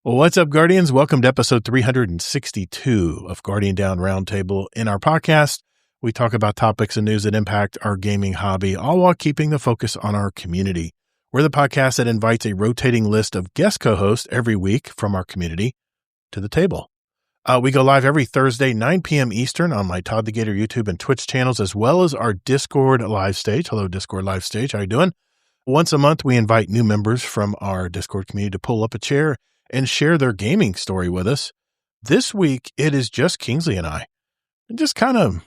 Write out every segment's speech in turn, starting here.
Well, what's up, Guardians? Welcome to episode 362 of Guardian Down Roundtable. In our podcast, we talk about topics and news that impact our gaming hobby, all while keeping the focus on our community. We're the podcast that invites a rotating list of guest co-hosts every week from our community to the table. We go live every Thursday, 9 p.m. Eastern on my Todd the Gator YouTube and Twitch channels, as well as our Discord live stage. Hello, Discord live stage. How you doing? Once a month, we invite new members from our Discord community to pull up a chair and share their gaming story with us. This week, it is just Kingsley and I. We're just kind of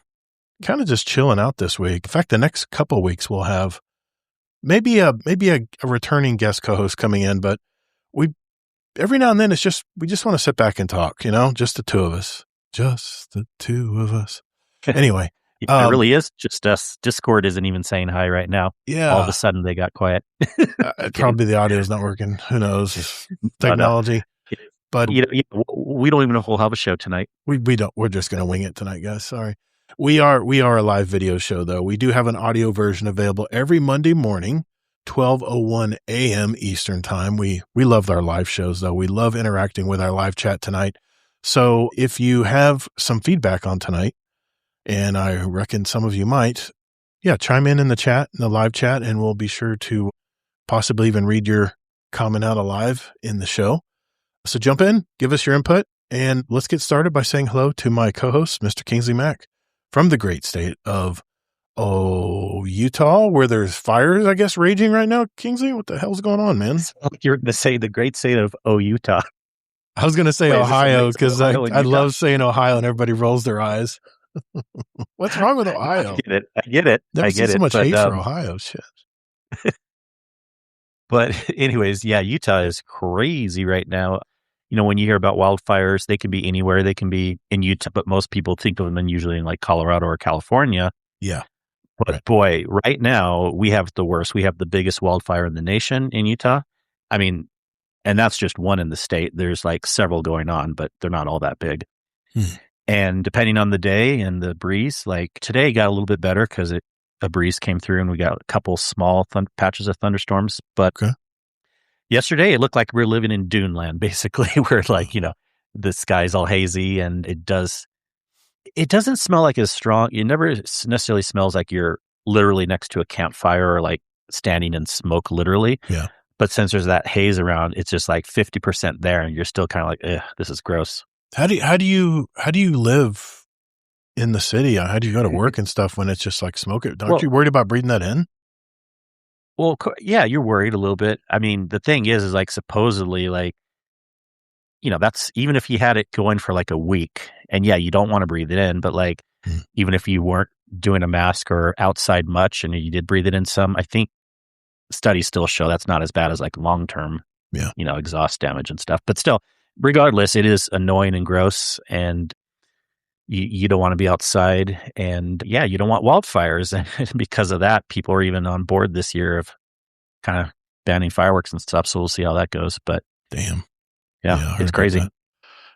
just chilling out this week. In fact, the next couple of weeks we'll have maybe a returning guest co-host coming in, but every now and then we just want to sit back and talk, just the two of us. Just the two of us. Anyway. It really is just us. Discord isn't even saying hi right now. Yeah. All of a sudden they got quiet. Probably the audio is not working. Who knows? Technology. But we don't even know if we'll have a show tonight. We don't. We're just going to wing it tonight, guys. Sorry. We are a live video show, though. We do have an audio version available every Monday morning, 12:01 a.m. Eastern time. We love our live shows, though. We love interacting with our live chat tonight. So if you have some feedback on tonight, and I reckon some of you might, chime in the chat, in the live chat, and we'll be sure to possibly even read your comment out alive in the show. So jump in, give us your input, and let's get started by saying hello to my co-host, Mr. Kingsley Mack, from the great state of Utah, where there's fires, I guess, raging right now. Kingsley, what the hell's going on, man? You're going to say the great state of Utah. I was going to say Ohio because I love saying Ohio and everybody rolls their eyes. What's wrong with Ohio? I get it. Never seen so much hate for Ohio. Shit. But anyways, Utah is crazy right now. When you hear about wildfires, they can be anywhere. They can be in Utah, but most people think of them usually in like Colorado or California. Yeah. But boy, right now we have the worst. We have the biggest wildfire in the nation in Utah. I mean, and that's just one in the state. There's like several going on, but they're not all that big. And depending on the day and the breeze, like today got a little bit better because a breeze came through and we got a couple small patches of thunderstorms. But yesterday it looked like we were living in Dune land, basically, where like, the sky's all hazy and it doesn't smell like as strong. It never necessarily smells like you're literally next to a campfire or like standing in smoke, literally. Yeah. But since there's that haze around, it's just like 50% there and you're still kind of like, this is gross. How do you live in the city? How do you go to work and stuff when it's just like smoke? Aren't you worried about breathing that in? Well, yeah, you're worried a little bit. I mean, the thing is like supposedly like, that's even if you had it going for like a week and you don't want to breathe it in, but like even if you weren't doing a mask or outside much and you did breathe it in some, I think studies still show that's not as bad as like long-term, exhaust damage and stuff, but still. Regardless, it is annoying and gross, and you don't want to be outside, and you don't want wildfires. And because of that, people are even on board this year of kind of banning fireworks and stuff. So we'll see how that goes. But damn, it's crazy.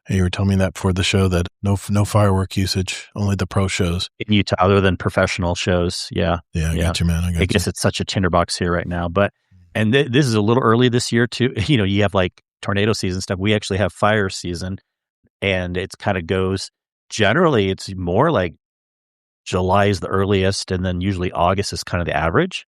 Hey, you were telling me that before the show that no firework usage, only the pro shows in Utah, other than professional shows. I got you, man. I guess it's such a tinderbox here right now, but this is a little early this year too. You have like tornado season stuff. We actually have fire season, and it kind of goes generally it's more like July is the earliest, and then usually August is kind of the average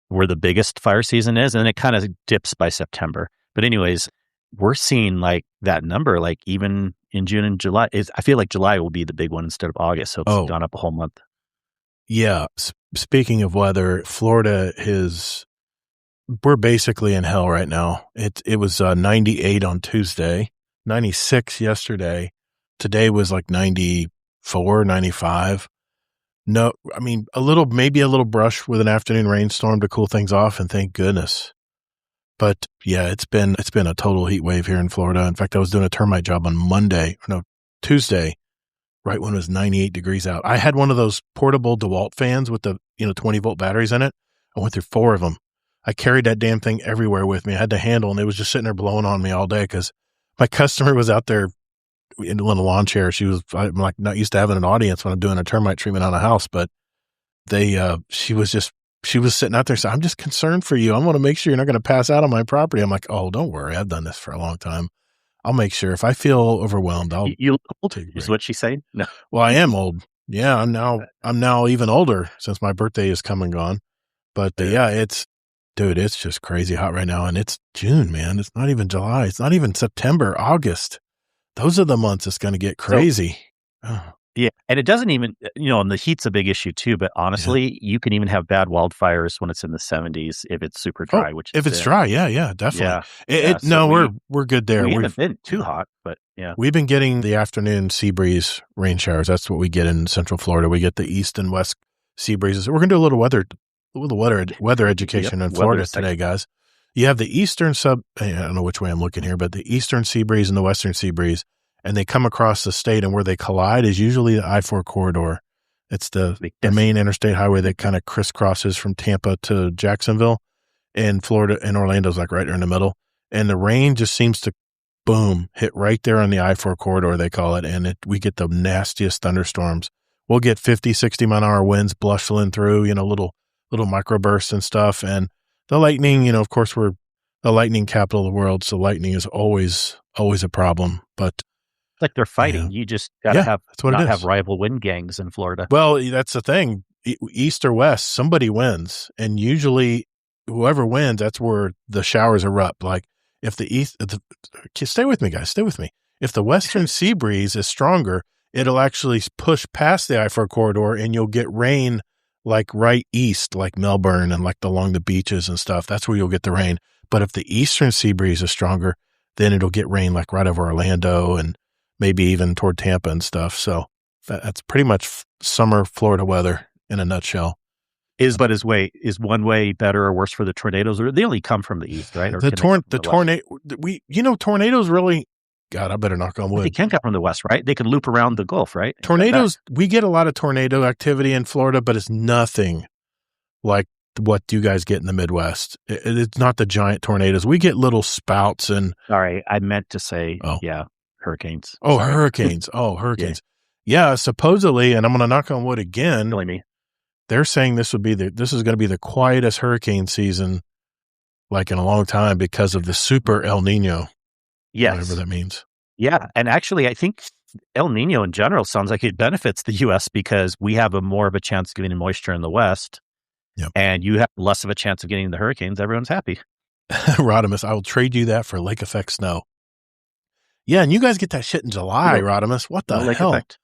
where the biggest fire season is, and then it kind of dips by September. But anyways, we're seeing like that number like even in June and July. I feel like July will be the big one instead of August, so it's gone up a whole month. Speaking of weather, Florida we're basically in hell right now. It was 98 on Tuesday, 96 yesterday. Today was like 94, 95. No, I mean, maybe a little brush with an afternoon rainstorm to cool things off, and thank goodness. But it's been a total heat wave here in Florida. In fact, I was doing a termite job on Tuesday, right when it was 98 degrees out. I had one of those portable DeWalt fans with the 20-volt batteries in it. I went through 4 of them. I carried that damn thing everywhere with me. I had to handle, and it was just sitting there blowing on me all day because my customer was out there in a little lawn chair. I'm like not used to having an audience when I'm doing a termite treatment on a house, but she was sitting out there saying, I'm just concerned for you. I want to make sure you're not going to pass out on my property. I'm like, oh, don't worry. I've done this for a long time. I'll make sure if I feel overwhelmed, I'll You old take a is break. what she's saying? No. Well, I am old. Yeah, I'm now even older since my birthday is come and gone. But yeah, it's just crazy hot right now, and it's June, man. It's not even July. It's not even September, August. Those are the months it's going to get crazy. Yeah, and it doesn't even, and the heat's a big issue too, but honestly, you can even have bad wildfires when it's in the 70s if it's super dry, which if it's dry, yeah, definitely. Yeah. We're good there. We haven't been too hot, but yeah. We've been getting the afternoon sea breeze rain showers. That's what we get in Central Florida. We get the east and west sea breezes. We're going to do a little weather education in Florida today, guys. You have the eastern I don't know which way I'm looking here, but the eastern sea breeze and the western sea breeze, and they come across the state, and where they collide is usually the I-4 corridor. It's the main interstate highway that kind of crisscrosses from Tampa to Jacksonville, and Florida and Orlando's like right there in the middle. And the rain just seems to, boom, hit right there on the I-4 corridor, they call it, and we get the nastiest thunderstorms. We'll get 50, 60-mile-an-hour winds blushing through, little microbursts and stuff. And the lightning, of course, we're the lightning capital of the world, so lightning is always a problem. But like they're fighting. You just got to have rival wind gangs in Florida. Well, that's the thing. East or west, somebody wins. And usually whoever wins, that's where the showers erupt. Like if the east, stay with me, guys, stay with me. If the western sea breeze is stronger, it'll actually push past the I-4 corridor and you'll get rain like right east, like Melbourne and like along the beaches and stuff. That's where you'll get the rain. But if the eastern sea breeze is stronger, then it'll get rain like right over Orlando and maybe even toward Tampa and stuff. So that's pretty much summer Florida weather in a nutshell. Is one way better or worse for the tornadoes? Or they only come from the east, right? Or tornadoes really, God, I better knock on wood. They can come from the west, right? They can loop around the Gulf, right? Tornadoes, we get a lot of tornado activity in Florida, but it's nothing like what you guys get in the Midwest. It's not the giant tornadoes. We get little spouts and... Sorry, I meant to say, hurricanes. Oh, sorry. Hurricanes. Oh, hurricanes. Yeah, supposedly, and I'm going to knock on wood again. Really me. They're saying this is going to be the quietest hurricane season like in a long time because of the super El Nino. Yes. Whatever that means. Yeah. And actually, I think El Nino in general sounds like it benefits the U.S. because we have more of a chance of getting moisture in the West. Yep. And you have less of a chance of getting the hurricanes. Everyone's happy. Rodimus, I will trade you that for lake effect snow. Yeah, and you guys get that shit in July, Rodimus. What the hell? Effect.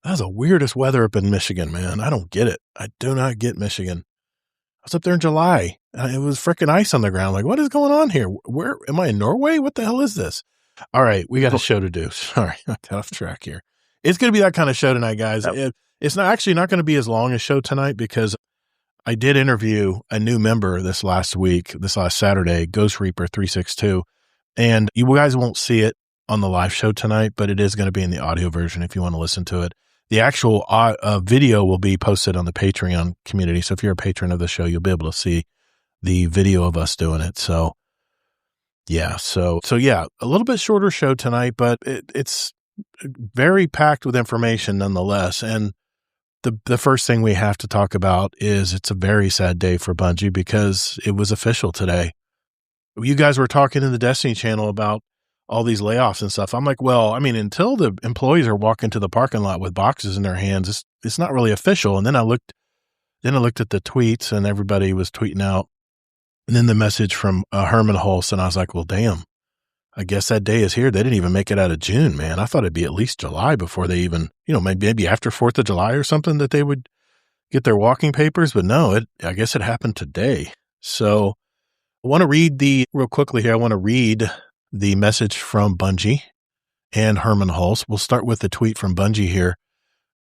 That's the weirdest weather up in Michigan, man. I don't get it. I do not get Michigan. I was up there in July. It was freaking ice on the ground. Like, what is going on here? Where am I in Norway? What the hell is this? All right, we got a show to do. Sorry, I got off track here. It's going to be that kind of show tonight, guys. Yep. It's not going to be as long a show tonight because I did interview a new member this last Saturday, Ghost Reaper 362. And you guys won't see it on the live show tonight, but it is going to be in the audio version if you want to listen to it. The actual video will be posted on the Patreon community. So if you're a patron of the show, you'll be able to see the video of us doing it. So yeah, a little bit shorter show tonight, but it's very packed with information nonetheless. And the first thing we have to talk about is it's a very sad day for Bungie because it was official today. You guys were talking in the Destiny channel about all these layoffs and stuff. I'm like, well, I mean, until the employees are walking to the parking lot with boxes in their hands, it's not really official. And then I looked at the tweets and everybody was tweeting out. And then the message from Herman Hulse, and I was like, well, damn, I guess that day is here. They didn't even make it out of June, man. I thought it'd be at least July before they even, maybe after 4th of July or something that they would get their walking papers. But no, I guess it happened today. So I want to read real quickly here. I want to read the message from Bungie and Herman Hulse. We'll start with the tweet from Bungie here.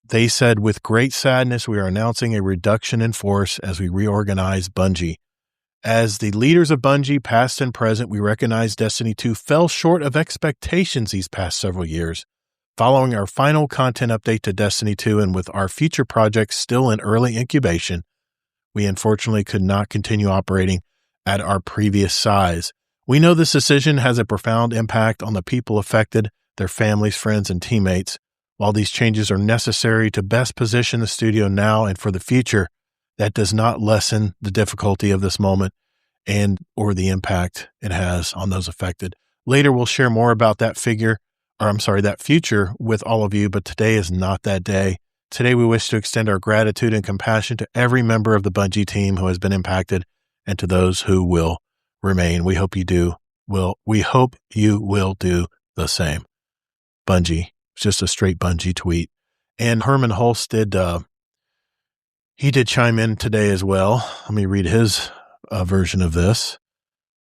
They said, with great sadness, we are announcing a reduction in force as we reorganize Bungie. As the leaders of Bungie, past and present, we recognize Destiny 2 fell short of expectations these past several years. Following our final content update to Destiny 2 and with our future projects still in early incubation, we unfortunately could not continue operating at our previous size. We know this decision has a profound impact on the people affected, their families, friends, and teammates. While these changes are necessary to best position the studio now and for the future, that does not lessen the difficulty of this moment or the impact it has on those affected. Later, we'll share more about that future with all of you, but today is not that day. Today, we wish to extend our gratitude and compassion to every member of the Bungie team who has been impacted and to those who will remain. We hope you will do the same. Bungie. It's just a straight Bungie tweet. And Herman Hulst did chime in today as well. Let me read his version of this.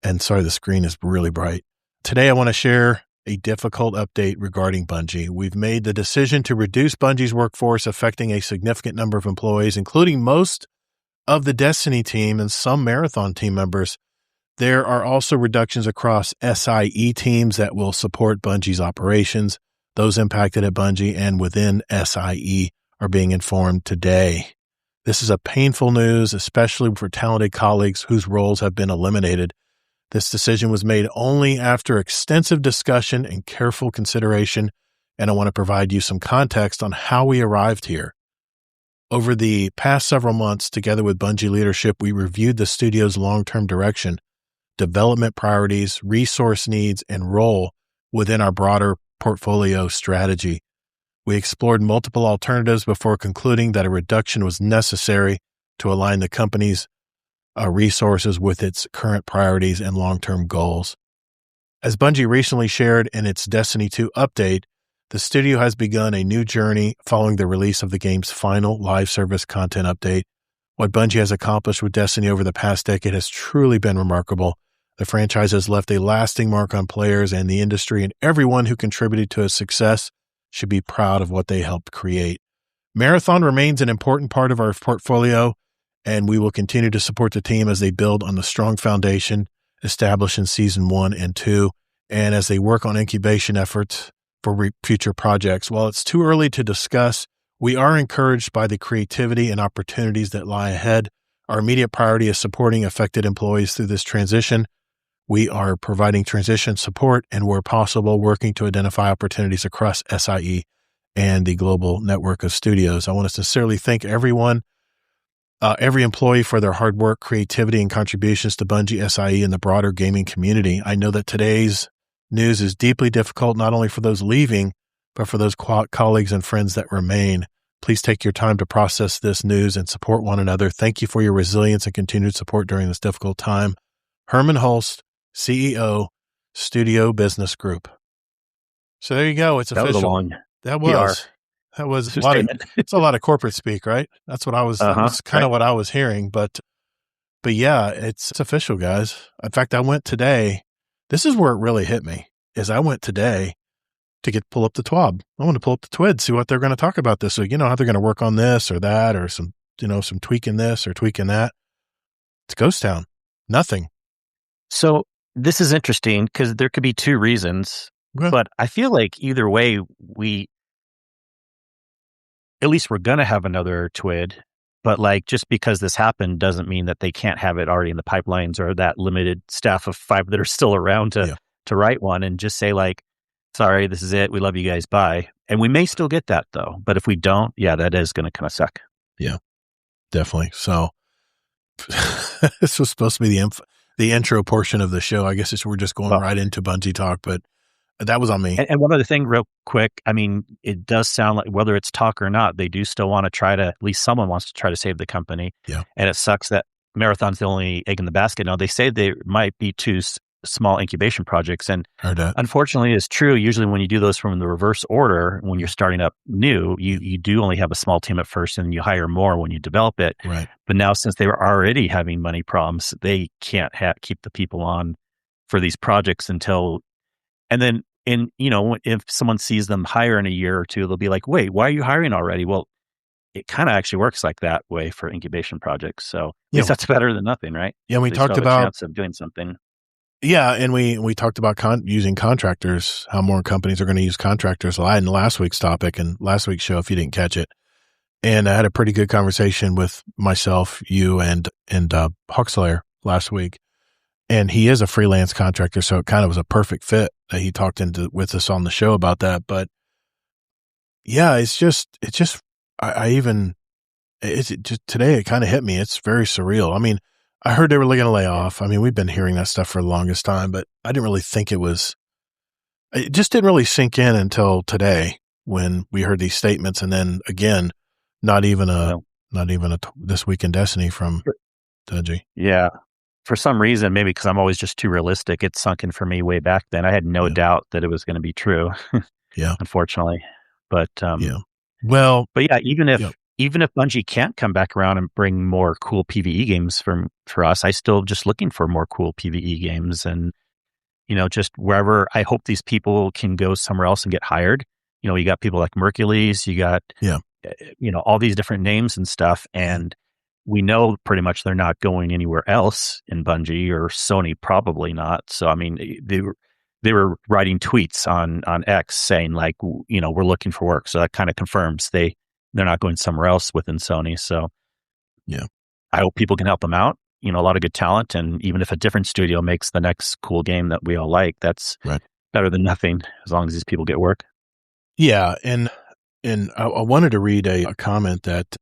And sorry, the screen is really bright. Today, I want to share a difficult update regarding Bungie. We've made the decision to reduce Bungie's workforce, affecting a significant number of employees, including most of the Destiny team and some Marathon team members. There are also reductions across SIE teams that will support Bungie's operations. Those impacted at Bungie and within SIE are being informed today. This is a painful news, especially for talented colleagues whose roles have been eliminated. This decision was made only after extensive discussion and careful consideration, and I want to provide you some context on how we arrived here. Over the past several months, together with Bungie leadership, we reviewed the studio's long-term direction, development priorities, resource needs, and role within our broader portfolio strategy. We explored multiple alternatives before concluding that a reduction was necessary to align the company's resources with its current priorities and long-term goals. As Bungie recently shared in its Destiny 2 update, the studio has begun a new journey following the release of the game's final live service content update. What Bungie has accomplished with Destiny over the past decade has truly been remarkable. The franchise has left a lasting mark on players and the industry, and everyone who contributed to its success should be proud of what they helped create. Marathon remains an important part of our portfolio, and we will continue to support the team as they build on the strong foundation established in Season 1 and 2, and as they work on incubation efforts for future projects. While it's too early to discuss, we are encouraged by the creativity and opportunities that lie ahead. Our immediate priority is supporting affected employees through this transition. We are providing transition support and, where possible, working to identify opportunities across SIE and the global network of studios. I want to sincerely thank every employee for their hard work, creativity, and contributions to Bungie, SIE, and the broader gaming community. I know that today's news is deeply difficult, not only for those leaving, but for those colleagues and friends that remain. Please take your time to process this news and support one another. Thank you for your resilience and continued support during this difficult time. Herman Hulst, CEO, Studio Business Group. So there you go. It's official. That was a lot of, it's a lot of corporate speak, right? That's what I was, that's kind of what I was hearing, but yeah, it's official, guys. In fact, I went today. This is where it really hit me, is I went today to pull up the TWAB. I want to pull up the TWID, see what they're going to talk about this week. How they're going to work on this or that, or some tweaking this or tweaking that. It's ghost town. Nothing. So this is interesting because there could be two reasons, but I feel like either way, at least we're going to have another TWID, but just because this happened doesn't mean that they can't have it already in the pipelines or that limited staff of 5 that are still around to write one and just say sorry, this is it. We love you guys. Bye. And we may still get that though. But if we don't, that is going to kind of suck. Yeah, definitely. So this was supposed to be the intro portion of the show. I guess we're just going right into Bungie talk, but that was on me. And one other thing real quick. I mean, it does sound like whether it's talk or not, they do still want to at least someone wants to try to save the company. Yeah. And it sucks that Marathon's the only egg in the basket. Now they say there might be 2 small incubation projects. And unfortunately, it's true. Usually when you do those from the reverse order, when you're starting up new, you do only have a small team at first and you hire more when you develop it. Right. But now since they were already having money problems, they can't keep the people on for these projects until, and then if someone sees them hire in a year or 2, they'll be like, wait, why are you hiring already? Well, it kind of actually works like that way for incubation projects. So at least that's better than nothing, right? Yeah. We talked about a chance of doing something. Yeah, and we talked about using contractors, how more companies are going to use contractors in last week's topic and last week's show, if you didn't catch it. And I had a pretty good conversation with myself, you, and Huxlayer last week. And he is a freelance contractor, so it kind of was a perfect fit that he talked with us on the show about that. But yeah, today it kind of hit me. It's very surreal. I mean, I heard they were going to lay off. I mean, we've been hearing that stuff for the longest time, but I didn't really think it was It just didn't really sink in until today when we heard these statements, and then again, not even This Week in Destiny from Dudgy. Yeah. For some reason, maybe because I'm always just too realistic, it sunk in for me way back then. I had no doubt that it was going to be true. Yeah. Unfortunately. But yeah. Well, but yeah, even if Bungie can't come back around and bring more cool PvE games for us, I still just looking for more cool PvE games, and just wherever. I hope these people can go somewhere else and get hired. You got people like Mercules, you got all these different names and stuff, and we know pretty much they're not going anywhere else in Bungie, or Sony probably not. So I mean, they were writing tweets on X saying like, we're looking for work. So that kind of confirms they're not going somewhere else within Sony. So yeah, I hope people can help them out. A lot of good talent, and even if a different studio makes the next cool game that we all like, that's better than nothing, as long as these people get work. Yeah, and I wanted to read a comment that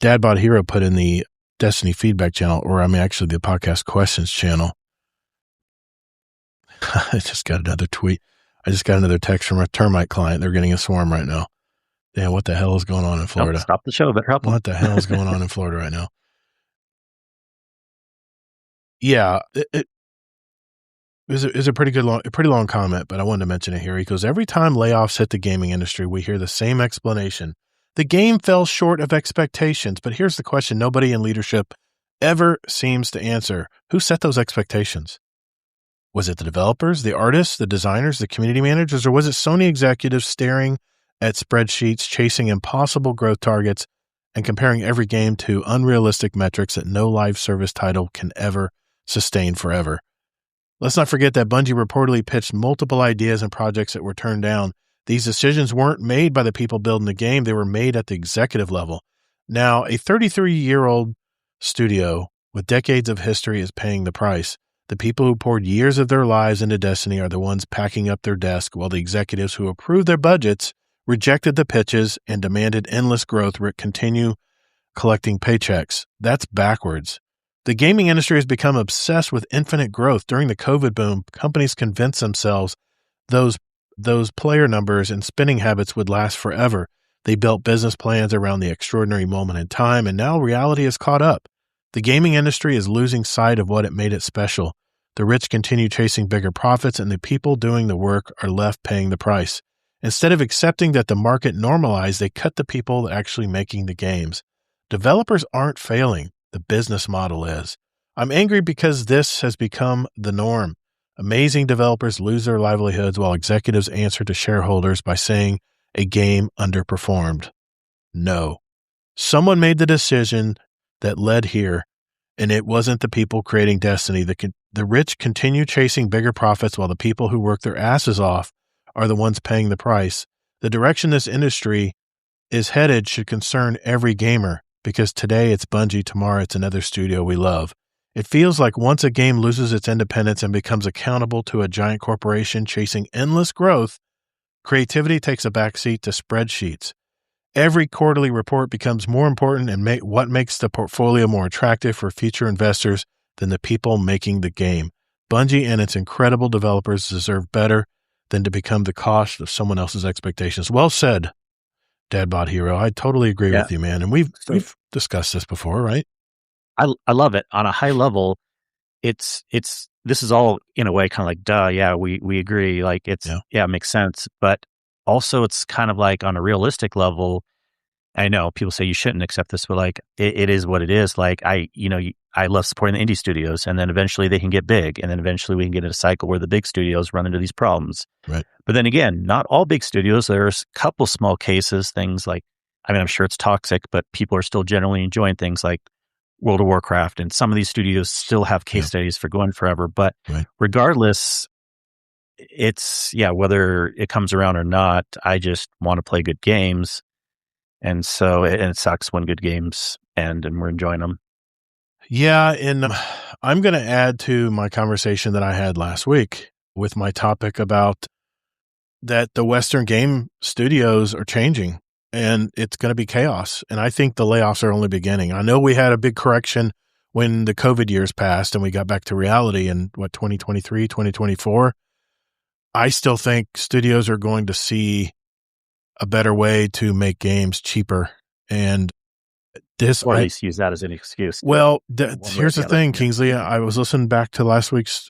Dadbot Hero put in the Destiny feedback channel, or actually the podcast questions channel. I just got another tweet. I just got another text from a termite client. They're getting a swarm right now. Damn, what the hell is going on in Florida? Stop the show. Better help them. What the hell is going on in Florida right now? Yeah, it was a pretty long comment, but I wanted to mention it here. He goes, every time layoffs hit the gaming industry, we hear the same explanation. The game fell short of expectations, but here's the question nobody in leadership ever seems to answer. Who set those expectations? Was it the developers, the artists, the designers, the community managers, or was it Sony executives staring at spreadsheets, chasing impossible growth targets, and comparing every game to unrealistic metrics that no live service title can ever sustain forever? Let's not forget that Bungie reportedly pitched multiple ideas and projects that were turned down. These decisions weren't made by the people building the game. They were made at the executive level. Now, a 33-year-old studio with decades of history is paying the price. The people who poured years of their lives into Destiny are the ones packing up their desk, while the executives who approved their budgets rejected the pitches and demanded endless growth continue collecting paychecks. That's backwards. The gaming industry has become obsessed with infinite growth. During the COVID boom, companies convinced themselves those player numbers and spending habits would last forever. They built business plans around the extraordinary moment in time, and now reality has caught up. The gaming industry is losing sight of what it made it special. The rich continue chasing bigger profits, and the people doing the work are left paying the price. Instead of accepting that the market normalized, they cut the people actually making the games. Developers aren't failing. The business model is. I'm angry because this has become the norm. Amazing developers lose their livelihoods while executives answer to shareholders by saying a game underperformed. No. Someone made the decision that led here, and it wasn't the people creating Destiny. The rich continue chasing bigger profits while the people who work their asses off are the ones paying the price. The direction this industry is headed should concern every gamer, because today it's Bungie, tomorrow it's another studio we love. It feels like once a game loses its independence and becomes accountable to a giant corporation chasing endless growth, creativity takes a backseat to spreadsheets. Every quarterly report becomes more important, and what makes the portfolio more attractive for future investors than the people making the game. Bungie and its incredible developers deserve better than to become the cost of someone else's expectations. Well said, Dadbot Hero. I totally agree with you, man. And we've discussed this before, right? I love it. On a high level, this is all in a way kind of like, duh, yeah, we agree. Like it makes sense. But also it's kind of like on a realistic level, I know people say you shouldn't accept this, but like it is what it is. Like I love supporting the indie studios, and then eventually they can get big, and then eventually we can get in a cycle where the big studios run into these problems. Right. But then again, not all big studios. There's a couple small cases, things like, I'm sure it's toxic, but people are still generally enjoying things like World of Warcraft, and some of these studios still have case studies for going forever. But regardless, it's whether it comes around or not, I just want to play good games. And so it sucks when good games end and we're enjoying them. Yeah, and I'm going to add to my conversation that I had last week with my topic about that the Western game studios are changing, and it's going to be chaos. And I think the layoffs are only beginning. I know we had a big correction when the COVID years passed and we got back to reality in 2023, 2024, I still think studios are going to see a better way to make games cheaper. And or at least use that as an excuse. Well, here's the thing, Kingsley. I was listening back to last week's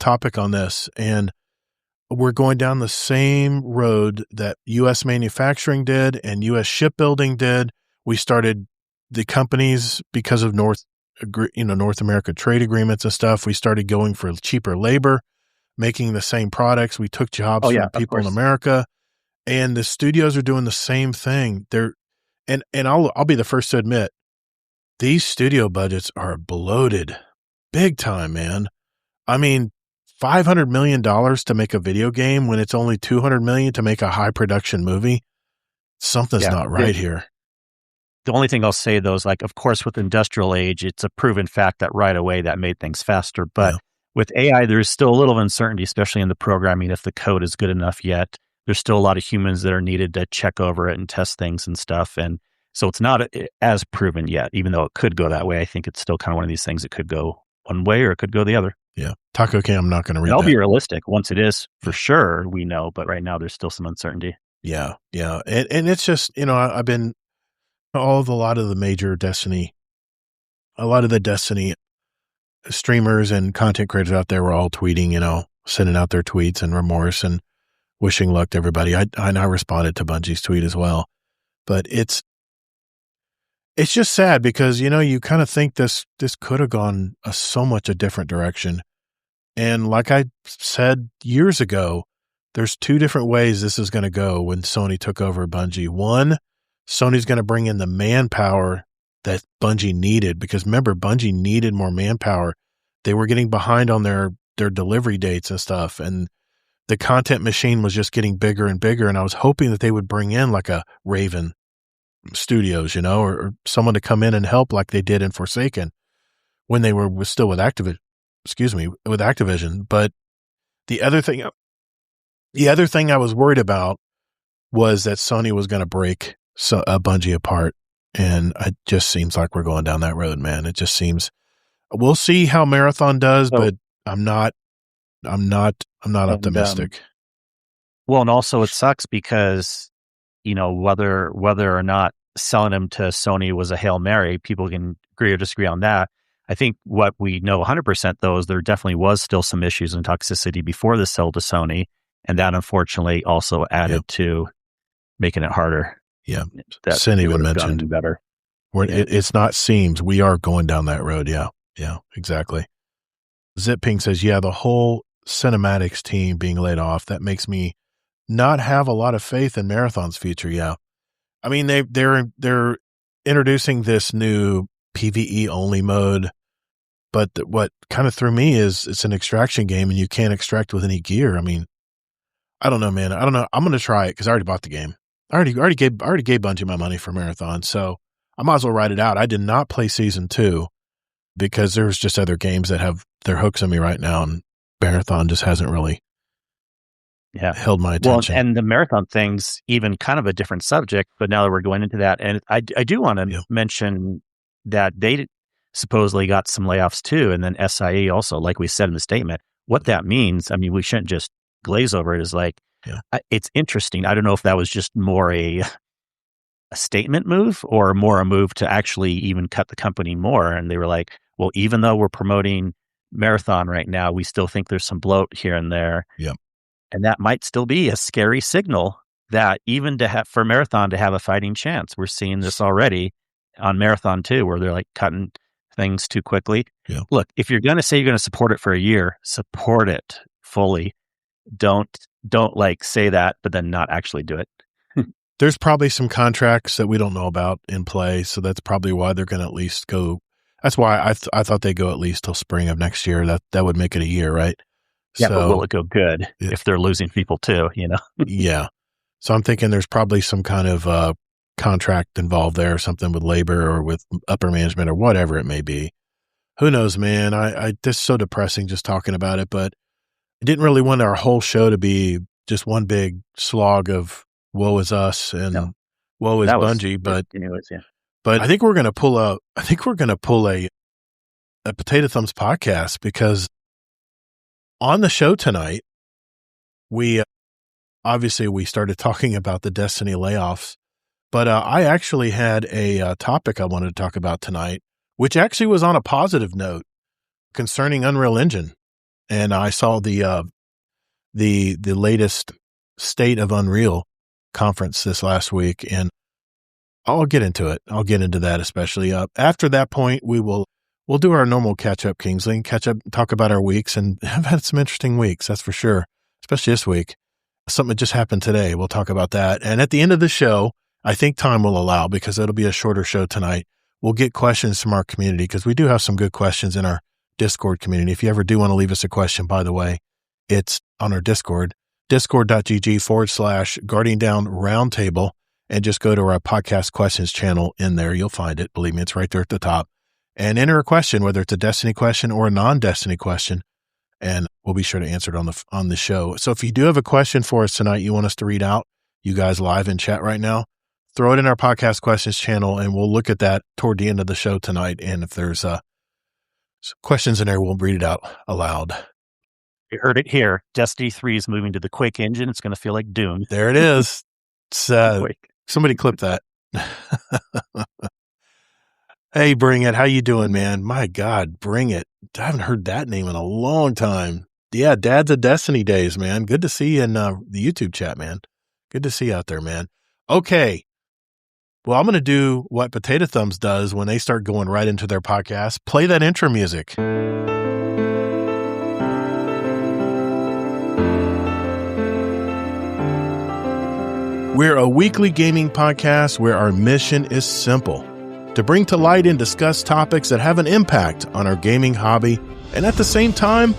topic on this, and we're going down the same road that U.S. manufacturing did and U.S. shipbuilding did. We started the companies because of North America trade agreements and stuff. We started going for cheaper labor, making the same products. We took jobs from people in America, and the studios are doing the same thing. And I'll be the first to admit, these studio budgets are bloated big time, man. I mean, $500 million to make a video game when it's only $200 million to make a high production movie. Something's not right here. The only thing I'll say, though, is like, of course, with industrial age, it's a proven fact that right away that made things faster. But with AI, there's still a little uncertainty, especially in the programming, if the code is good enough yet. There's still a lot of humans that are needed to check over it and test things and stuff. And so it's not as proven yet, even though it could go that way. I think it's still kind of one of these things that could go one way or it could go the other. Yeah. Taco Cam, I'm not going to read that. I'll be realistic. Once it is, for sure, we know. But right now, there's still some uncertainty. Yeah. Yeah. And it's just, I've been a lot of the major Destiny, a lot of the Destiny streamers and content creators out there were all tweeting, sending out their tweets and remorse and wishing luck to everybody. I responded to Bungie's tweet as well, but it's just sad because, you kind of think this could have gone so much a different direction. And like I said years ago, there's two different ways this is going to go when Sony took over Bungie. One, Sony's going to bring in the manpower that Bungie needed, because remember, Bungie needed more manpower. They were getting behind on their delivery dates and stuff. And the content machine was just getting bigger and bigger. And I was hoping that they would bring in like a Raven Studios, or someone to come in and help like they did in Forsaken when they were still with Activision. But the other thing I was worried about was that Sony was going to break Bungie apart. And it just seems like we're going down that road, man. It just seems, we'll see how Marathon does, but I'm not optimistic. And also it sucks because, whether or not selling them to Sony was a Hail Mary, people can agree or disagree on that. I think what we know 100% though is there definitely was still some issues and toxicity before the sale to Sony, and that unfortunately also added to making it harder. Yeah, Sin even mentioned better. It's not seems, we are going down that road. Yeah, exactly. Zipping says, the whole cinematics team being laid off, that makes me not have a lot of faith in Marathon's future. Yeah, I mean they're introducing this new PvE only mode, but what kind of threw me is it's an extraction game and you can't extract with any gear. I mean, I don't know, man. I don't know. I'm going to try it because I already bought the game. I already gave Bungie my money for Marathon, so I might as well ride it out. I did not play Season 2 because there's just other games that have their hooks in me right now, and Marathon just hasn't really held my attention. Well, and the Marathon thing's even kind of a different subject, but now that we're going into that, and I do want to mention that they supposedly got some layoffs too, and then SIE also, like we said in the statement. What that means, I mean, we shouldn't just glaze over it, is like, it's interesting. I don't know if that was just more a statement move or more a move to actually even cut the company more. And they were like, well, even though we're promoting Marathon right now, we still think there's some bloat here and there. Yep. And that might still be a scary signal that even for Marathon to have a fighting chance. We're seeing this already on Marathon too, where they're like cutting things too quickly. Yeah. Look, if you're going to say you're going to support it for a year, support it fully. Don't like say that, but then not actually do it. There's probably some contracts that we don't know about in play, so that's probably why they're going to at least go. That's why I thought they'd go at least till spring of next year. That would make it a year, right? Yeah, but will it go good if they're losing people too? Yeah. So I'm thinking there's probably some kind of contract involved there, or something with labor or with upper management or whatever it may be. Who knows, man? This is so depressing just talking about it, but I didn't really want our whole show to be just one big slog of woe is us and woe is Bungie. But anyways, but I think we're going to pull a a Potato Thumbs podcast because on the show tonight, we started talking about the Destiny layoffs, but I actually had a topic I wanted to talk about tonight, which actually was on a positive note concerning Unreal Engine. And I saw the latest State of Unreal conference this last week, and I'll get into it. I'll get into that, especially after that point. We'll do our normal catch up, Kingsley, talk about our weeks, and have had some interesting weeks. That's for sure. Especially this week. Something that just happened today. We'll talk about that. And at the end of the show, I think time will allow, because it'll be a shorter show tonight, we'll get questions from our community, because we do have some good questions in our Discord community. If you ever do want to leave us a question, by the way, it's on our Discord, discord.gg/Guardian Down Roundtable, and just go to our podcast questions channel in there. You'll find it. Believe me, it's right there at the top. And enter a question, whether it's a Destiny question or a non-Destiny question, and we'll be sure to answer it on the show. So if you do have a question for us tonight you want us to read out, you guys live in chat right now, throw it in our podcast questions channel, and we'll look at that toward the end of the show tonight. And if there's questions in there, we'll read it out aloud. You heard it here. Destiny 3 is moving to the Quake engine. It's going to feel like Doom. There it is. It's, somebody clip that. Hey, Bring It. How you doing, man? My God, Bring It. I haven't heard that name in a long time. Yeah, Dad's a Destiny days, man. Good to see you in the YouTube chat, man. Good to see you out there, man. Okay. Well, I'm going to do what Potato Thumbs does when they start going right into their podcast. Play that intro music. We're a weekly gaming podcast where our mission is simple: to bring to light and discuss topics that have an impact on our gaming hobby, and at the same time,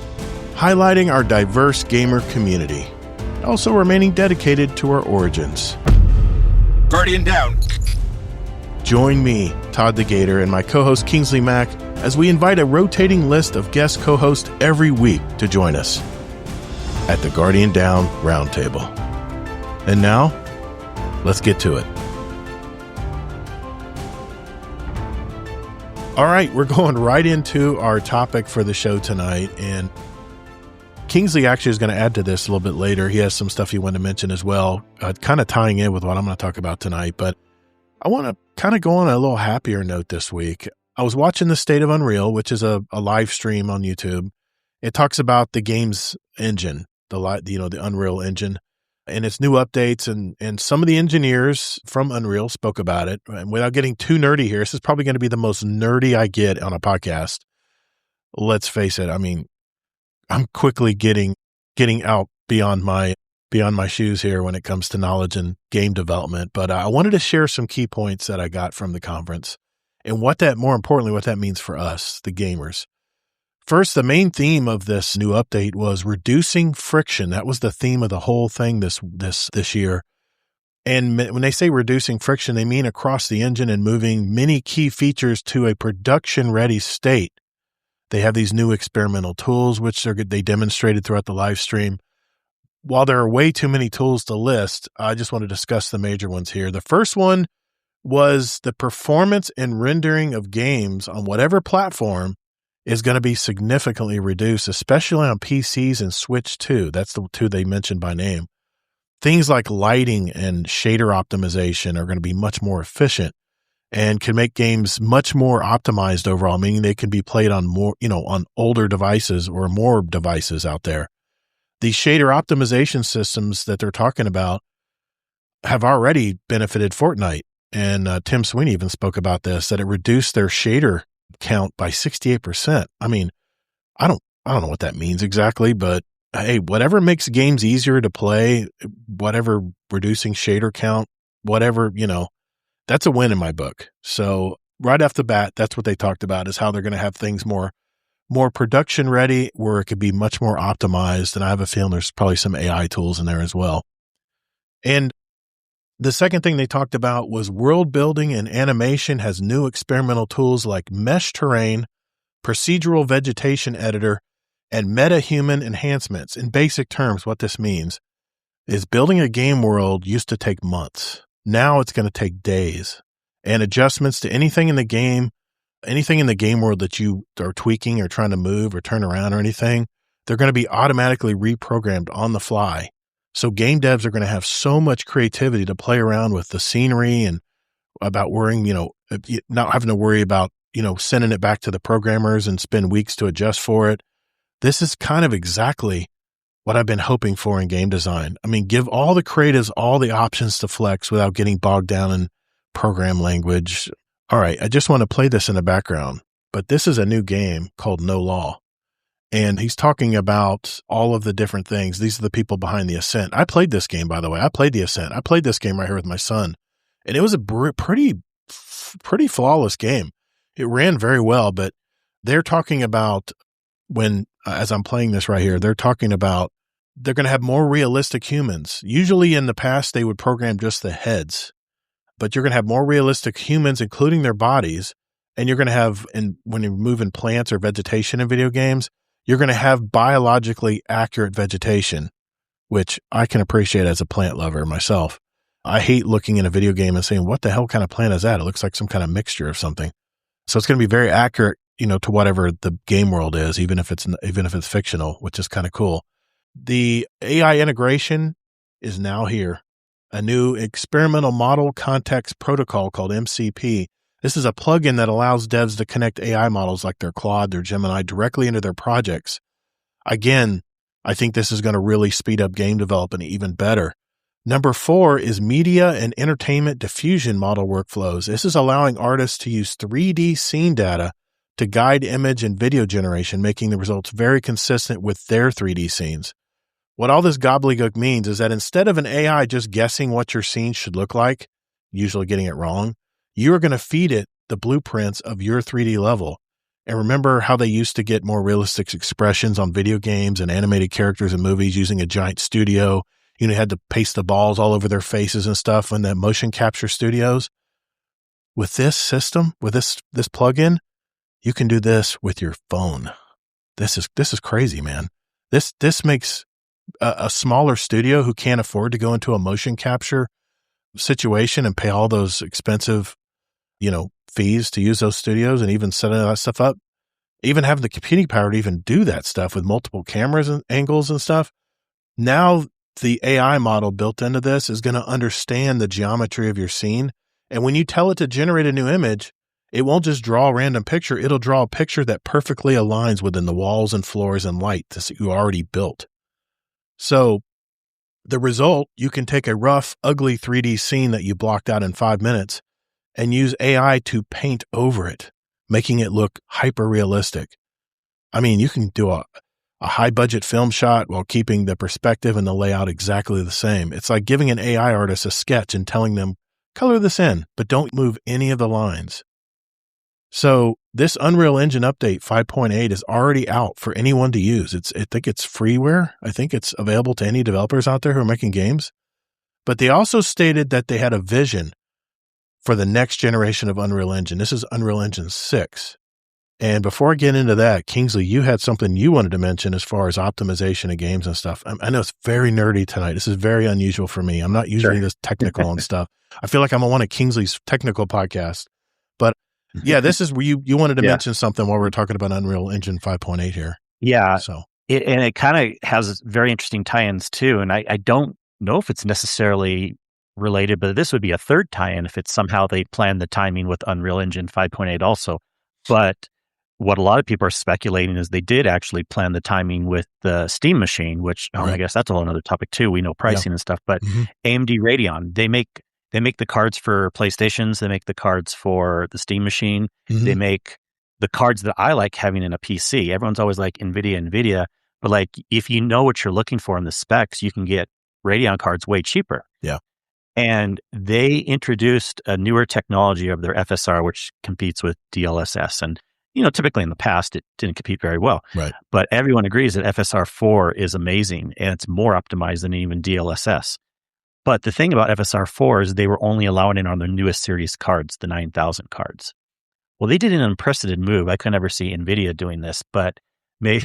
highlighting our diverse gamer community, also remaining dedicated to our origins. Guardian down. Join me, Todd the Gator, and my co-host Kingsley Mack as we invite a rotating list of guest co-hosts every week to join us at the Guardian Down Roundtable. And now, let's get to it. All right, we're going right into our topic for the show tonight, and Kingsley actually is going to add to this a little bit later. He has some stuff he wanted to mention as well, kind of tying in with what I'm going to talk about tonight, but I want to kind of go on a little happier note this week. I was watching the State of Unreal, which is a live stream on YouTube. It talks about the game's engine, the Unreal Engine, and its new updates, and some of the engineers from Unreal spoke about it. And without getting too nerdy here, this is probably going to be the most nerdy I get on a podcast. Let's face it. I mean, I'm quickly getting out beyond my shoes here when it comes to knowledge and game development. But I wanted to share some key points that I got from the conference, and more importantly, what that means for us, the gamers. First, the main theme of this new update was reducing friction. That was the theme of the whole thing this year. And when they say reducing friction, they mean across the engine and moving many key features to a production-ready state. They have these new experimental tools, which they demonstrated throughout the live stream. While there are way too many tools to list, I just want to discuss the major ones here. The first one was the performance and rendering of games on whatever platform is going to be significantly reduced, especially on PCs and Switch 2. That's the two they mentioned by name. Things like lighting and shader optimization are going to be much more efficient and can make games much more optimized overall, meaning they can be played on on older devices or more devices out there. The shader optimization systems that they're talking about have already benefited Fortnite. And Tim Sweeney even spoke about this, that it reduced their shader count by 68%. I mean, I don't know what that means exactly, but hey, whatever makes games easier to play, whatever reducing shader count, whatever, that's a win in my book. So right off the bat, that's what they talked about, is how they're going to have things more production ready, where it could be much more optimized. And I have a feeling there's probably some AI tools in there as well. And the second thing they talked about was world building and animation has new experimental tools like mesh terrain, procedural vegetation editor, and meta-human enhancements. In basic terms, what this means is building a game world used to take months. Now it's going to take days, and adjustments to anything in the game anything in the game world that you are tweaking or trying to move or turn around or anything, they're going to be automatically reprogrammed on the fly. So game devs are going to have so much creativity to play around with the scenery and about worrying, not having to worry about, sending it back to the programmers and spend weeks to adjust for it. This is kind of exactly what I've been hoping for in game design. I mean, give all the creatives all the options to flex without getting bogged down in program language. All right, I just want to play this in the background, but this is a new game called No Law. And he's talking about all of the different things. These are the people behind the Ascent. I played this game, by the way. I played the Ascent. I played this game right here with my son. And it was a pretty flawless game. It ran very well, but they're talking about as I'm playing this right here, they're talking about they're going to have more realistic humans. Usually in the past, they would program just the heads, but you're going to have more realistic humans, including their bodies. And you're going to have, when you're moving plants or vegetation in video games, you're going to have biologically accurate vegetation, which I can appreciate as a plant lover myself. I hate looking in a video game and saying, what the hell kind of plant is that? It looks like some kind of mixture of something. So it's going to be very accurate, to whatever the game world is, even if it's fictional, which is kind of cool. The AI integration is now here. A new experimental model context protocol called MCP. This is a plugin that allows devs to connect AI models like their Claude, their Gemini directly into their projects. Again, I think this is going to really speed up game development even better. Number 4 is media and entertainment diffusion model workflows. This is allowing artists to use 3D scene data to guide image and video generation, making the results very consistent with their 3D scenes. What all this gobbledygook means is that instead of an AI just guessing what your scene should look like, usually getting it wrong, you are going to feed it the blueprints of your 3D level. And remember how they used to get more realistic expressions on video games and animated characters in movies using a giant studio? You had to paste the balls all over their faces and stuff in the motion capture studios. With this system, with this plugin, you can do this with your phone. This is crazy, man. This makes a smaller studio who can't afford to go into a motion capture situation and pay all those expensive, fees to use those studios and even setting that stuff up, even have the computing power to even do that stuff with multiple cameras and angles and stuff. Now the AI model built into this is going to understand the geometry of your scene. And when you tell it to generate a new image, it won't just draw a random picture. It'll draw a picture that perfectly aligns within the walls and floors and light that you already built. So the result, you can take a rough, ugly 3D scene that you blocked out in 5 minutes and use AI to paint over it, making it look hyper realistic. I mean, you can do a high budget film shot while keeping the perspective and the layout exactly the same. It's like giving an AI artist a sketch and telling them, color this in, but don't move any of the lines. So this Unreal Engine update 5.8 is already out for anyone to use. I think it's freeware. I think it's available to any developers out there who are making games. But they also stated that they had a vision for the next generation of Unreal Engine. This is Unreal Engine 6. And before I get into that, Kingsley, you had something you wanted to mention as far as optimization of games and stuff. I know it's very nerdy tonight. This is very unusual for me. I'm not usually this technical and stuff. I feel like I'm on one of Kingsley's technical podcasts. But yeah, this is where you wanted to mention something while we were talking about Unreal Engine 5.8 here. Yeah. So it kind of has very interesting tie-ins too. And I don't know if it's necessarily related, but this would be a third tie-in if it's somehow they plan the timing with Unreal Engine 5.8 also. But what a lot of people are speculating is they did actually plan the timing with the Steam Machine, which I guess that's a whole other topic too. We know pricing and stuff, but AMD Radeon, they make the cards for PlayStations. They make the cards for the Steam Machine. They make the cards that I like having in a PC. Everyone's always like NVIDIA, but like if you know what you're looking for in the specs, you can get Radeon cards way cheaper. Yeah. And they introduced a newer technology of their FSR, which competes with DLSS. And, typically in the past, it didn't compete very well. Right. But everyone agrees that FSR 4 is amazing and it's more optimized than even DLSS. But the thing about FSR 4 is they were only allowing it on their newest series cards, the 9000 cards. Well, they did an unprecedented move. I could never see NVIDIA doing this, but maybe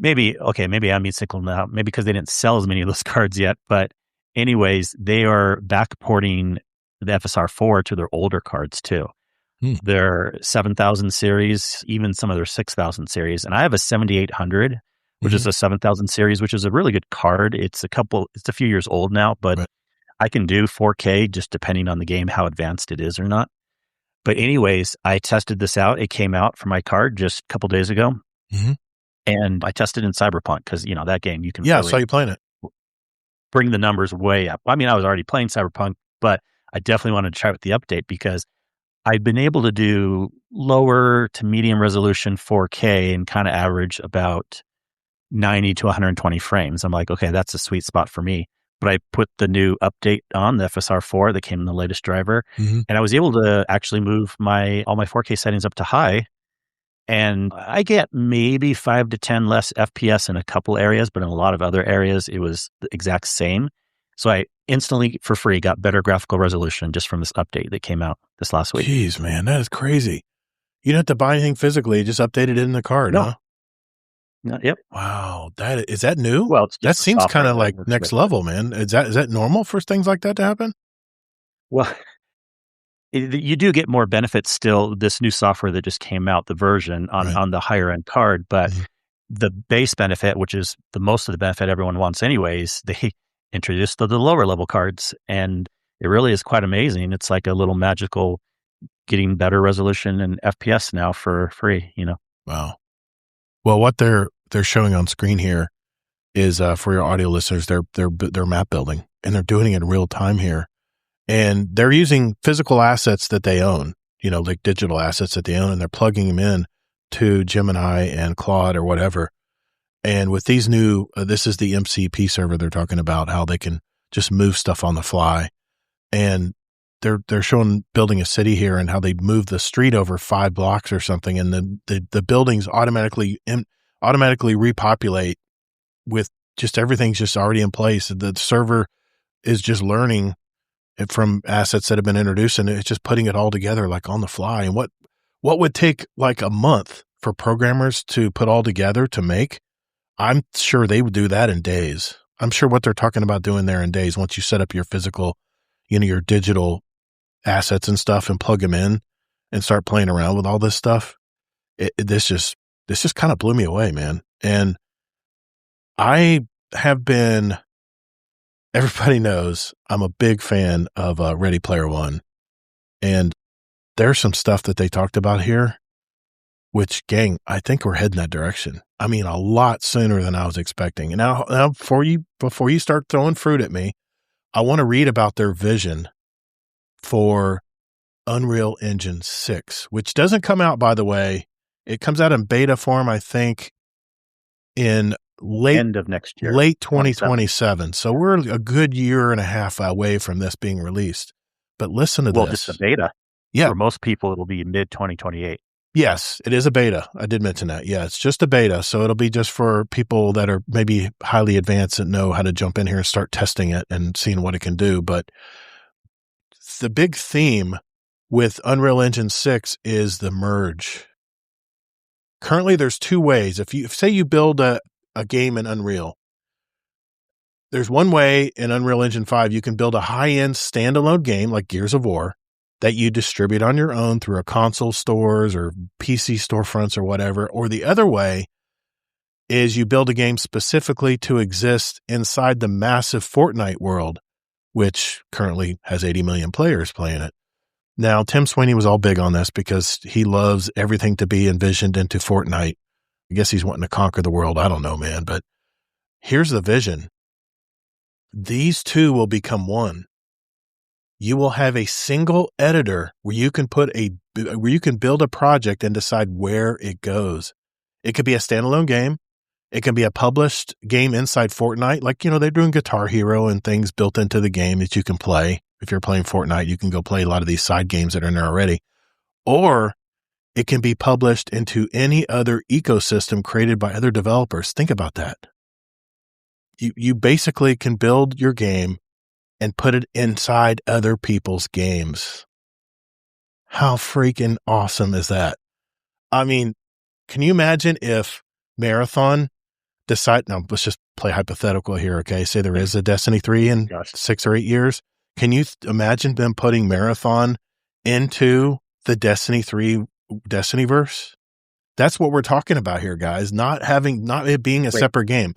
I'm being cynical now, maybe because they didn't sell as many of those cards yet. But anyways, they are backporting the FSR 4 to their older cards too. their 7,000 series, even some of their 6,000 series. And I have a 7,800, which is a 7,000 series, which is a really good card. It's a few years old now, but I can do 4K just depending on the game, how advanced it is or not. But anyways, I tested this out. It came out for my card just a couple days ago. And I tested in Cyberpunk because, that game you can I saw you playing it. Bring the numbers way up. I mean, I was already playing Cyberpunk, but I definitely wanted to try with the update because I've been able to do lower to medium resolution 4K and kind of average about 90 to 120 frames. I'm like, okay, that's a sweet spot for me. But I put the new update on, the FSR4 that came in the latest driver, and I was able to actually move all my 4K settings up to high. And I get maybe 5 to 10 less FPS in a couple areas, but in a lot of other areas, it was the exact same. So I instantly, for free, got better graphical resolution just from this update that came out this last week. Jeez, man, that is crazy. You don't have to buy anything physically. You just updated it in the card, huh? Yep. Wow. Is that new? Well, that seems kind of like next level, man. Is that normal for things like that to happen? Well, you do get more benefits still. This new software that just came out, the version on the higher end card, but the base benefit, which is the most of the benefit everyone wants anyways, they introduced the lower level cards, and it really is quite amazing. It's like a little magical getting better resolution and FPS now for free, Wow. Well, what they're showing on screen here is for your audio listeners, they're map building, and they're doing it in real time here. And they're using physical assets that they own, like digital assets that they own, and they're plugging them in to Gemini and Claude or whatever. And with these new, this is the MCP server they're talking about, how they can just move stuff on the fly. And they're showing building a city here and how they move the street over 5 blocks or something, and the buildings automatically repopulate with just everything's just already in place. The server is just learning from assets that have been introduced, and it's just putting it all together like on the fly. And what would take like a month for programmers to put all together to make, I'm sure they would do that in days. I'm sure what they're talking about doing there in days, once you set up your physical, your digital assets and stuff and plug them in and start playing around with all this stuff. This just kind of blew me away, man. And I have been, everybody knows I'm a big fan of Ready Player One. And there's some stuff that they talked about here, which, gang, I think we're heading that direction. I mean, a lot sooner than I was expecting. And now before you start throwing fruit at me, I want to read about their vision for Unreal Engine 6, which doesn't come out, by the way. It comes out in beta form, I think, in end of next year, late 2027. So we're a good year and a half away from this being released. But listen to this. Well, it's a beta. Yeah. For most people, it'll be mid 2028. Yes, it is a beta. I did mention that. Yeah, it's just a beta. So it'll be just for people that are maybe highly advanced and know how to jump in here and start testing it and seeing what it can do. But the big theme with Unreal Engine 6 is the merge. Currently, there's 2 ways. If you build a game in Unreal, there's one way in Unreal Engine 5, you can build a high-end standalone game like Gears of War that you distribute on your own through a console stores or PC storefronts or whatever. Or the other way is you build a game specifically to exist inside the massive Fortnite world, which currently has 80 million players playing it. Now, Tim Sweeney was all big on this because he loves everything to be envisioned into Fortnite. I guess he's wanting to conquer the world. I don't know, man. But here's the vision. These two will become one. You will have a single editor where you can build a project and decide where it goes. It could be a standalone game. It can be a published game inside Fortnite. Like, they're doing Guitar Hero and things built into the game that you can play. If you're playing Fortnite, you can go play a lot of these side games that are in there already. Or it can be published into any other ecosystem created by other developers. Think about that. You basically can build your game and put it inside other people's games. How freaking awesome is that? I mean, can you imagine if Marathon now let's just play hypothetical here, okay? Say there is a Destiny 3 in 6 or 8 years. Can you imagine them putting Marathon into the Destiny 3 Destinyverse. That's what we're talking about here, guys. Not it being a separate game.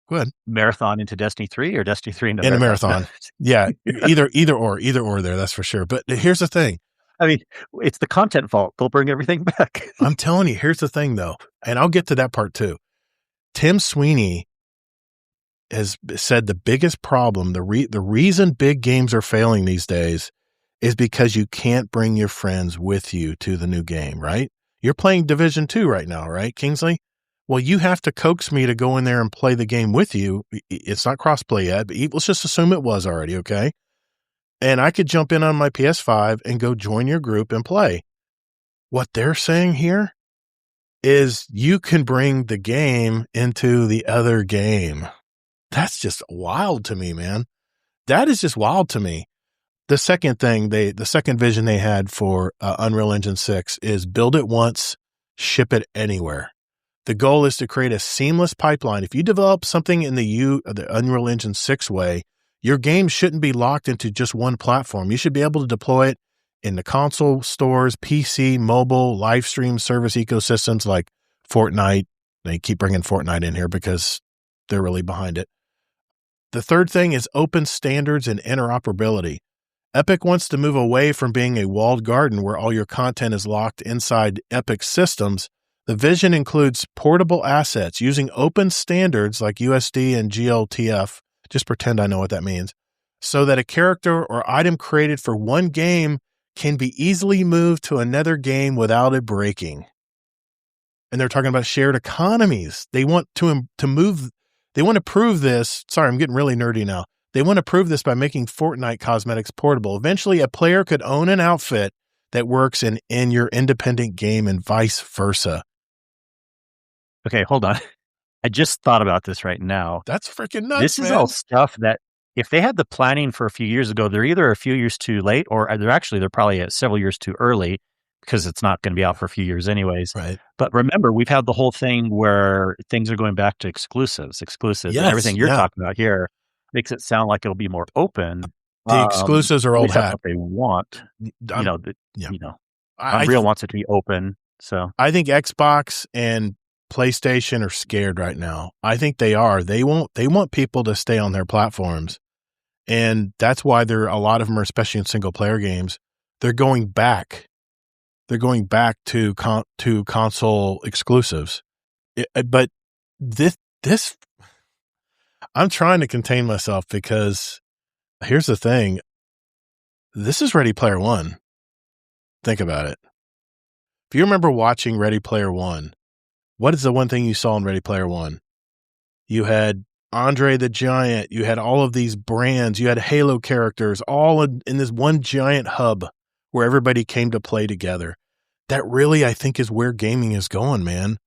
Go ahead. Marathon into Destiny 3 or Destiny 3 into a marathon. Yeah, either or there. That's for sure. But here's the thing. I mean, it's the content fault. They'll bring everything back. I'm telling you, here's the thing though, and I'll get to that part too. Tim Sweeney has said the biggest problem, the reason big games are failing these days is because you can't bring your friends with you to the new game, right? You're playing Division 2 right now, right, Kingsley? Well, you have to coax me to go in there and play the game with you. It's not crossplay yet, but let's just assume it was already, okay? And I could jump in on my PS5 and go join your group and play. What they're saying here is you can bring the game into the other game. That's just wild to me, man. That is just wild to me. The second thing, the second vision they had for Unreal Engine 6 is build it once, ship it anywhere. The goal is to create a seamless pipeline. If you develop something in the Unreal Engine 6 way, your game shouldn't be locked into just one platform. You should be able to deploy it in the console stores, PC, mobile, live stream service ecosystems like Fortnite. They keep bringing Fortnite in here because they're really behind it. The third thing is open standards and interoperability. Epic wants to move away from being a walled garden where all your content is locked inside Epic systems. The vision includes portable assets using open standards like USD and GLTF. Just pretend I know what that means. So that a character or item created for one game can be easily moved to another game without it breaking. And they're talking about shared economies. They want to prove this. Sorry, I'm getting really nerdy now. They want to prove this by making Fortnite cosmetics portable. Eventually, a player could own an outfit that works in your independent game and vice versa. Okay, hold on. I just thought about this right now. That's freaking nuts, This is all stuff that if they had the planning for a few years ago, they're either a few years too late or they're probably several years too early because it's not going to be out for a few years anyways. Right. But remember, we've had the whole thing where things are going back to exclusives. Yes, and everything you're talking about here makes it sound like it'll be more open. The exclusives are old hat. What they want. Unreal wants it to be open. So I think Xbox and PlayStation are scared right now. I think they are. They want people to stay on their platforms. And that's why a lot of them are, especially in single player games, they're going back. They're going back to console exclusives. But this I'm trying to contain myself because here's the thing. This is Ready Player One. Think about it. If you remember watching Ready Player One, what is the one thing you saw in Ready Player One? You had Andre the Giant. You had all of these brands. You had Halo characters all in this one giant hub where everybody came to play together. That really, I think, is where gaming is going, man.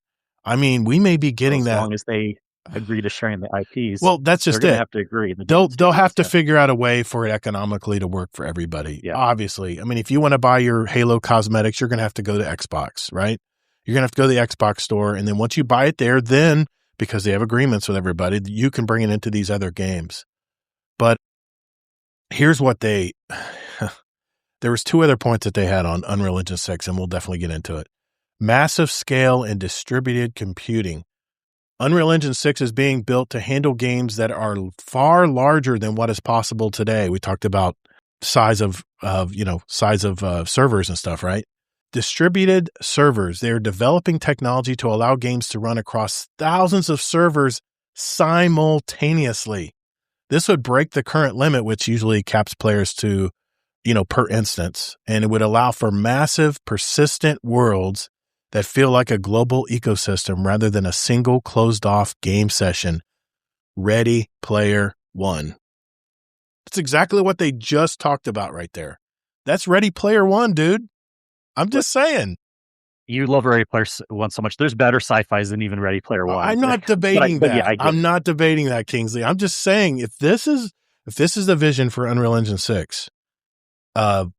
I mean, we may be getting that. As long as they agree to sharing the IPs. Well, that's just they're it. They have to agree. They'll have to figure out a way for it economically to work for everybody. Yeah. Obviously. I mean, if you want to buy your Halo cosmetics, you're going to have to go to Xbox, right? You're going to have to go to the Xbox store. And then once you buy it there, then because they have agreements with everybody, you can bring it into these other games. But here's what there was two other points that they had on Unreal Engine 6, and we'll definitely get into it. Massive scale and distributed computing. Unreal Engine 6 is being built to handle games that are far larger than what is possible today. We talked about size of servers and stuff, right? Distributed servers. They're developing technology to allow games to run across thousands of servers simultaneously. This would break the current limit, which usually caps players to, per instance, and it would allow for massive, persistent worlds that feel like a global ecosystem rather than a single closed-off game session. Ready Player One. That's exactly what they just talked about right there. That's Ready Player One, dude. I'm just saying. You love Ready Player One so much. There's better sci-fis than even Ready Player One. I'm not debating that. I'm not debating that, Kingsley. I'm just saying if this is the vision for Unreal Engine 6,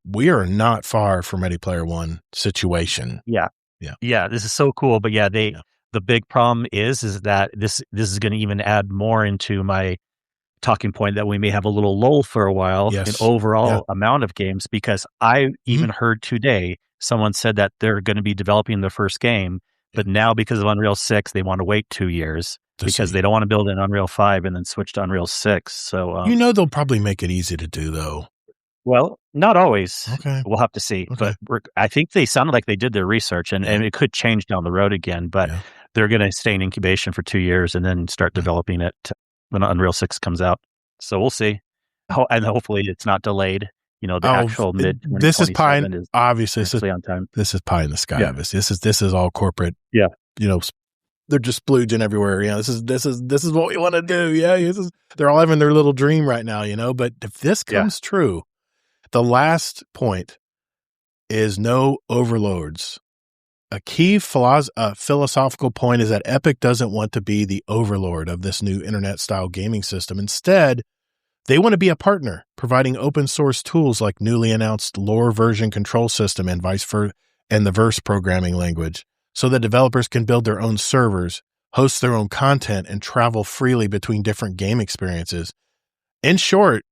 we are not far from Ready Player One situation. Yeah, this is so cool. But the big problem is that this is going to even add more into my talking point that we may have a little lull for a while in Yes. overall amount of games, because I even heard today someone said that they're going to be developing their first game, but now because of Unreal 6, they want to wait 2 years because they don't want to build an Unreal 5 and then switch to Unreal 6. So they'll probably make it easy to do, though. Well, not always. Okay. We'll have to see. Okay. But I think they sounded like they did their research, and it could change down the road again, but they're going to stay in incubation for 2 years and then start developing it when Unreal 6 comes out. So we'll see. And hopefully it's not delayed. The actual mid. This is pie. Obviously, on time. This is pie in the sky. Obviously, this is all corporate. Yeah. They're just splooging everywhere. This is what we want to do. They're all having their little dream right now. But if this comes true, the last point is no overlords. A key philosophical point is that Epic doesn't want to be the overlord of this new internet-style gaming system. Instead, they want to be a partner, providing open-source tools like newly announced Lore version control system and the Verse programming language, so that developers can build their own servers, host their own content, and travel freely between different game experiences. In short,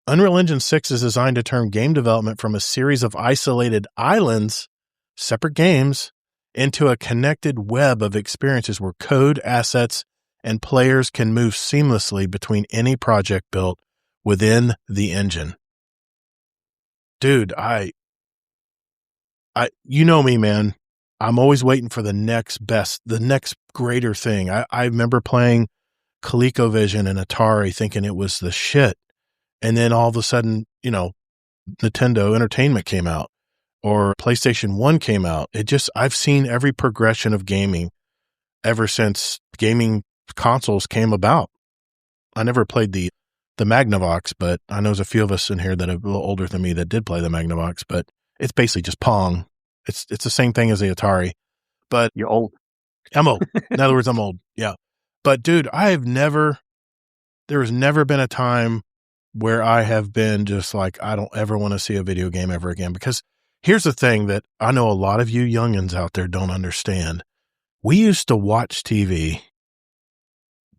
Unreal Engine 6 is designed to turn game development from a series of isolated islands, separate games, into a connected web of experiences where code, assets, and players can move seamlessly between any project built within the engine. Dude, you know me, man. I'm always waiting for the next greater thing. I remember playing ColecoVision and Atari thinking it was the shit. And then all of a sudden, Nintendo Entertainment came out or PlayStation 1 came out. I've seen every progression of gaming ever since gaming consoles came about. I never played the Magnavox, but I know there's a few of us in here that are a little older than me that did play the Magnavox, but it's basically just Pong. It's the same thing as the Atari, but you're old. I'm old. In other words, I'm old. Yeah. But dude, there has never been a time where I have been just like, I don't ever want to see a video game ever again. Because here's the thing that I know a lot of you youngins out there don't understand. We used to watch TV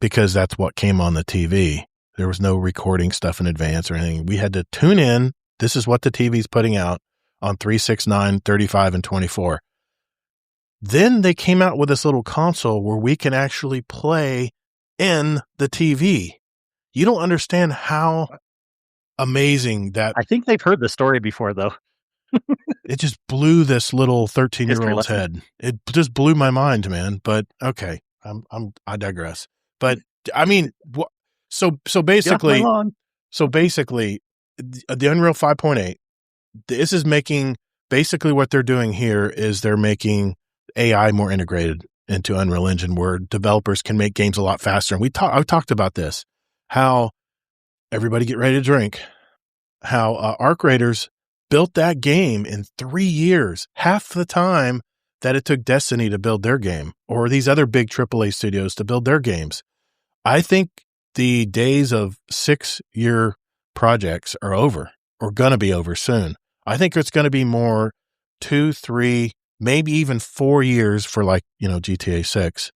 because that's what came on the TV. There was no recording stuff in advance or anything. We had to tune in. This is what the TV's putting out on 3, 6, 9, 35, and 24. Then they came out with this little console where we can actually play in the TV. You don't understand how amazing that. I think they've heard the story before, though. It just blew this little 13-year-old's head. It just blew my mind, man. But okay, I digress. But I mean, so basically, the Unreal 5.8. This is making basically what they're doing here is they're making AI more integrated into Unreal Engine, where developers can make games a lot faster. And I talked about this, how everybody get ready to drink, how Arc Raiders built that game in 3 years, half the time that it took Destiny to build their game, or these other big AAA studios to build their games. I think the days of 6-year projects are over, or going to be over soon. I think it's going to be more 2, 3, maybe even 4 years for GTA 6.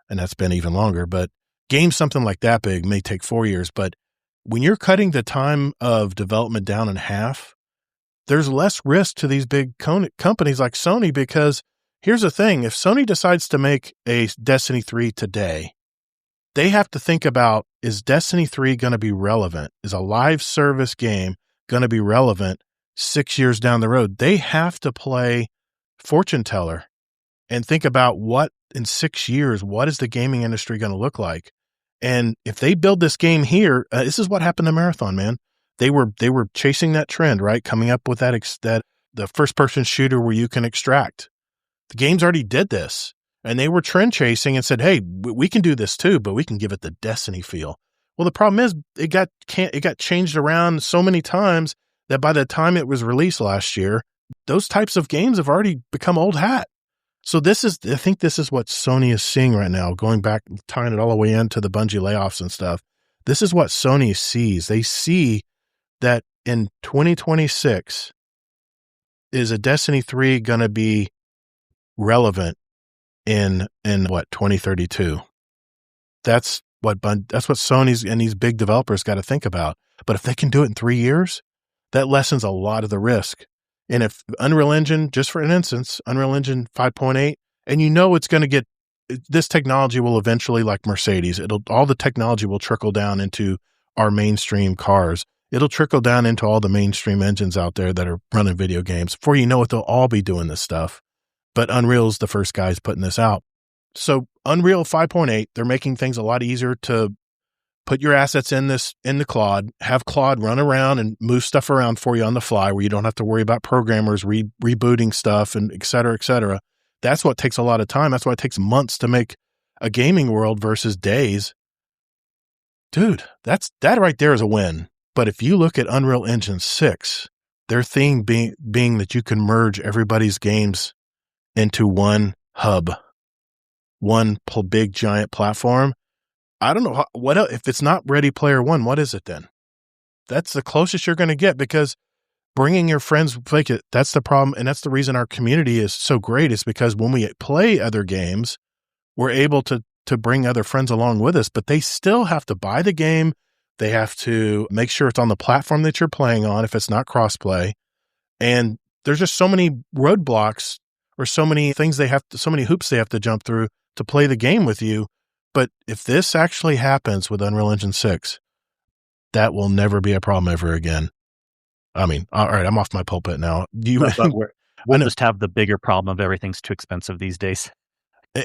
And that's been even longer, but games something like that big may take 4 years. But when you're cutting the time of development down in half, there's less risk to these big companies like Sony, because here's the thing. If Sony decides to make a Destiny 3 today, they have to think about, is Destiny 3 going to be relevant? Is a live service game going to be relevant 6 years down the road? They have to play fortune teller and think about what in 6 years, what is the gaming industry going to look like? And if they build this game here, this is what happened to Marathon, man. They were chasing that trend, right? Coming up with that the first person shooter where you can extract. The games already did this, and they were trend chasing and said, "Hey, we can do this too, but we can give it the Destiny feel." Well, the problem is it got changed around so many times that by the time it was released last year, those types of games have already become old hat. So I think this is what Sony is seeing right now, going back, tying it all the way into the Bungie layoffs and stuff. This is what Sony sees. They see that in 2026, is a Destiny 3 going to be relevant in 2032? That's that's what Sony's and these big developers got to think about. But if they can do it in 3 years, that lessens a lot of the risk. And if Unreal Engine, just for an instance, Unreal Engine 5.8, and it's going to get, this technology will eventually, like Mercedes, all the technology will trickle down into our mainstream cars. It'll trickle down into all the mainstream engines out there that are running video games. Before you know it, they'll all be doing this stuff. But Unreal's the first guys putting this out. So Unreal 5.8, they're making things a lot easier to put your assets in the Claude, have Claude run around and move stuff around for you on the fly where you don't have to worry about programmers rebooting stuff and et cetera, et cetera. That's what takes a lot of time. That's why it takes months to make a gaming world versus days. Dude, that right there is a win. But if you look at Unreal Engine 6, their thing being that you can merge everybody's games into one hub, one big giant platform. I don't know what else, if it's not Ready Player One, what is it then? That's the closest you're going to get, because bringing your friends, that's the problem. And that's the reason our community is so great, is because when we play other games, we're able to bring other friends along with us, but they still have to buy the game. They have to make sure it's on the platform that you're playing on if it's not crossplay. And there's just so many roadblocks, or so many things so many hoops they have to jump through to play the game with you. But if this actually happens with Unreal Engine 6, that will never be a problem ever again. I mean, all right, I'm off my pulpit now. We'll just have the bigger problem of everything's too expensive these days.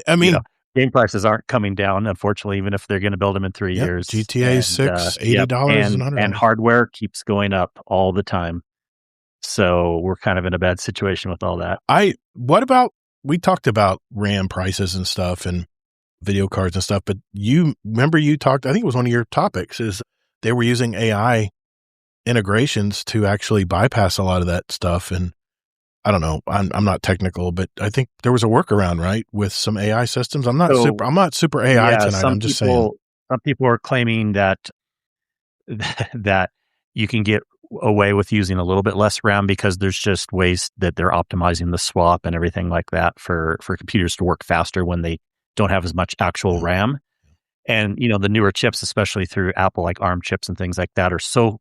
I mean, game prices aren't coming down, unfortunately, even if they're going to build them in 3 years. GTA 6, $80 and $100. And hardware keeps going up all the time. So we're kind of in a bad situation with all that. We talked about RAM prices and stuff and video cards and stuff, but you talked, I think it was one of your topics, is they were using AI integrations to actually bypass a lot of that stuff. And I don't know, I'm not technical, but I think there was a workaround, right, with some AI systems. I'm not super AI tonight. I'm just saying. Some people are claiming that you can get away with using a little bit less RAM because there's just ways that they're optimizing the swap and everything like that for computers to work faster when they don't have as much actual RAM. And, the newer chips, especially through Apple, like ARM chips and things like that, are so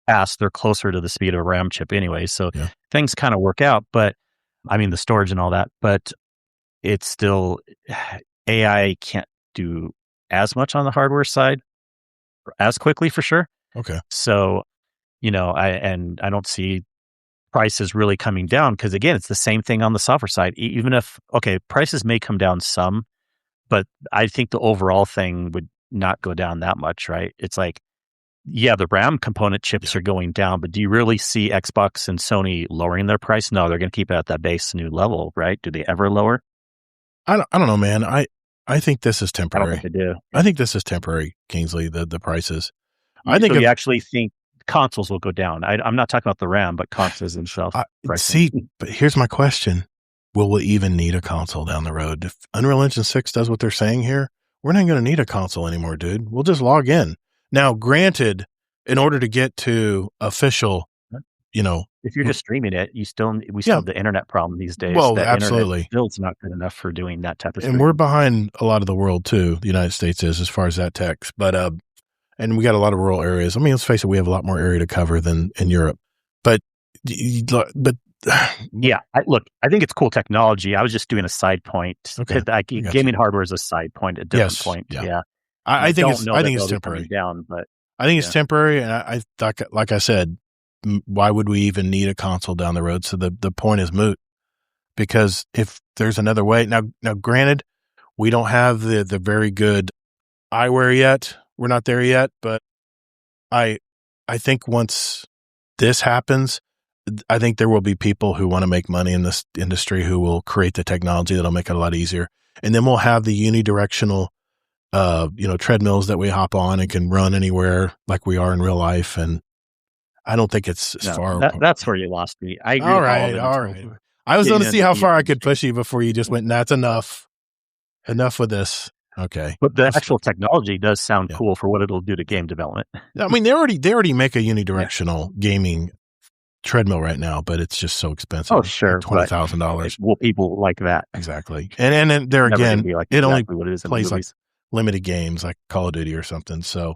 fast, they're closer to the speed of a RAM chip anyway. So things kind of work out, but I mean, the storage and all that, but it's still, AI can't do as much on the hardware side as quickly for sure. Okay. So, I don't see prices really coming down, because again, it's the same thing on the software side. Even if, prices may come down some, but I think the overall thing would not go down that much, right? It's like, the RAM component chips are going down, but do you really see Xbox and Sony lowering their price? No, they're going to keep it at that base new level, right? Do they ever lower? I don't know, man. I think this is temporary. I don't think they do. I think this is temporary, Kingsley, the prices. I think you actually think consoles will go down. I'm not talking about the RAM, but consoles themselves. See, but here's my question. Will we even need a console down the road? If Unreal Engine 6 does what they're saying here, we're not going to need a console anymore, dude. We'll just log in. Now, granted, in order to get to official, if you're just streaming it, we still have the internet problem these days. Well, that absolutely. It's not good enough for doing that type of stuff. And we're behind a lot of the world too. The United States is, as far as that tech. But and we got a lot of rural areas. I mean, let's face it, we have a lot more area to cover than in Europe. But yeah, I think it's cool technology. I was just doing a side point. Okay, gaming hardware is a side point, a different point. Yeah. I think it's temporary. Down, but I think it's temporary, and I thought, like I said, why would we even need a console down the road? So the point is moot, because if there's another way now, granted, we don't have the very good eyewear yet. We're not there yet, but I think once this happens, I think there will be people who want to make money in this industry who will create the technology that'll make it a lot easier, and then we'll have the unidirectional treadmills that we hop on and can run anywhere like we are in real life. And I don't think it's as far. That's where you lost me. I agree. All right. I was going to see how far I could push you before you just went, that's enough. Enough with this. Okay. But the actual technology does sound cool for what it'll do to game development. I mean, they already make a unidirectional gaming treadmill right now, but it's just so expensive. Oh, sure. $20,000. Well, people like that. Exactly. And then there again, it only plays like limited games like Call of Duty or something. So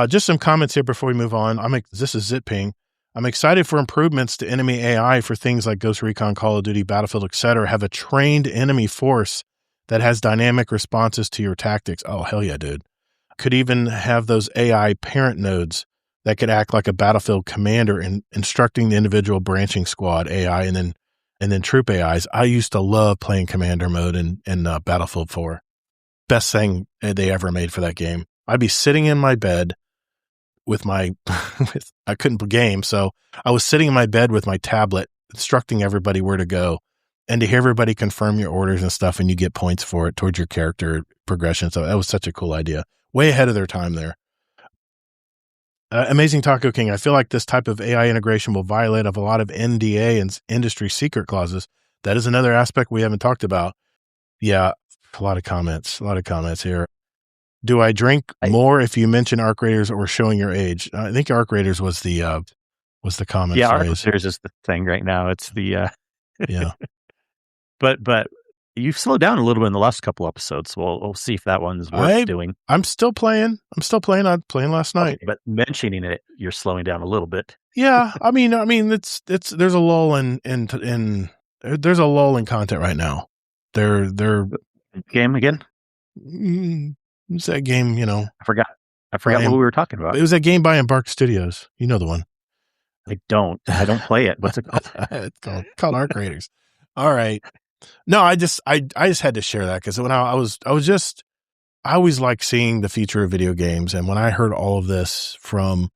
just some comments here before we move on. This is Zitping. I'm excited for improvements to enemy AI for things like Ghost Recon, Call of Duty, Battlefield, etc. Have a trained enemy force that has dynamic responses to your tactics. Oh, hell yeah, dude. Could even have those AI parent nodes that could act like a Battlefield commander in instructing the individual branching squad AI and then troop AIs. I used to love playing commander mode in Battlefield 4. Best thing they ever made for that game. I'd be sitting in my bed with my, I couldn't game. So I was sitting in my bed with my tablet, instructing everybody where to go and to hear everybody confirm your orders and stuff. And you get points for it towards your character progression. So that was such a cool idea. Way ahead of their time there. Amazing Taco King. I feel like this type of AI integration will violate of a lot of NDA and industry secret clauses. That is another aspect we haven't talked about. Yeah. A lot of comments here. Do I drink more if you mention Arc Raiders or showing your age? I think Arc Raiders was the comment. Yeah, phrase. Arc Raiders is the thing right now. It's the yeah. But you've slowed down a little bit in the last couple episodes. We'll see if that one's worth doing. I'm still playing. I'm playing last night. Okay, but mentioning it, you're slowing down a little bit. Yeah, I mean, it's there's a lull in there's a lull in content right now. They're game again. It's that game, I forgot what we were talking about. It was that game by Embark Studios. You know the one. I don't play it. What's it called? It's called Arc Raiders. All right. No, I just had to share that because when I always like seeing the future of video games. And when I heard all of this from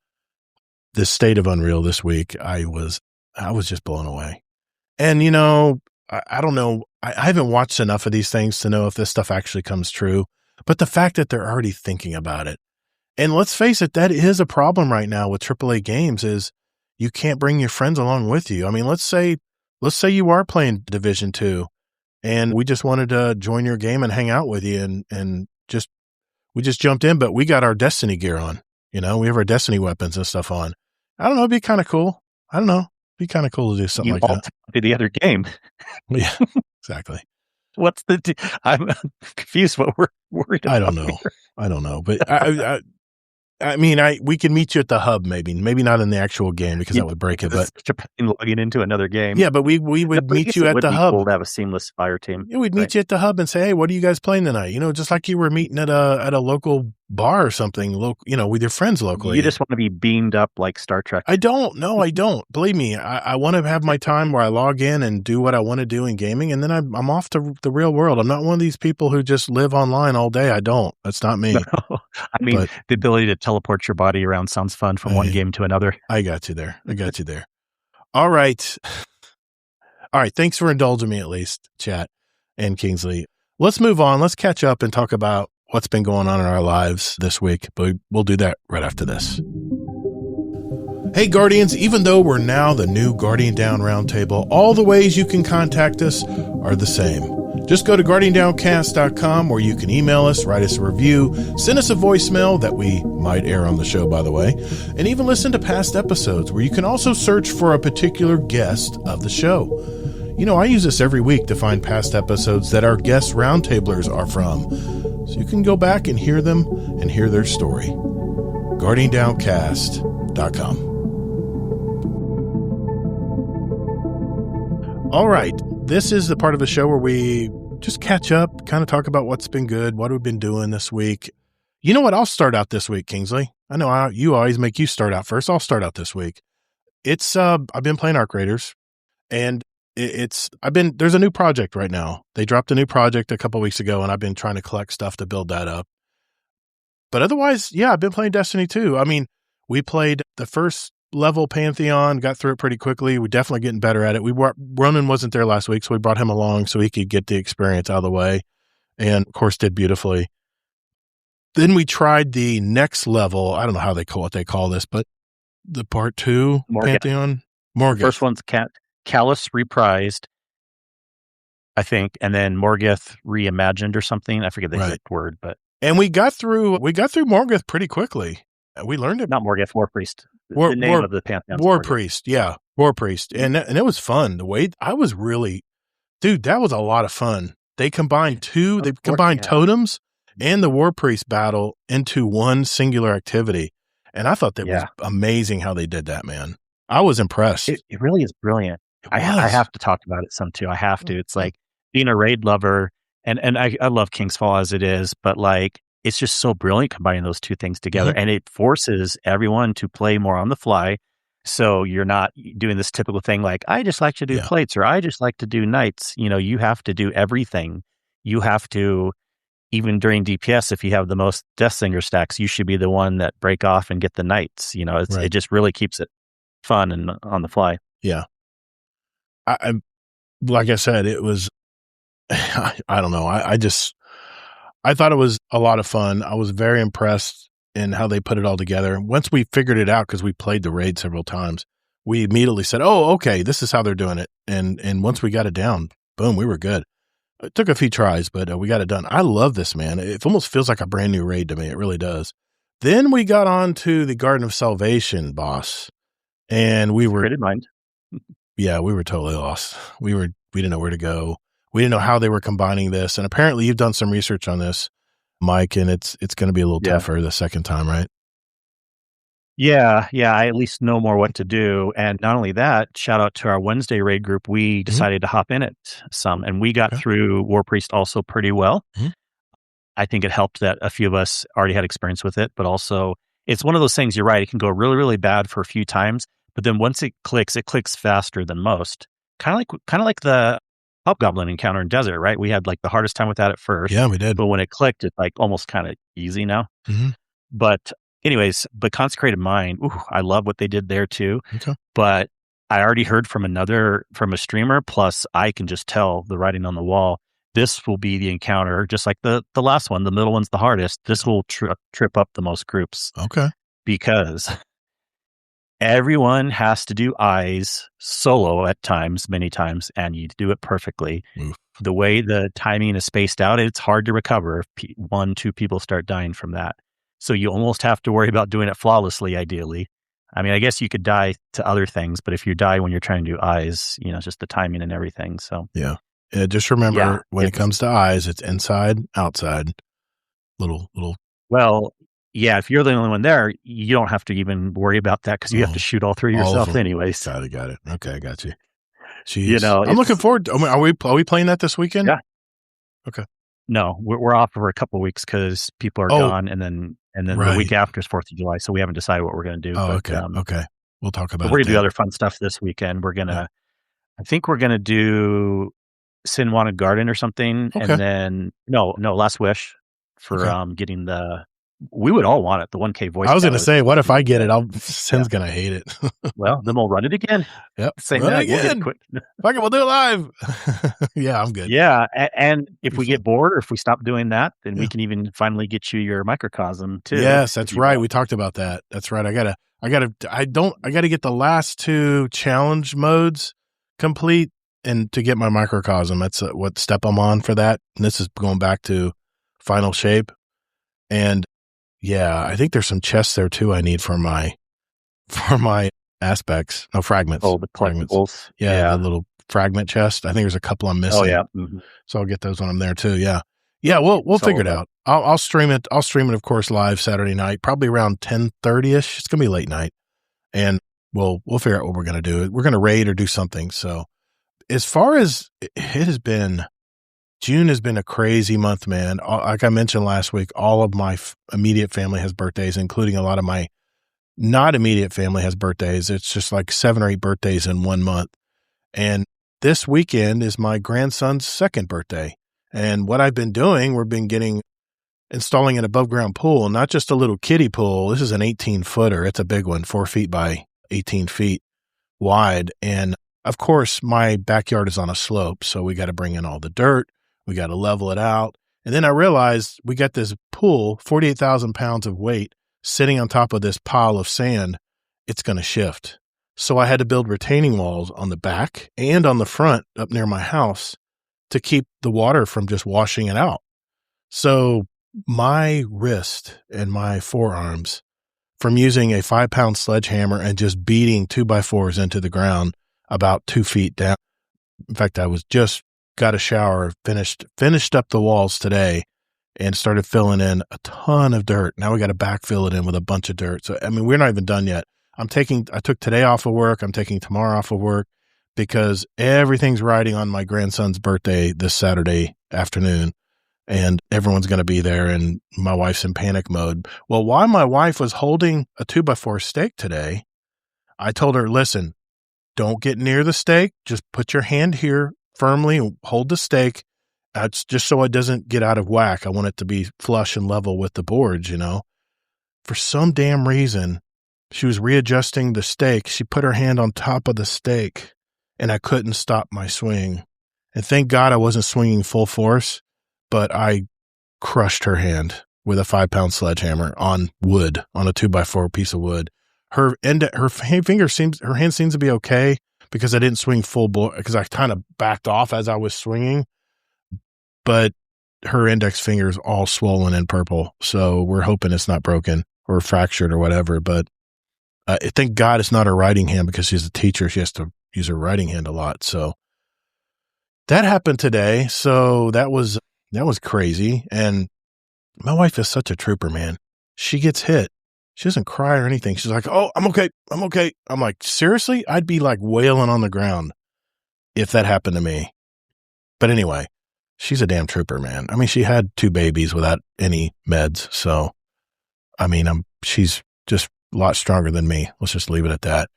the State of Unreal this week, I was just blown away. And, I don't know. I haven't watched enough of these things to know if this stuff actually comes true. But the fact that they're already thinking about it. And let's face it, that is a problem right now with AAA games is you can't bring your friends along with you. I mean, let's say you are playing Division 2 and we just wanted to join your game and hang out with you and we just jumped in, but we got our Destiny gear on. We have our Destiny weapons and stuff on. I don't know. It'd be kind of cool. I don't know. It'd be kind of cool to do something like that. To the other game. Yeah, exactly. What's I'm confused what we're worried about. I don't know. But I mean, we could meet you at the hub, maybe not in the actual game because that would break it. But logging into another game, yeah. But we would meet you at the hub. Cool to have a seamless fire team. Yeah, we'd meet you at the hub and say, "Hey, what are you guys playing tonight?" Just like you were meeting at a local bar or something. With your friends locally. You just want to be beamed up like Star Trek. I don't. No, I don't. Believe me, I want to have my time where I log in and do what I want to do in gaming, and then I'm off to the real world. I'm not one of these people who just live online all day. I don't. That's not me. No. I mean, the ability to teleport your body around sounds fun from one game to another. I got you there. All right. Thanks for indulging me at least, chat and Kingsley. Let's move on. Let's catch up and talk about what's been going on in our lives this week, but we'll do that right after this. Hey, Guardians, even though we're now the new Guardian Down Roundtable, all the ways you can contact us are the same. Just go to guardiandowncast.com where you can email us, write us a review, send us a voicemail that we might air on the show, by the way, and even listen to past episodes where you can also search for a particular guest of the show. I use this every week to find past episodes that our guest roundtablers are from, so you can go back and hear them and hear their story. guardiandowncast.com. All right. This is the part of the show where we just catch up, kind of talk about what's been good, what we've been doing this week. You know what? I'll start out this week, Kingsley. I know you always make you start out first. I'll start out this week. It's I've been playing Arc Raiders, and there's a new project right now. They dropped a new project a couple weeks ago, and I've been trying to collect stuff to build that up. But otherwise, yeah, I've been playing Destiny 2. I mean, we played the first level Pantheon, got through it pretty quickly. We're definitely getting better at it. Ronan wasn't there last week, so we brought him along so he could get the experience out of the way, and of course did beautifully. Then we tried the next level. I don't know how they call this, but the part 2 Morgoth. Pantheon. Morgoth. First one's Callus reprised, I think, and then Morgoth reimagined or something. I forget the exact word, but and we got through Morgoth pretty quickly. We learned it. Not Morgoth, War Priest. The name of the Pantheon. War Priest, yeah. War Priest. And it was fun. The way I was really, dude, that was a lot of fun. They combined totems and the War Priest battle into one singular activity. And I thought that was Yeah. amazing how they did that, man. I was impressed. It really is brilliant. It I was. have to talk about it some too. I have to. It's like being a raid lover, and I love Kingsfall as it is, but like it's just so brilliant combining those two things together, and it forces everyone to play more on the fly. So you're not doing this typical thing like I just like to do plates or I just like to do knights. You know, you have to do everything. You have to, even during DPS, if you have the most Deathsinger stacks, you should be the one that break off and get the knights. You know, it just really keeps it fun and on the fly. Yeah. I like I said, it was, I don't know. I thought it was a lot of fun. I was very impressed in how they put it all together. Once we figured it out, because we played the raid several times, we immediately said, oh, okay, this is how they're doing it. And once we got it down, boom, we were good. It took a few tries, but we got it done. I love this, man. It almost feels like a brand new raid to me. It really does. Then we got on to the Garden of Salvation boss, and we were Created mind. Yeah, we were totally lost. We didn't know where to go. We didn't know how they were combining this. And apparently you've done some research on this, Mike, and it's going to be a little tougher the second time, right? Yeah. I at least know more what to do. And not only that, shout out to our Wednesday raid group. We decided to hop in it some, and we got through War Priest also pretty well. I think it helped that a few of us already had experience with it, but also it's one of those things, you're right, it can go really, really bad for a few times, but then once it clicks faster than most. Kind of like the Hobgoblin encounter in Desert, right? We had like the hardest time with that at first. Yeah, we did. But when it clicked, it's like almost kind of easy now. But anyways, but Consecrated Mind, I love what they did there too. Okay. But I already heard from a streamer, plus I can just tell the writing on the wall. This will be the encounter, just like the last one. The middle one's the hardest. This will trip up the most groups. Okay. Because everyone has to do eyes solo at times, many times, and you do it perfectly. The way the timing is spaced out, it's hard to recover if 1-2 people start dying from that. So you almost have to worry about doing it flawlessly, ideally. I mean, I guess you could die to other things, but if you die when you're trying to do eyes, you know, it's just the timing and everything. So yeah. Just remember when it comes to eyes, it's inside, outside, little. Well, yeah, if you're the only one there, you don't have to even worry about that because you have to shoot all three yourself anyways. Got it. Okay, I got you. Jeez. You know, I'm looking forward to, are we playing that this weekend? Yeah. Okay. No, we're off for a couple of weeks because people are gone, and then the week after is 4th of July, so we haven't decided what we're going to do. Oh, but, okay. We'll talk about it. We're going to do other fun stuff this weekend. We're going to, I think we're going to do Sin Wanted Garden or something, and then no, Last Wish for getting we would all want it, the 1K voice. I was going to say, what if I get it? Sin's going to hate it. Well, then we'll run it again. Yep. Same that again. Fuck it, we'll do it live. Yeah, I'm good. Yeah, and if we get bored or if we stop doing that, then we can even finally get you your microcosm too. Yes, that's right. We talked about that. That's right. I gotta get the last 2 challenge modes complete and to get my microcosm. That's what step I'm on for that. And this is going back to Final Shape. And yeah, I think there's some chests there too I need for my aspects. No, fragments. Oh, the collectibles. Yeah, the little fragment chest. I think there's a couple I'm missing. Oh yeah. So I'll get those when I'm there too. Yeah. Yeah, we'll figure it out. I'll stream it. I'll stream it, of course, live Saturday night, probably around 10:30ish. It's gonna be late night. And we'll figure out what we're gonna do. We're gonna raid or do something. So as far as it has been, June has been a crazy month, man. Like I mentioned last week, all of my immediate family has birthdays, including a lot of my not immediate family has birthdays. It's just like 7 or 8 birthdays in 1 month. And this weekend is my grandson's 2nd birthday. And what I've been doing, installing an above ground pool, not just a little kiddie pool. This is an 18-footer. It's a big one, 4 feet by 18 feet wide. And of course, my backyard is on a slope. So we got to bring in all the dirt. We got to level it out. And then I realized we got this pool, 48,000 pounds of weight sitting on top of this pile of sand. It's going to shift. So I had to build retaining walls on the back and on the front up near my house to keep the water from just washing it out. So my wrist and my forearms from using a 5-pound sledgehammer and just beating 2x4s into the ground about 2 feet down. In fact, I was just got a shower, finished up the walls today, and started filling in a ton of dirt. Now we got to backfill it in with a bunch of dirt. So, I mean, we're not even done yet. I took today off of work. I'm taking tomorrow off of work because everything's riding on my grandson's birthday this Saturday afternoon, and everyone's going to be there, and my wife's in panic mode. Well, while my wife was holding a 2x4 steak today, I told her, listen, don't get near the steak. Just put your hand here firmly and hold the steak. It's just so it doesn't get out of whack. I want it to be flush and level with the boards, For some damn reason, she was readjusting the steak. She put her hand on top of the steak, and I couldn't stop my swing. And thank God I wasn't swinging full force, but I crushed her hand with a 5-pound sledgehammer on wood, on a 2x4 piece of wood. Her hand seems to be okay because I didn't swing full bore, because I kind of backed off as I was swinging, but her index finger is all swollen and purple. So we're hoping it's not broken or fractured or whatever. But thank God it's not her writing hand, because she's a teacher. She has to use her writing hand a lot. So that happened today. So that was crazy. And my wife is such a trooper, man. She gets hit. She doesn't cry or anything. She's like, oh, I'm okay. I'm okay. I'm like, seriously? I'd be like wailing on the ground if that happened to me. But anyway, she's a damn trooper, man. I mean, she had 2 babies without any meds. So, I mean, she's just a lot stronger than me. Let's just leave it at that.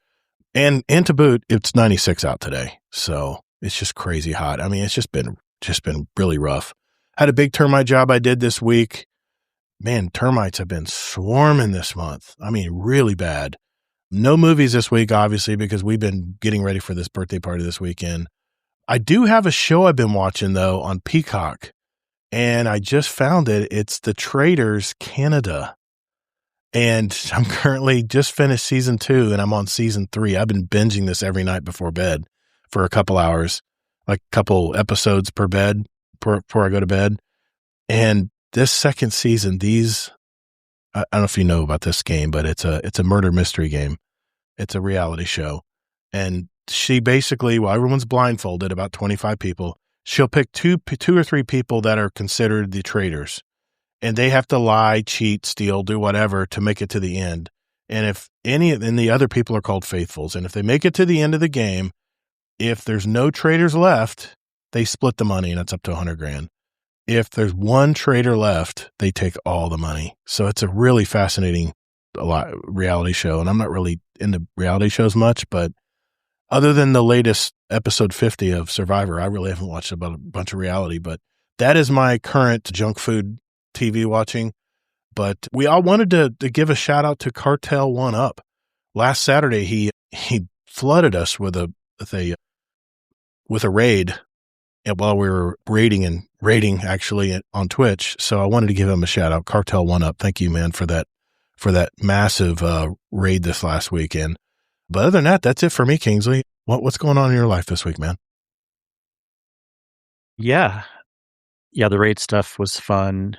And to boot, it's 96 out today. So it's just crazy hot. I mean, it's just been really rough. Had a big termite job I did this week. Man, termites have been swarming this month. I mean, really bad. No movies this week, obviously, because we've been getting ready for this birthday party this weekend. I do have a show I've been watching, though, on Peacock, and I just found it. It's The Traitors Canada, and I'm currently just finished season 2, and I'm on season 3. I've been binging this every night before bed for a couple hours, like a couple episodes per bed before I go to bed. And this second season, I don't know if you know about this game, but it's a murder mystery game. It's a reality show. And she basically, while everyone's blindfolded, about 25 people, she'll pick two or three people that are considered the traitors. And they have to lie, cheat, steal, do whatever to make it to the end. And then the other people are called faithfuls. And if they make it to the end of the game, if there's no traitors left, they split the money, and it's up to $100,000. If there's one traitor left, they take all the money. So it's a really fascinating reality show. And I'm not really into reality shows much, but other than the latest episode 50 of Survivor, I really haven't watched about a bunch of reality. But that is my current junk food TV watching. But we all wanted to give a shout out to Cartel One Up. Last Saturday, he flooded us with a raid while we were raiding actually on Twitch. So I wanted to give him a shout out. Cartel One Up. Thank you, man, for that massive raid this last weekend. But other than that, that's it for me, Kingsley. What's going on in your life this week, man? Yeah, the raid stuff was fun.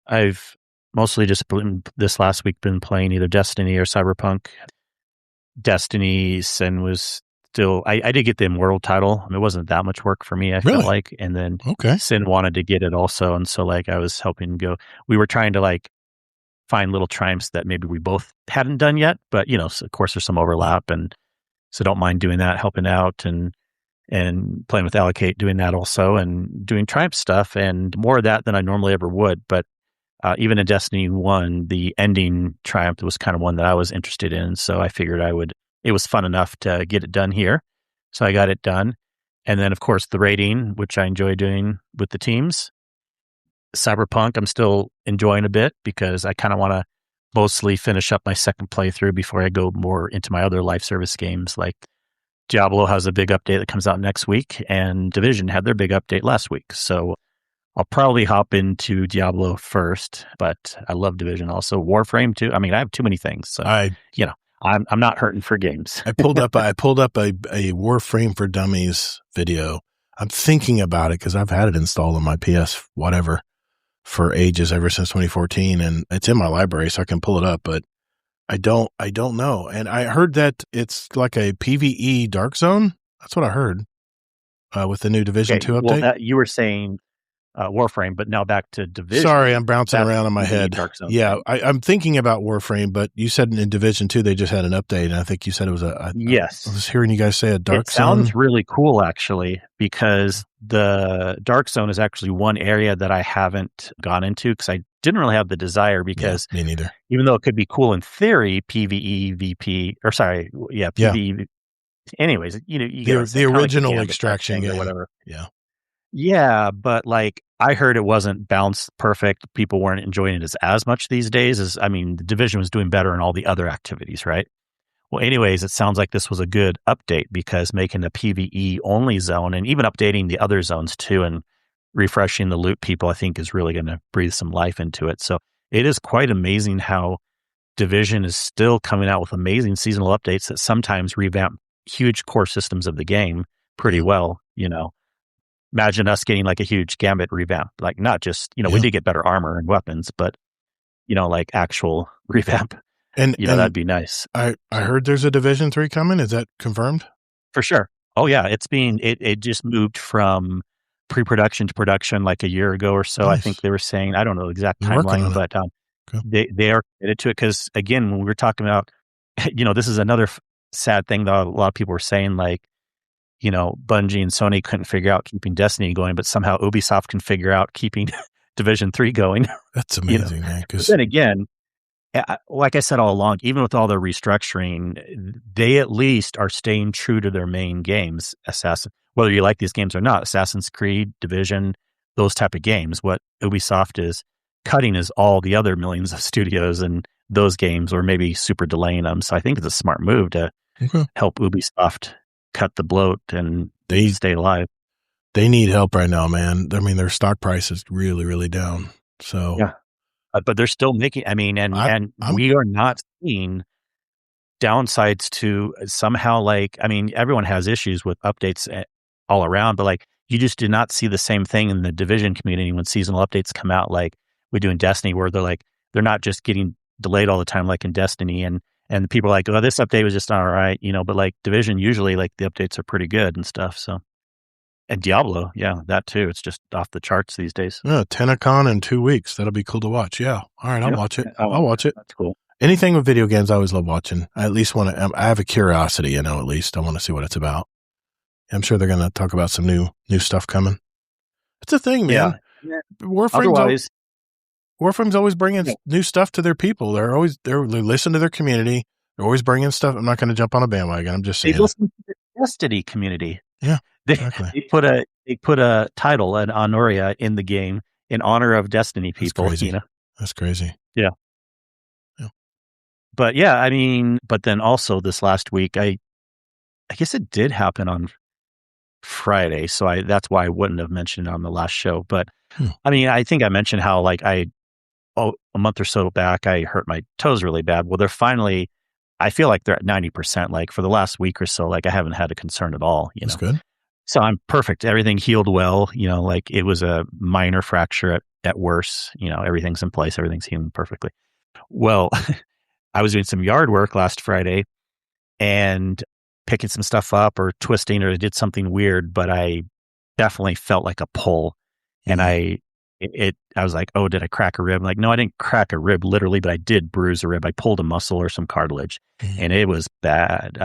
I've mostly just this last week been playing either Destiny or Cyberpunk. Destiny, Sin was still, I did get the Immortal title. I mean, it wasn't that much work for me, I felt like. And then Sin wanted to get it also. And so I was helping go. We were trying to find little triumphs that maybe we both hadn't done yet. But, so of course there's some overlap. And so don't mind doing that, helping out and playing with Allocate, doing that also, and doing triumph stuff and more of that than I normally ever would. But even in Destiny 1, the ending triumph was kind of one that I was interested in. So I figured it was fun enough to get it done here. So I got it done. And then, of course, the raiding, which I enjoy doing with the teams. Cyberpunk, I'm still enjoying a bit because I kind of want to mostly finish up my second playthrough before I go more into my other live service games. Like Diablo has a big update that comes out next week, and Division had their big update last week. So I'll probably hop into Diablo first, but I love Division also. Warframe too. I mean, I have too many things. So, I'm not hurting for games. I pulled up a Warframe for Dummies video. I'm thinking about it because I've had it installed on my PS whatever for ages, ever since 2014, and it's in my library, so I can pull it up. But I don't know. And I heard that it's like a PvE Dark Zone. That's what I heard with the new Division 2 update. Well, you were saying Warframe, but now back to Division. Sorry, I'm bouncing That's around in my the head. Dark Zone Yeah, thing. I'm thinking about Warframe, but you said in Division 2 they just had an update, and I think you said it was Yes. I was hearing you guys say a Dark It sounds Zone. really cool, actually, because the Dark Zone is actually one area that I haven't gone into because I didn't really have the desire, because me neither. even though it could be cool in theory, PvE. Anyways, you get The original Extraction game or whatever. Yeah. Yeah, but like I heard it wasn't balanced perfect. People weren't enjoying it as much these days the Division was doing better in all the other activities, right? Well, anyways, it sounds like this was a good update, because making a PvE only zone and even updating the other zones too and refreshing the loot people, I think is really going to breathe some life into it. So it is quite amazing how Division is still coming out with amazing seasonal updates that sometimes revamp huge core systems of the game pretty well, Imagine us getting like a huge Gambit revamp, like not just, we did get better armor and weapons, but, like actual revamp. And that'd be nice. I heard there's a Division 3 coming. Is that confirmed? For sure. Oh yeah. It just moved from pre-production to production like a year ago or so. Nice. I think they were saying, I don't know the exact They're working on timeline, but Cool. they are committed to it. Cause again, when we were talking about, this is another sad thing that a lot of people were saying, like, Bungie and Sony couldn't figure out keeping Destiny going, but somehow Ubisoft can figure out keeping Division 3 going. That's amazing, man. But then again, like I said all along, even with all the restructuring, they at least are staying true to their main games. Whether you like these games or not, Assassin's Creed, Division, those type of games. What Ubisoft is cutting is all the other millions of studios and those games, or maybe super delaying them. So I think it's a smart move to help Ubisoft cut the bloat and they stay alive. They need help right now, man. I mean, their stock price is really, really down. So yeah, but they're still making. We are not seeing downsides to somehow. Everyone has issues with updates all around, but like you just do not see the same thing in the Division community when seasonal updates come out, like we do in Destiny, where they're not just getting delayed all the time, like in Destiny, and people are like, oh, this update was just not all right, but like Division, usually like the updates are pretty good and stuff. So, and Diablo, yeah, that too. It's just off the charts these days. Yeah, TennaCon in 2 weeks. That'll be cool to watch. Yeah. All right. I'll watch it. I'll watch it. That's cool. Anything with video games, I always love watching. I at least want to, I have a curiosity, at least I want to see what it's about. I'm sure they're going to talk about some new stuff coming. It's a thing, man. Yeah. Warframe's always bringing new stuff to their people. They listen to their community. They're always bringing stuff. I'm not going to jump on a bandwagon. I'm just saying. They listen to the Destiny community. Yeah, exactly. They put a title, an Honoria, in the game in honor of Destiny people. That's crazy. That's crazy. Yeah. But yeah, but then also this last week, I guess it did happen on Friday, so that's why I wouldn't have mentioned it on the last show. But I think I mentioned how a month or so back I hurt my toes really bad. Well, they're finally, I feel like they're at 90%. Like for the last week or so, like I haven't had a concern at all. That's good. So I'm perfect. Everything healed well. Like it was a minor fracture at worst. Everything's in place. Everything's healing perfectly. Well, I was doing some yard work last Friday and picking some stuff up or twisting, or did something weird, but I definitely felt like a pull. And I was like, oh, did I crack a rib? I'm like, no, I didn't crack a rib literally, but I did bruise a rib. I pulled a muscle or some cartilage and it was bad.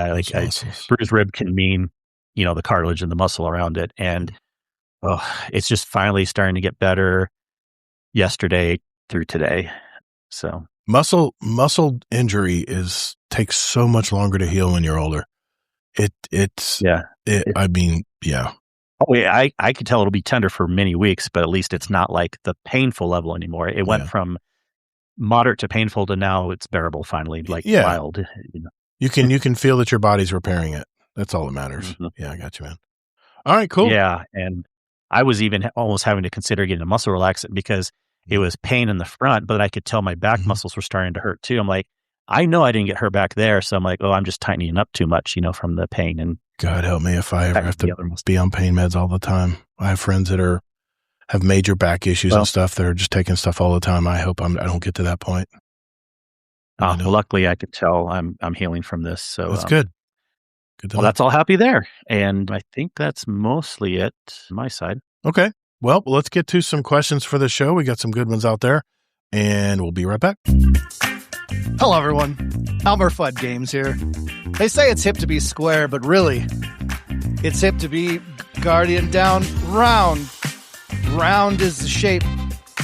Bruised rib can mean, the cartilage and the muscle around it. And it's just finally starting to get better yesterday through today. So muscle injury takes so much longer to heal when you're older. Yeah. Oh, yeah, I could tell it'll be tender for many weeks, but at least it's not like the painful level anymore. It went from moderate to painful to now it's bearable finally, mild. You can feel that your body's repairing it. That's all that matters. Mm-hmm. Yeah, I got you, man. All right, cool. Yeah, and I was even almost having to consider getting a muscle relaxant because it was pain in the front, but I could tell my back muscles were starting to hurt too. I'm like, I know I didn't get hurt back there, so I'm like, oh, I'm just tightening up too much, from the pain. And God help me if I ever have to be on pain meds all the time. I have friends that have major back issues and stuff. They're just taking stuff all the time. I hope I don't get to that point. Luckily, I could tell I'm healing from this. So that's good. Good. Well, that's all happy there, and I think that's mostly it on my side. Okay. Well, let's get to some questions for the show. We got some good ones out there, and we'll be right back. Hello, everyone. Elmer Fudd Games here. They say it's hip to be square, but really, it's hip to be Guardian Down round. Round is the shape,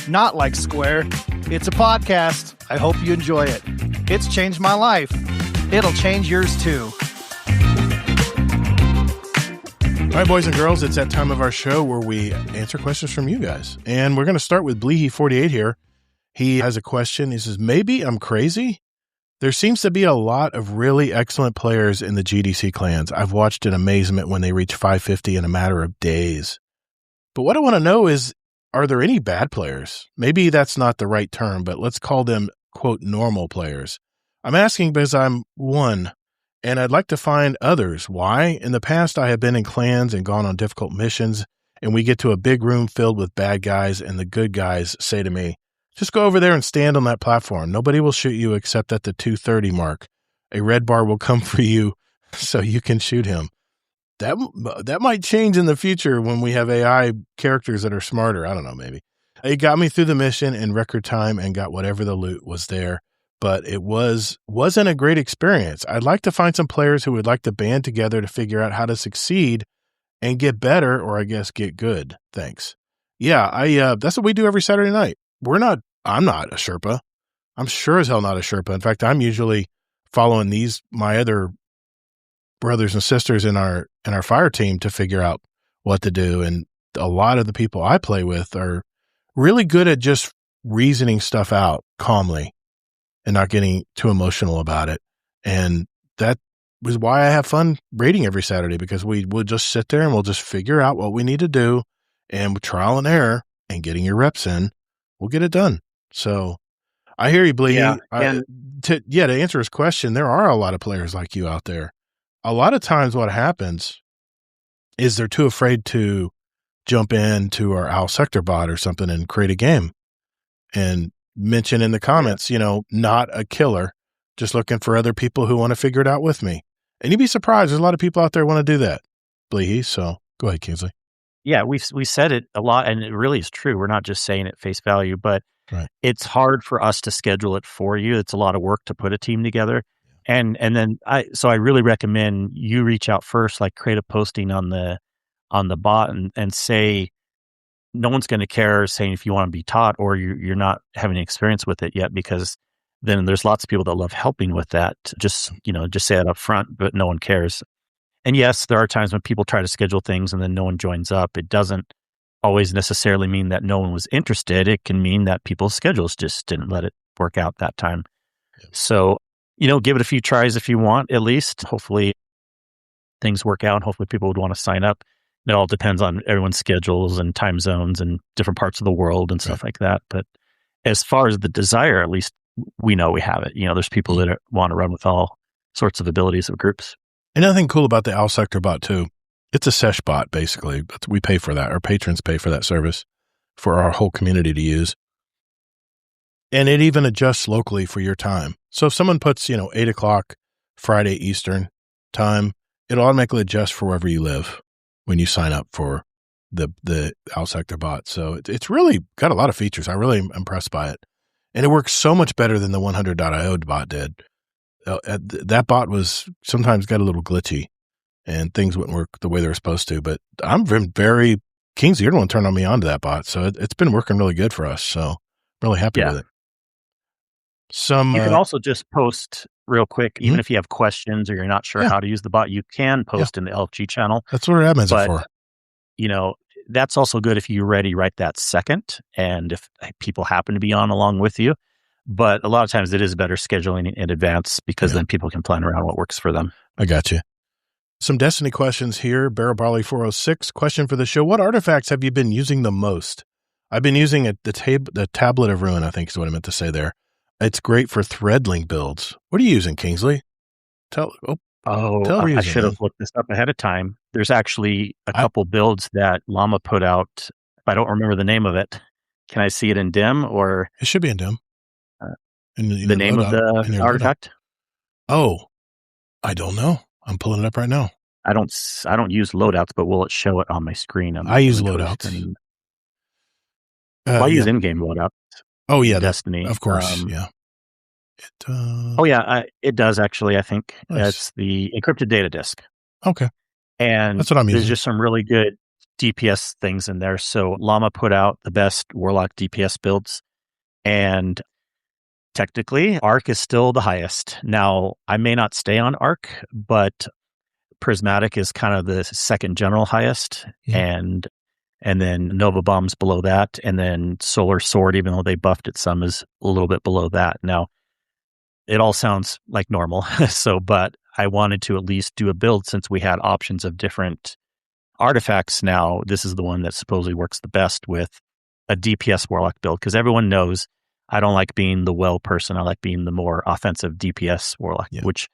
not like square. It's a podcast. I hope you enjoy it. It's changed my life. It'll change yours too. All right, boys and girls, it's that time of our show where we answer questions from you guys. And we're going to start with Bleehy48 here. He has a question. He says, maybe I'm crazy? There seems to be a lot of really excellent players in the GDC clans. I've watched in amazement when they reach 550 in a matter of days. But what I want to know is, are there any bad players? Maybe that's not the right term, but let's call them, quote, normal players. I'm asking because I'm one, and I'd like to find others. Why? In the past, I have been in clans and gone on difficult missions, and we get to a big room filled with bad guys, and the good guys say to me, just go over there and stand on that platform. Nobody will shoot you except at the 230 mark. A red bar will come for you so you can shoot him. That might change in the future when we have AI characters that are smarter. I don't know, maybe. It got me through the mission in record time and got whatever the loot was there. But it wasn't a great experience. I'd like to find some players who would like to band together to figure out how to succeed and get better, or I guess get good. Thanks. Yeah, that's what we do every Saturday night. I'm not a Sherpa. I'm sure as hell not a Sherpa. In fact, I'm usually following my other brothers and sisters in our fire team to figure out what to do. And a lot of the people I play with are really good at just reasoning stuff out calmly and not getting too emotional about it. And that was why I have fun raiding every Saturday, because we'll just sit there and we'll just figure out what we need to do, and with trial and error and getting your reps in, we'll get it done. So I hear you, Blee. Yeah, to answer his question, there are a lot of players like you out there. A lot of times what happens is they're too afraid to jump into our Owl Sector bot or something and create a game and mention in the comments, not a killer, just looking for other people who want to figure it out with me. And you'd be surprised. There's a lot of people out there want to do that, Bleehy. So go ahead, Kingsley. Yeah, we said it a lot, and it really is true. We're not just saying it face value, but It's hard for us to schedule it for you. It's a lot of work to put a team together. And then I really recommend you reach out first, like create a posting on the bot and say, no one's going to care saying if you want to be taught or you're not having experience with it yet, because then there's lots of people that love helping with that. Just say it up front, but no one cares. And yes, there are times when people try to schedule things and then no one joins up. It doesn't always necessarily mean that no one was interested. It can mean that people's schedules just didn't let it work out that time. Yep. So, give it a few tries if you want, at least. Hopefully things work out. Hopefully people would want to sign up. It all depends on everyone's schedules and time zones and different parts of the world and stuff like that. But as far as the desire, at least we know we have it. There's people that want to run with all sorts of abilities of groups. Another thing cool about the Owl Sector bot too, it's a sesh bot, basically. We pay for that. Our patrons pay for that service for our whole community to use. And it even adjusts locally for your time. So if someone puts, 8 o'clock Friday Eastern time, it automatically adjusts for wherever you live when you sign up for the Owl Sector bot. So it's really got a lot of features. I really am impressed by it. And it works so much better than the 100.io bot did. That bot was sometimes got a little glitchy and things wouldn't work the way they were supposed to. But I'm very, Kingsley, you're the one turning me on to that bot. So it's been working really good for us. So I'm really happy with it. You can also just post real quick, even if you have questions or you're not sure how to use the bot, you can post in the LFG channel. That's what our admins are for. That's also good if you're ready right that second and if people happen to be on along with you. But a lot of times it is better scheduling in advance because then people can plan around what works for them. I got you. Some Destiny questions here. Barrel Barley 406, question for the show. What artifacts have you been using the most? I've been using the Tablet of Ruin, I think is what I meant to say there. It's great for Threadling builds. What are you using, Kingsley? I should have looked this up ahead of time. There's actually a couple builds that Llama put out. I don't remember the name of it. Can I see it in DIM or? It should be in DIM. The name of the artifact? Oh, I don't know. I'm pulling it up right now. I don't use loadouts, but will it show it on my screen? I use loadouts. I use in-game loadout. Oh yeah, Destiny, of course. Yeah. It does actually. I think Nice. it's the encrypted data disk. Okay, and that's what I'm there's using. just some really good DPS things in there. So Llama put out the best Warlock DPS builds, and technically, Arc is still the highest. Now, I may not stay on Arc, but Prismatic is kind of the second general highest, and then Nova Bomb's below that, and then Solar Sword, even though they buffed it some, is a little bit below that. Now, it all sounds like normal, but I wanted to at least do a build since we had options of different artifacts. Now, this is the one that supposedly works the best with a DPS Warlock build, because everyone knows I don't like being the well person. I like being the more offensive DPS Warlock, which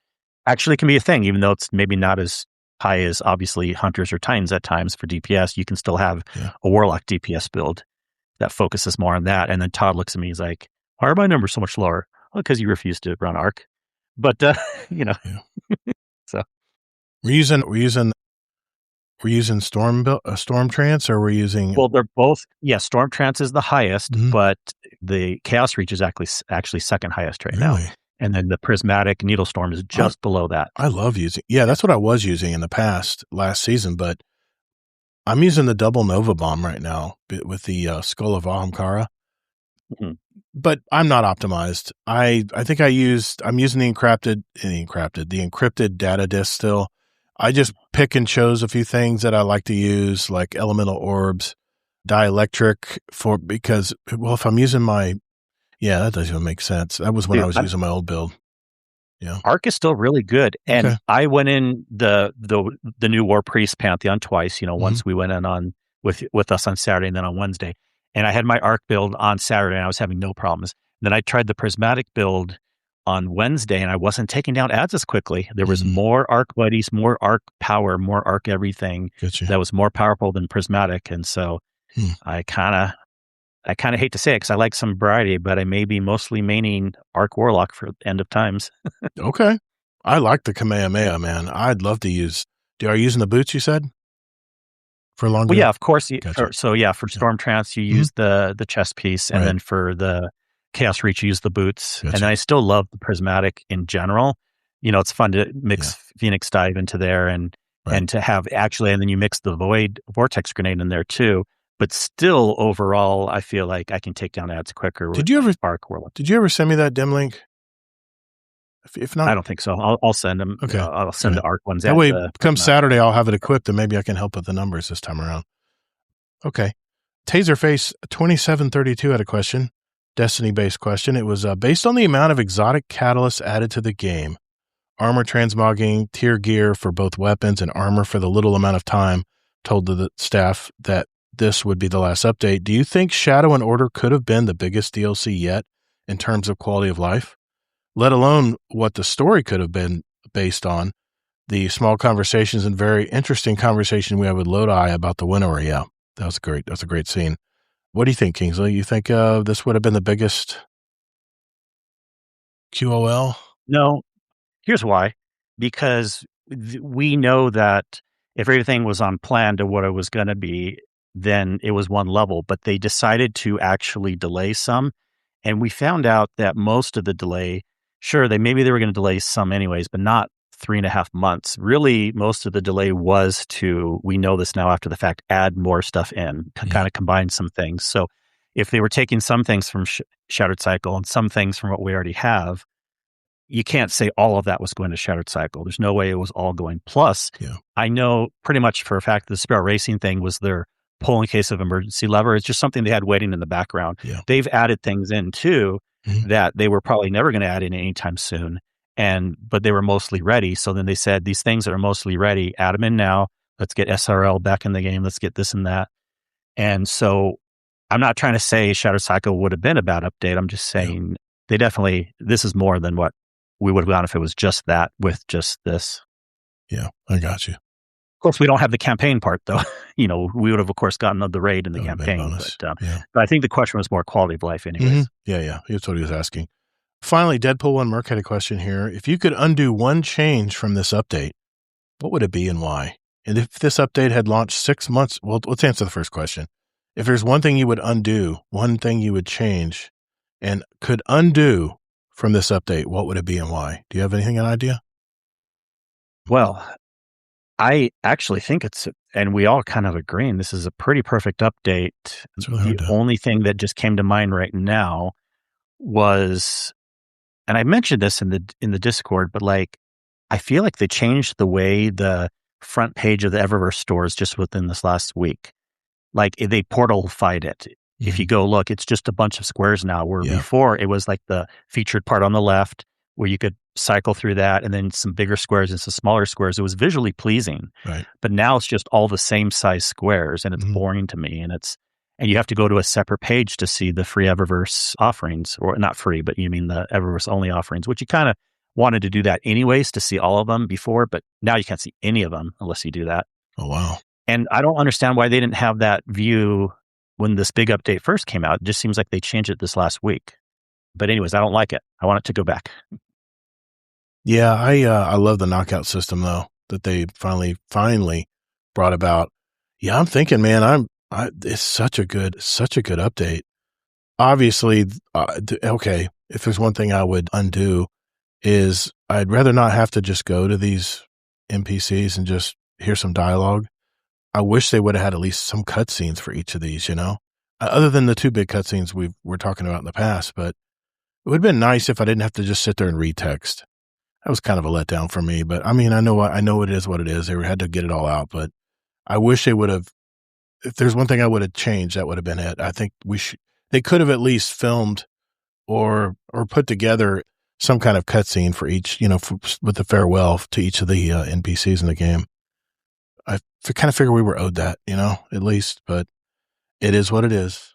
actually can be a thing, even though it's maybe not as high as obviously Hunters or Titans at times for DPS. You can still have a Warlock DPS build that focuses more on that. And then Todd looks at me, he's like, why are my numbers so much lower? Well, because you refuse to run Arc. But, so. We're using Storm Trance, or we're using... Well, they're both... Yeah, Storm Trance is the highest, but the Chaos Reach is actually second highest right now. And then the Prismatic Needle Storm is just below that. I love using... Yeah, that's what I was using in the last season, but I'm using the double Nova Bomb right now with the Skull of Ahamkara. Mm-hmm. But I'm not optimized. I think I'm using the encrypted data disk still. I just pick and chose a few things that I like to use, like elemental orbs, dielectric because if I'm using that doesn't even make sense. That was when I was using my old build. Yeah. Arc is still really good. And I went in the new War Priest Pantheon twice, once we went in on with us on Saturday and then on Wednesday. And I had my Arc build on Saturday and I was having no problems. And then I tried the Prismatic build on Wednesday and I wasn't taking down ads as quickly. There was more Arc buddies, more Arc power, more Arc everything that was more powerful than Prismatic. And so I kind of hate to say it because I like some variety, but I may be mostly maining Arc Warlock for End of Times. Okay. I like the Kamehameha, man. I'd love to use... Are you using the boots, you said? For longer? Well, yeah, of course. Gotcha. For Storm Trance, you use the chest piece, and then for the Chaos Reach, you use the boots. Gotcha. And then I still love the Prismatic in general. It's fun to mix Phoenix Dive into there and to have and then you mix the Void Vortex Grenade in there too. But still, overall, I feel like I can take down ads quicker with Arc Warlock. Did you ever send me that dim link? If not, I don't think so. I'll send them. Okay. I'll send the Arc ones. That way, come Saturday, I'll have it equipped, and maybe I can help with the numbers this time around. Okay. Taserface 2732 had a question, Destiny-based question. It was based on the amount of exotic catalysts added to the game, armor transmogging, tier gear for both weapons, and armor for the little amount of time told to the staff that this would be the last update. Do you think Shadow and Order could have been the biggest DLC yet in terms of quality of life? Let alone what the story could have been based on. The small conversations and very interesting conversation we had with Lodi about the Winnower. Yeah, that was great. That's a great scene. What do you think, Kingsley? You think this would have been the biggest QOL? No. Here's why. Because we know that if everything was on plan to what it was going to be, then it was one level. But they decided to actually delay some. And we found out that most of the delay, sure, maybe they were going to delay some anyways, but not 3.5 months. Really, most of the delay was to, we know this now after the fact, add more stuff in, kind of combine some things. So if they were taking some things from Shattered Cycle and some things from what we already have, you can't say all of that was going to Shattered Cycle. There's no way it was all going. Plus, I know pretty much for a fact the Sparrow Racing thing was their pull in case of emergency lever. It's just something they had waiting in the background. They've added things in too that they were probably never going to add in anytime soon. But they were mostly ready. So then they said, these things that are mostly ready, add them in now. Let's get SRL back in the game. Let's get this and that. And so I'm not trying to say Shattered Cycle would have been a bad update. I'm just saying they definitely, this is more than what we would have gone if it was just that with just this. Yeah, I got you. Of course, we don't have the campaign part, though. We would have, of course, gotten the raid in the campaign. But I think the question was more quality of life anyways. Yeah. That's what he was asking. Finally, Deadpool 1 Merc had a question here. If you could undo one change from this update, what would it be and why? And if this update had launched 6 months, well, let's answer the first question. if there's one thing you would undo, one thing you would change and could undo from this update, what would it be and why? Do you have an idea? Well, I actually think and we all kind of agree, this is a pretty perfect update. It's really hard The only thing that just came to mind right now was, and I mentioned this in the Discord, but like, I feel like they changed the way the front page of the Eververse stores just within this last week. Like they portalified it. Mm-hmm. If you go look, it's just a bunch of squares now, where before it was like the featured part on the left where you could cycle through that, and then some bigger squares and some smaller squares. It was visually pleasing, right? But now it's just all the same size squares, and it's boring to me. And you have to go to a separate page to see the free Eververse offerings, or not free, but you mean the Eververse only offerings, which you kind of wanted to do that anyways to see all of them before, but now you can't see any of them unless you do that. Oh, wow. And I don't understand why they didn't have that view when this big update first came out. It just seems like they changed it this last week. But anyways, I don't like it. I want it to go back. Yeah, I love the knockout system though that they finally brought about. Yeah, I'm thinking, man, it's such a good update. Obviously, okay, if there's one thing I would undo is I'd rather not have to just go to these NPCs and just hear some dialogue. I wish they would have had at least some cutscenes for each of these, other than the two big cutscenes we're talking about in the past. But it would have been nice if I didn't have to just sit there and read text. That was kind of a letdown for me. But I mean, I know it is what it is. They had to get it all out. But I wish they would have. If there's one thing I would have changed, that would have been it. I think they could have at least filmed or put together some kind of cutscene for each, with the farewell to each of the NPCs in the game. I kind of figure we were owed that, at least, but it is what it is.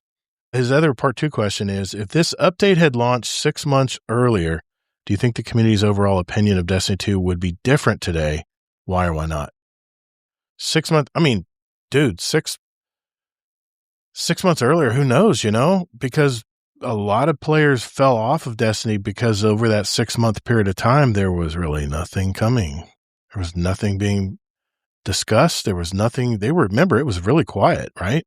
His other part 2 question is, if this update had launched 6 months earlier, do you think the community's overall opinion of Destiny 2 would be different today? Why or why not? 6 months, I mean, dude, 6 months earlier, who knows, because a lot of players fell off of Destiny because over that 6-month period of time, there was really nothing coming. There was nothing being discussed. There was nothing. Remember, it was really quiet, right?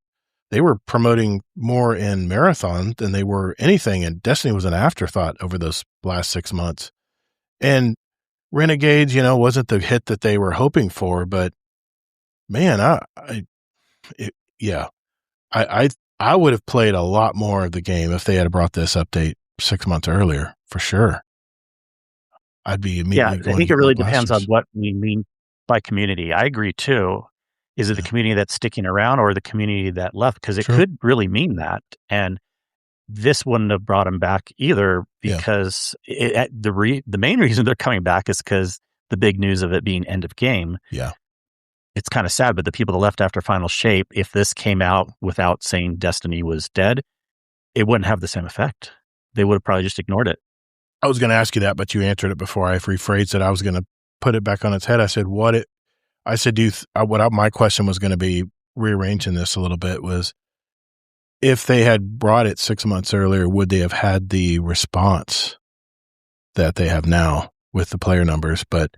They were promoting more in Marathon than they were anything, and Destiny was an afterthought over those last 6 months. And Renegades, wasn't the hit that they were hoping for, but man, I would have played a lot more of the game if they had brought this update 6 months earlier, for sure. I'd be immediately going. I think it really depends on what we mean by community. I agree too. Is it the community that's sticking around or the community that left? Because it could really mean that. And this wouldn't have brought them back either, because the main reason they're coming back is because the big news of it being end of game. Yeah. It's kind of sad, but the people that left after Final Shape, if this came out without saying Destiny was dead, it wouldn't have the same effect. They would have probably just ignored it. I was going to ask you that, but you answered it before I rephrased it. I was going to put it back on its head. I said, my question was going to be, rearranging this a little bit, was if they had brought it 6 months earlier, would they have had the response that they have now with the player numbers? But,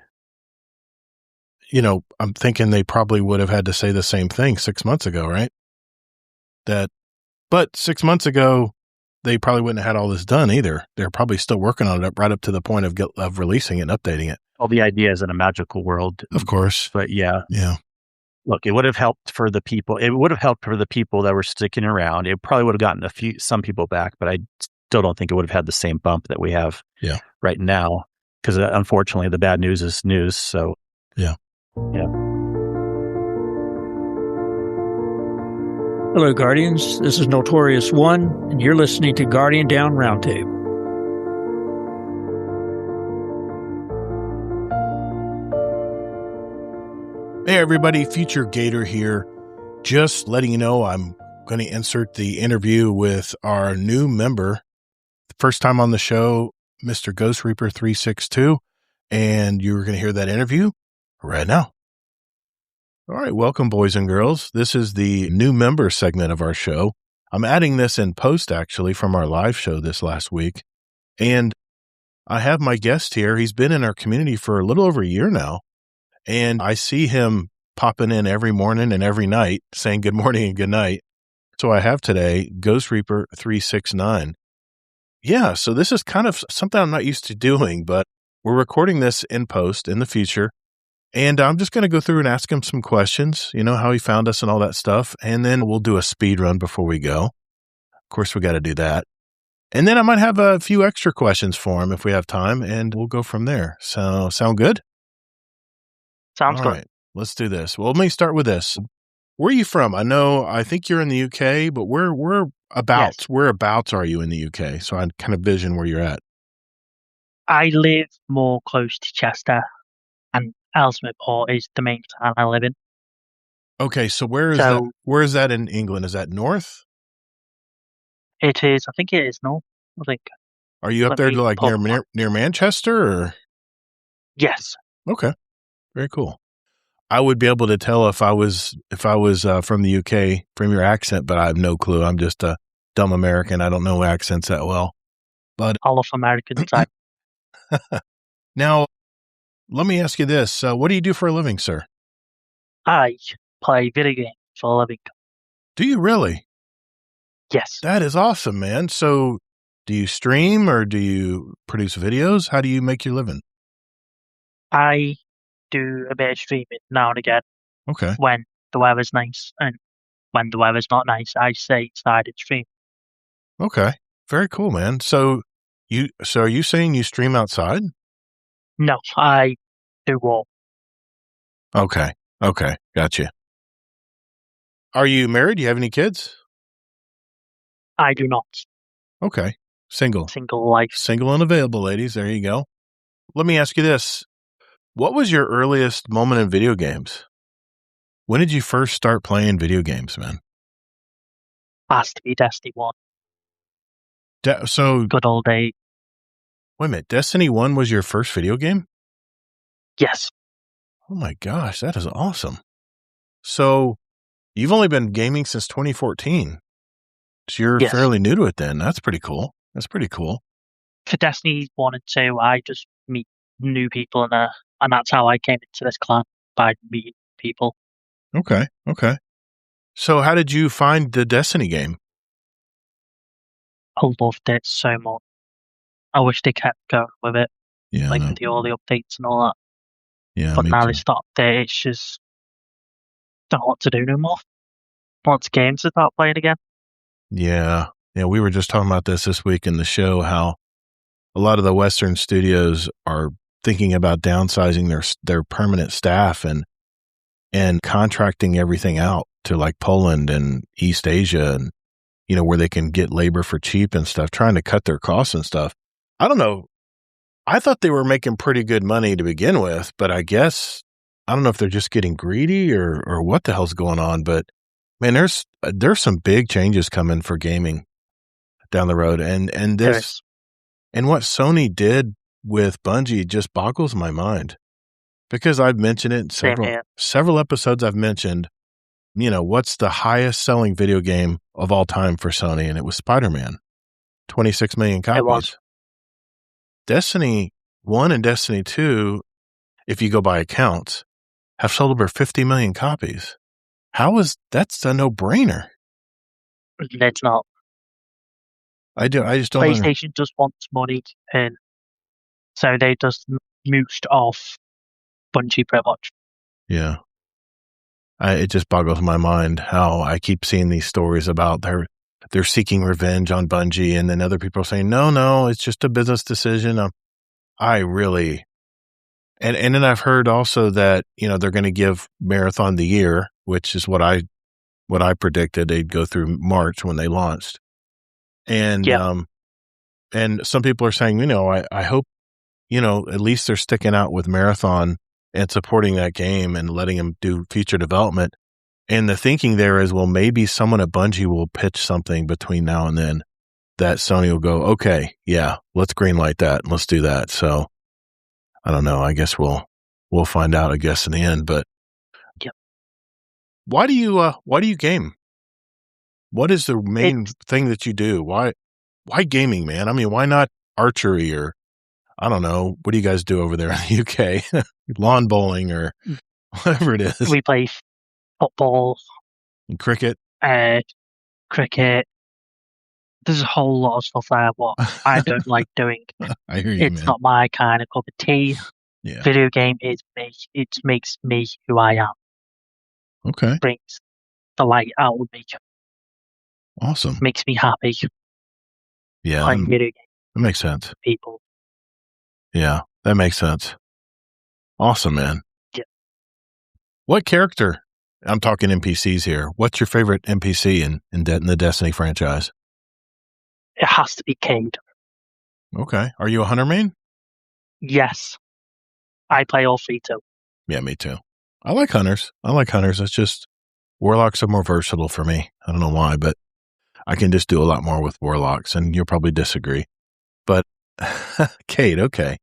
I'm thinking they probably would have had to say the same thing 6 months ago, right? But 6 months ago, they probably wouldn't have had all this done either. They're probably still working on it right up to the point of releasing it and updating it. All the idea is in a magical world. Of course. But yeah. Yeah. Look, it would have helped for the people. It would have helped for the people that were sticking around. It probably would have gotten some people back, but I still don't think it would have had the same bump that we have right now. Because unfortunately, the bad news is news. So yeah. Hello, Guardians. This is Notorious One, and you're listening to Guardian Down Roundtable. Hey, everybody. Future Gator here. Just letting you know I'm going to insert the interview with our new member, the first time on the show, Mr. Ghost Reaper 362, and you're going to hear that interview right now. All right, welcome, boys and girls. This is the new member segment of our show. I'm adding this in post, actually, from our live show this last week. And I have my guest here. He's been in our community for a little over a year now. And I see him popping in every morning and every night saying good morning and good night. So I have today Ghost Reaper 369. Yeah, so this is kind of something I'm not used to doing, but we're recording this in post in the future. And I'm just going to go through and ask him some questions, how he found us and all that stuff. And then we'll do a speed run before we go. Of course, we got to do that. And then I might have a few extra questions for him if we have time, and we'll go from there. So, sound good? Sounds good. All right, let's do this. Well, let me start with this. Where are you from? I think you're in the UK, but whereabouts are you in the UK? So I kind of vision where you're at. I live more close to Chester, and Ellesmere Port is the main town I live in. Okay, so where is that in England? Is that north? It is. I think it is north. I think. Are you up there to like near Manchester or? Yes. Okay, very cool. I would be able to tell if I was from the UK from your accent, but I have no clue. I'm just a dumb American. I don't know accents that well. But all of Americans. Now, let me ask you this: what do you do for a living, sir? I play video games for a living. Do you really? Yes. That is awesome, man. So, do you stream or do you produce videos? How do you make your living? I do a bit of streaming now and again. Okay. When the weather's nice, and when the weather's not nice, I stay inside and stream. Okay. Very cool, man. So are you saying you stream outside? No, I do walk. Okay. Gotcha. Are you married? Do you have any kids? I do not. Okay. Single. Single life. Single and available, ladies. There you go. Let me ask you this. What was your earliest moment in video games? When did you first start playing video games, man? Has to be Destiny 1. So good old day. Wait a minute. Destiny 1 was your first video game? Yes. Oh my gosh, that is awesome. So you've only been gaming since 2014. So you're fairly new to it then. That's pretty cool. For Destiny 1 and 2, I just meet new people and that's how I came into this clan, by meeting people. Okay. So how did you find the Destiny game? I loved it so much. I wish they kept going with it. Yeah. With all the updates and all that. Yeah. But now they stopped it. It's just don't know what to do no more. What's games to start playing again? Yeah. We were just talking about this week in the show, how a lot of the Western studios are thinking about downsizing their permanent staff and contracting everything out to like Poland and East Asia and, where they can get labor for cheap and stuff, trying to cut their costs and stuff. I don't know. I thought they were making pretty good money to begin with, but I guess, I don't know if they're just getting greedy or what the hell's going on, but man, there's some big changes coming for gaming down the road. And what Sony did with Bungie just boggles my mind, because I've mentioned it in several episodes. I've mentioned, what's the highest selling video game of all time for Sony? And it was Spider-Man, 26 million copies. It was. Destiny 1 and Destiny 2, if you go by accounts, have sold over 50 million copies. That's a no-brainer. It's not. I just don't. PlayStation just wants money, and so they just moosed off Bungie pretty much. Yeah. It just boggles my mind how I keep seeing these stories about they're seeking revenge on Bungie, and then other people are saying, no, it's just a business decision. I really, and then I've heard also that, they're going to give Marathon the year, which is what I predicted. They'd go through March when they launched. And, and some people are saying, I hope, at least they're sticking out with Marathon and supporting that game and letting them do feature development. And the thinking there is, well, maybe someone at Bungie will pitch something between now and then that Sony will go, okay, yeah, let's greenlight that and let's do that. So I don't know. I guess we'll find out, I guess, in the end. But why do you game? What is the main thing that you do? Why gaming, man? I mean, why not archery or, I don't know, what do you guys do over there in the UK? Lawn bowling or whatever it is. We play football. And cricket. cricket. There's a whole lot of stuff there what I don't like doing. I hear you, It's man. not my kind of cup of tea. Yeah. Video game is me. It makes me who I am. Okay. Brings the light out of me. Awesome. Makes me happy. Yeah. Playing video games That makes sense. with people. Yeah. That makes sense. Awesome, man. Yeah. What character? I'm talking NPCs here. What's your favorite NPC in the Destiny franchise? It has to be Cade. Okay. Are you a hunter main? Yes. I play all three too. Yeah, me too. I like hunters. It's just warlocks are more versatile for me. I don't know why, but I can just do a lot more with warlocks, and you'll probably disagree. But Cade, okay.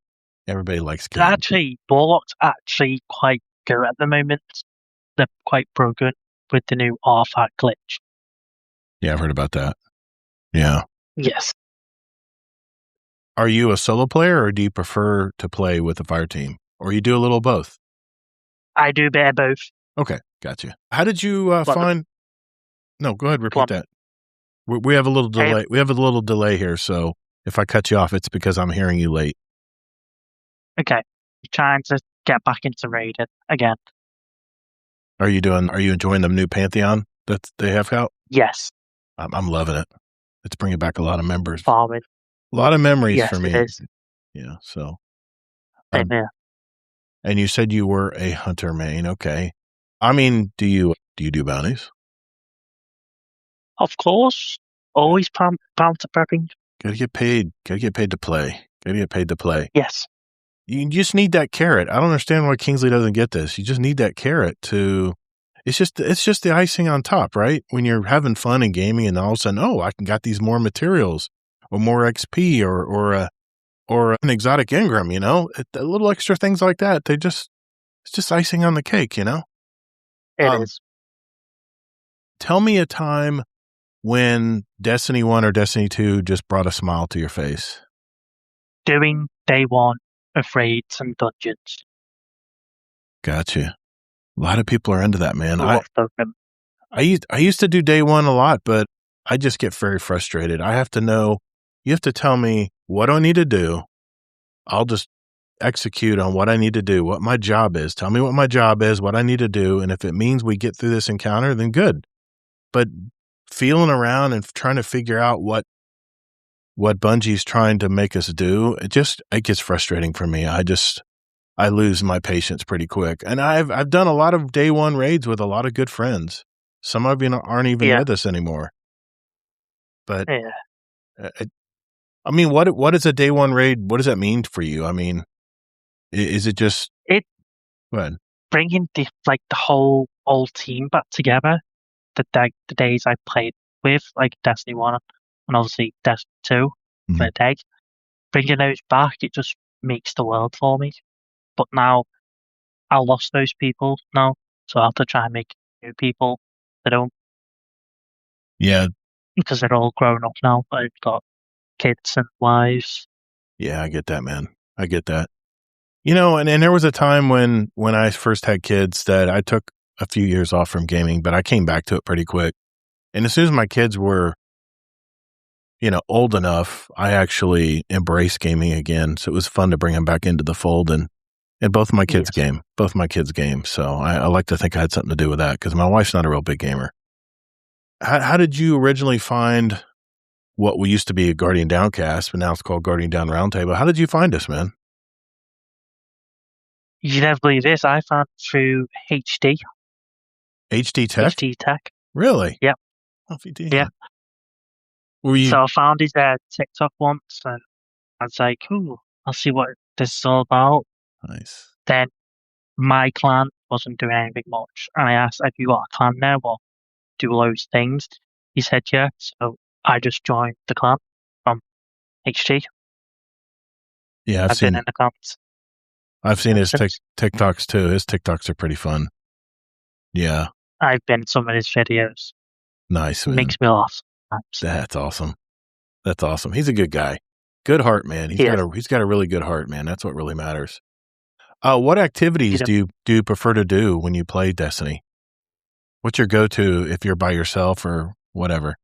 Everybody likes Cade. Actually, Warlock's actually quite good at the moment. They're quite broken with the new artifact glitch. Yeah, I've heard about that. Yeah. Yes. Are you a solo player, or do you prefer to play with a fire team? Or you do a little of both? I do a bit of both. Okay, gotcha. How did you But the- find... No, go ahead, Go repeat on. that. We have a little Hey. delay. We have a little delay here, so if I cut you off, it's because I'm hearing you late. Okay. Trying to get back into raiding again. Are you enjoying the new Pantheon that they have out? Yes. I'm loving it. It's bringing back a lot of members. Farming. A lot of memories Yes, for me. it is. Yeah, so. Same here. And you said you were a hunter main. Okay. I mean, do you do bounties? Of course. Always bounty prepping. Gotta get paid. Gotta get paid to play. Yes. You just need that carrot. I don't understand why Kingsley doesn't get this. You just need that carrot to. It's just the icing on top, right? When you're having fun and gaming, and all of a sudden, oh, I can got these more materials, or more XP, or an exotic engram. You know, the little extra things like that. It's just icing on the cake. You know. It is. Tell me a time when Destiny 1 or Destiny 2 just brought a smile to your face. Doing day one of raids and dungeons. Gotcha. A lot of people are into that, man. I love them. I used to do day one a lot, but I just get very frustrated. I have to know, you have to tell me what do I need to do. I'll just execute on what I need to do, what my job is. Tell me what my job is, what I need to do. And if it means we get through this encounter, then good. But feeling around and trying to figure out what Bungie's trying to make us do, it gets frustrating for me. I lose my patience pretty quick. And I've done a lot of day one raids with a lot of good friends. Some of you aren't even with us anymore. But I mean, what is a day one raid? What does that mean for you? I mean, is it just it? Go ahead. Bringing the whole old team back together. The days I played with, like Destiny 1 and obviously Destiny 2 for a day, bringing those back, it just makes the world for me. But now I lost those people now, so I have to try and make new people that don't. Yeah. Because they're all grown up now. I've got kids and wives. Yeah, I get that, man. I get that. You know, and there was a time when I first had kids that I took a few years off from gaming, but I came back to it pretty quick. And as soon as my kids were, old enough, I actually embraced gaming again. So it was fun to bring them back into the fold, and both my kids game. So I like to think I had something to do with that because my wife's not a real big gamer. How did you originally find what we used to be a Guardian Downcast, but now it's called Guardian Down Roundtable? How did you find us, man? You never believe this. I found through HD. HD Tech? HD Tech. Really? Yep. Yeah. Were you... So I found his TikTok once, and I was like, "Ooh, I'll see what this is all about." Nice. Then my clan wasn't doing anything much, and I asked, "Have you got a clan now? Well, do those things?" He said, "Yeah." So I just joined the clan from HG. Yeah, I've been in the clans. I've seen his TikToks too. His TikToks are pretty fun. Yeah. I've been in some of his videos. Nice, man. Makes me laugh. That's awesome. That's awesome. He's a good guy. Good heart, man. He's got a really good heart, man. That's what really matters. What activities do you prefer to do when you play Destiny? What's your go-to if you're by yourself or whatever?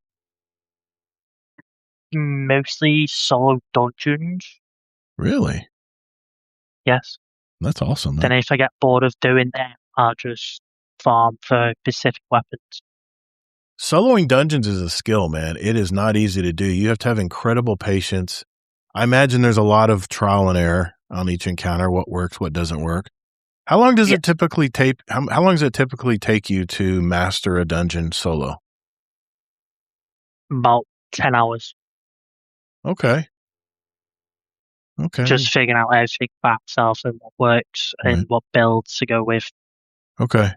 mostly solo dungeons. Really? Yes. That's awesome. Then if I get bored of doing them, I'll just farm for specific weapons. Soloing dungeons is a skill, man. It is not easy to do. You have to have incredible patience. I imagine there's a lot of trial and error on each encounter, what works, what doesn't work. How long does it typically take? How long does it typically take you to master a dungeon solo? About 10 hours. Okay. Just figuring out everything by myself and what works and what builds to go with. Okay.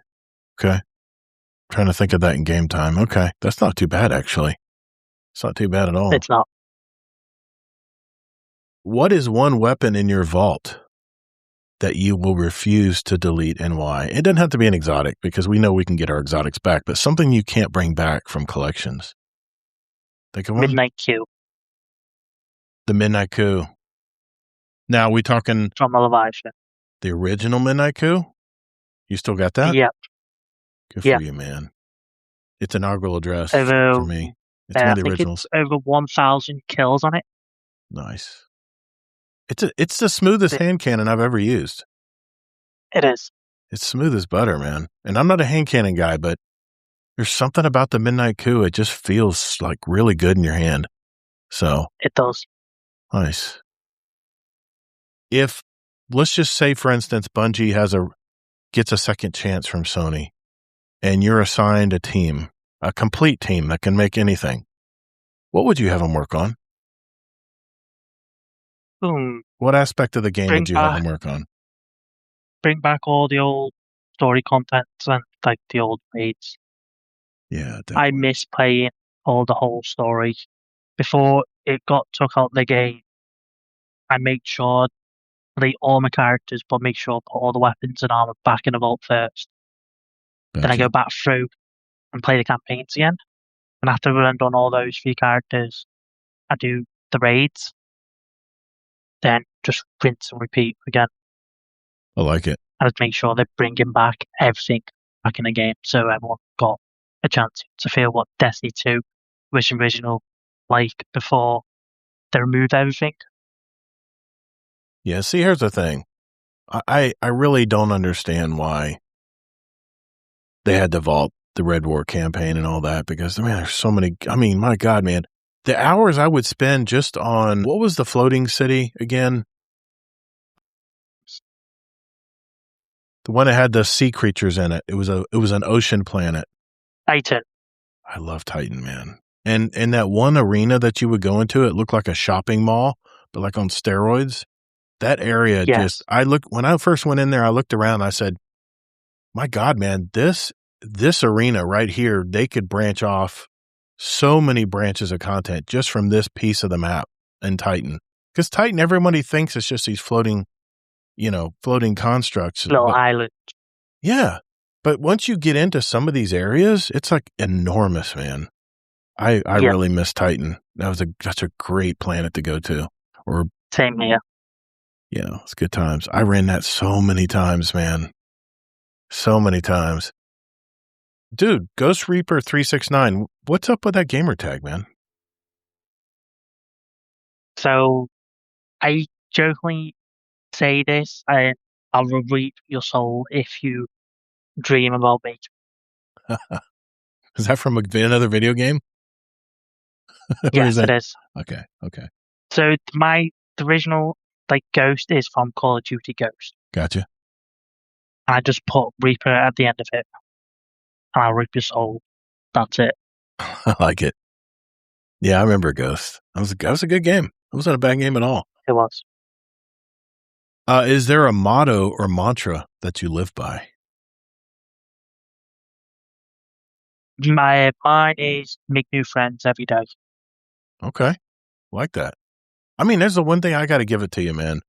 Trying to think of that in game time. Okay. That's not too bad, actually. It's not too bad at all. It's not. What is one weapon in your vault that you will refuse to delete and why? It doesn't have to be an exotic because we know we can get our exotics back, but something you can't bring back from collections. Think of one? Midnight Q. The Midnight Coup. Now, we talking from a Leviathan. The original Midnight Coup? You still got that? Yep. Good for you, man. It's an inaugural address for me. It's one of the originals. It's over 1,000 kills on it. Nice. It's the smoothest hand cannon I've ever used. It is. It's smooth as butter, man. And I'm not a hand cannon guy, but there's something about the Midnight Coup. It just feels like really good in your hand. So it does. Nice. If, let's just say, for instance, Bungie gets a second chance from Sony, and you're assigned a team, a complete team that can make anything, what would you have them work on? What aspect of the game would you have them work on? Bring back all the old story content and like the old raids. Yeah, definitely. I miss playing all the whole story. Before it got took out the game, I made sure delete all my characters, but make sure I put all the weapons and armor back in the vault first. Then I go back through and play the campaigns again. And after I've done all those 3 characters, I do the raids. Then just rinse and repeat again. I like it. I just make sure they're bringing back everything back in the game so everyone got a chance to feel what Destiny 2 was original like before they removed everything. Yeah, see, here's the thing. I really don't understand why they had to vault the Red War campaign and all that because, man, there's so many. I mean, my God, man. The hours I would spend just on, what was the floating city again? The one that had the sea creatures in it. It was an ocean planet. Titan. I love Titan, man. And that one arena that you would go into, it looked like a shopping mall, but like on steroids. That area when I first went in there, I looked around and I said, my God, man, this arena right here, they could branch off so many branches of content just from this piece of the map in Titan. Because Titan, everybody thinks it's just these floating constructs. Little island. Yeah. But once you get into some of these areas, it's like enormous, man. I really miss Titan. That was such a great planet to go to. Or same here. Yeah, it's good times. I ran that so many times, man. So many times. Dude, Ghost Reaper 369, what's up with that gamer tag, man? So, I jokingly say this, I'll reap your soul if you dream about me. Is that from another video game? Yes, it is. Okay. So, the original Ghost is from Call of Duty Ghost. Gotcha. I just put Reaper at the end of it. And I'll reap your soul. That's it. I like it. Yeah, I remember Ghost. That was a good game. It wasn't a bad game at all. It was. Is there a motto or mantra that you live by? Mine is make new friends every day. Okay. Like that. I mean, there's the one thing I got to give it to you, man.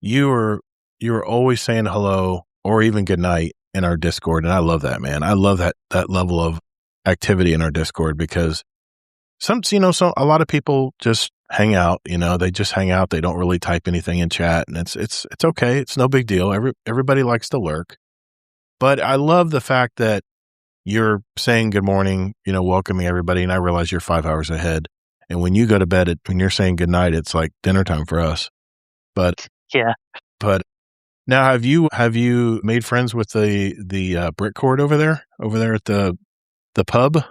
You were always saying hello or even good night in our Discord. And I love that, man. I love that level of activity in our Discord because a lot of people just hang out, they just hang out. They don't really type anything in chat and it's okay. It's no big deal. Everybody likes to lurk, but I love the fact that you're saying good morning, welcoming everybody. And I realize you're 5 hours ahead And when you go to bed, when you're saying goodnight, it's like dinner time for us. But Yeah. But now, have you made friends with the Brickcord over there at the pub?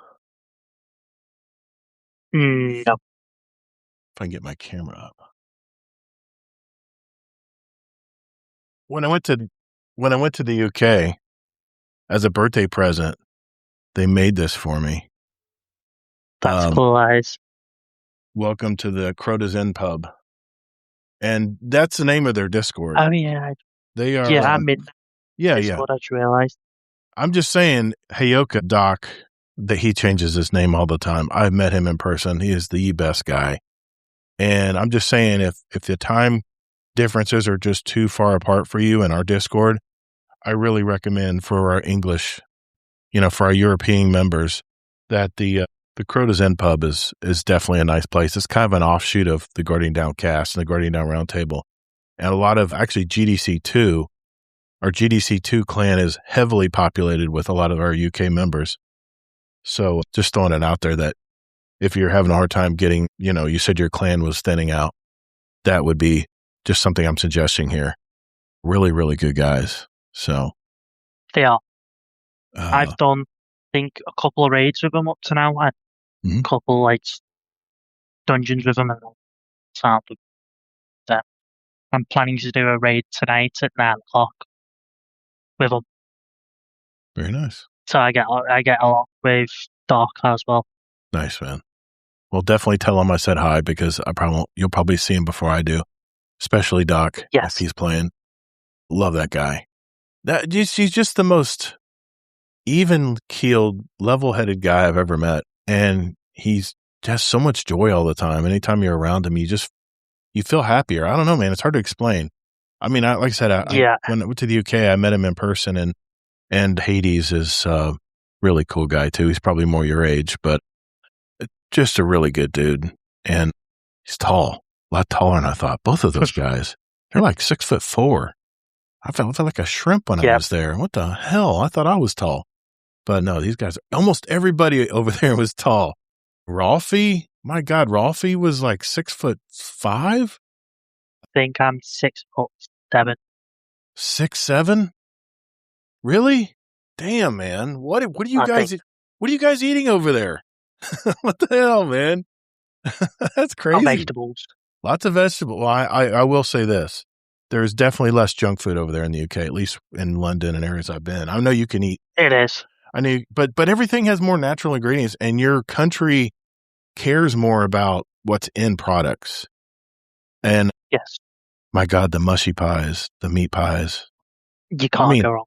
No. If I can get my camera up. When I went to the UK as a birthday present, they made this for me. That's cool, eyes. Welcome to the Crota's Inn pub. And that's the name of their Discord. Oh, yeah. They are. Yeah, I'm in Yeah. Discord, I just realized. I'm just saying, Heyoka Doc, that he changes his name all the time. I've met him in person. He is the best guy. And I'm just saying, if the time differences are just too far apart for you in our Discord, I really recommend for our English, for our European members, that the Crota's Inn pub is definitely a nice place. It's kind of an offshoot of the Guardian Down cast and the Guardian Down Roundtable. And a lot of, actually, GDC2, our GDC2 clan is heavily populated with a lot of our UK members. So just throwing it out there that if you're having a hard time getting, you said your clan was thinning out, that would be just something I'm suggesting here. Really, really good guys. So they are. I've done, I think, a couple of raids with them up to now, and a couple like dungeons with them, and sound that I'm planning to do a raid tonight at 9:00 with them. Very nice. So I get along with Doc as well. Nice, man. Well, definitely tell him I said hi, because you'll probably see him before I do, especially Doc. Yes, if he's playing. Love that guy. He's just the most even-keeled, level-headed guy I've ever met, and he's just so much joy all the time. Anytime you're around him, you feel happier. I don't know, man. It's hard to explain. I mean, like I said, when I went to the UK, I met him in person, and Hades is a really cool guy too. He's probably more your age, but just a really good dude. And he's tall, a lot taller than I thought. Both of those guys, they're like 6'4". I felt like a shrimp when I was there. What the hell? I thought I was tall. But no, these guys, almost everybody over there was tall. Rolfie, my God, Rolfie was like 6'5". I think I'm 6'7". 6'7"? Really? Damn, man. What are you guys eating over there? What the hell, man? That's crazy. Vegetables. Lots of vegetables. Well, I will say this. There's definitely less junk food over there in the UK, at least in London and areas I've been. I know you can eat. It is. I know, but everything has more natural ingredients, and your country cares more about what's in products. And yes, my God, the mushy pies, the meat pies. You can't go wrong.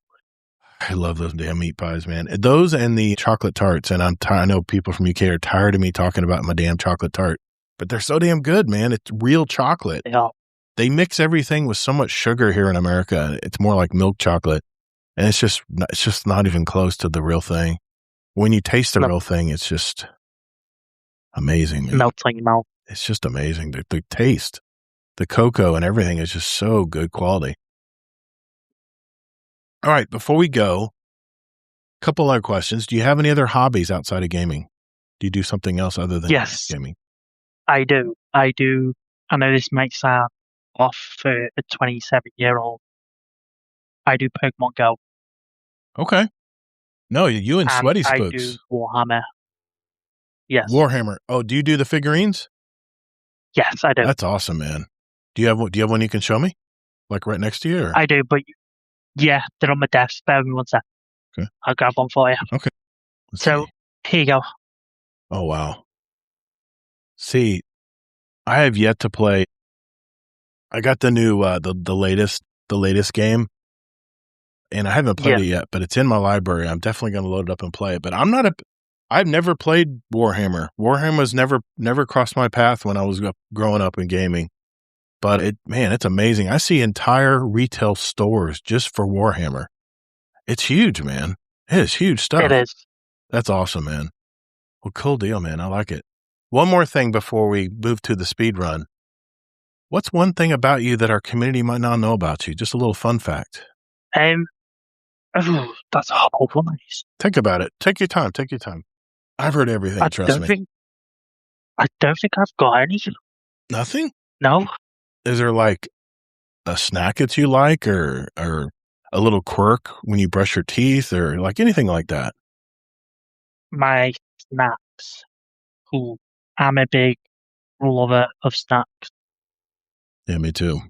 I love those damn meat pies, man. Those and the chocolate tarts. And I know people from UK are tired of me talking about my damn chocolate tart, but they're so damn good, man. It's real chocolate. They are. They mix everything with so much sugar here in America. It's more like milk chocolate. And it's just not even close to the real thing. When you taste the real thing, it's just amazing, man. Melts in your mouth. It's just amazing. The taste, the cocoa and everything is just so good quality. All right, before we go, a couple other questions. Do you have any other hobbies outside of gaming? Do you do something else other than gaming? I do. I know this might sound off for a 27-year-old. I do Pokemon Go. Okay. No, you and Sweaty Spooks. I do Warhammer. Yes. Warhammer. Oh, do you do the figurines? Yes, I do. That's awesome, man. Do you have one you can show me? Like right next to you? Or? I do, but yeah, they're on my desk. Bear with me one sec. Okay. I'll grab one for you. Okay. So, here you go. Oh, wow. See, I have yet to play. I got the new, the latest game, and I haven't played it yet, but it's in my library. I'm definitely going to load it up and play it, but I've never played Warhammer. Warhammer's never crossed my path when I was growing up in gaming, but it's amazing. I see entire retail stores just for Warhammer. It's huge, man. It is huge stuff. It is. That's awesome, man. Well, cool deal, man. I like it. One more thing before we move to the speed run. What's one thing about you that our community might not know about you? Just a little fun fact. That's a hard one. Think about it. Take your time. I've heard everything, trust me. I don't think I've got any. Nothing? No. Is there like a snack that you like or a little quirk when you brush your teeth or like anything like that? My snacks. Ooh, I'm a big lover of snacks. Yeah, me too.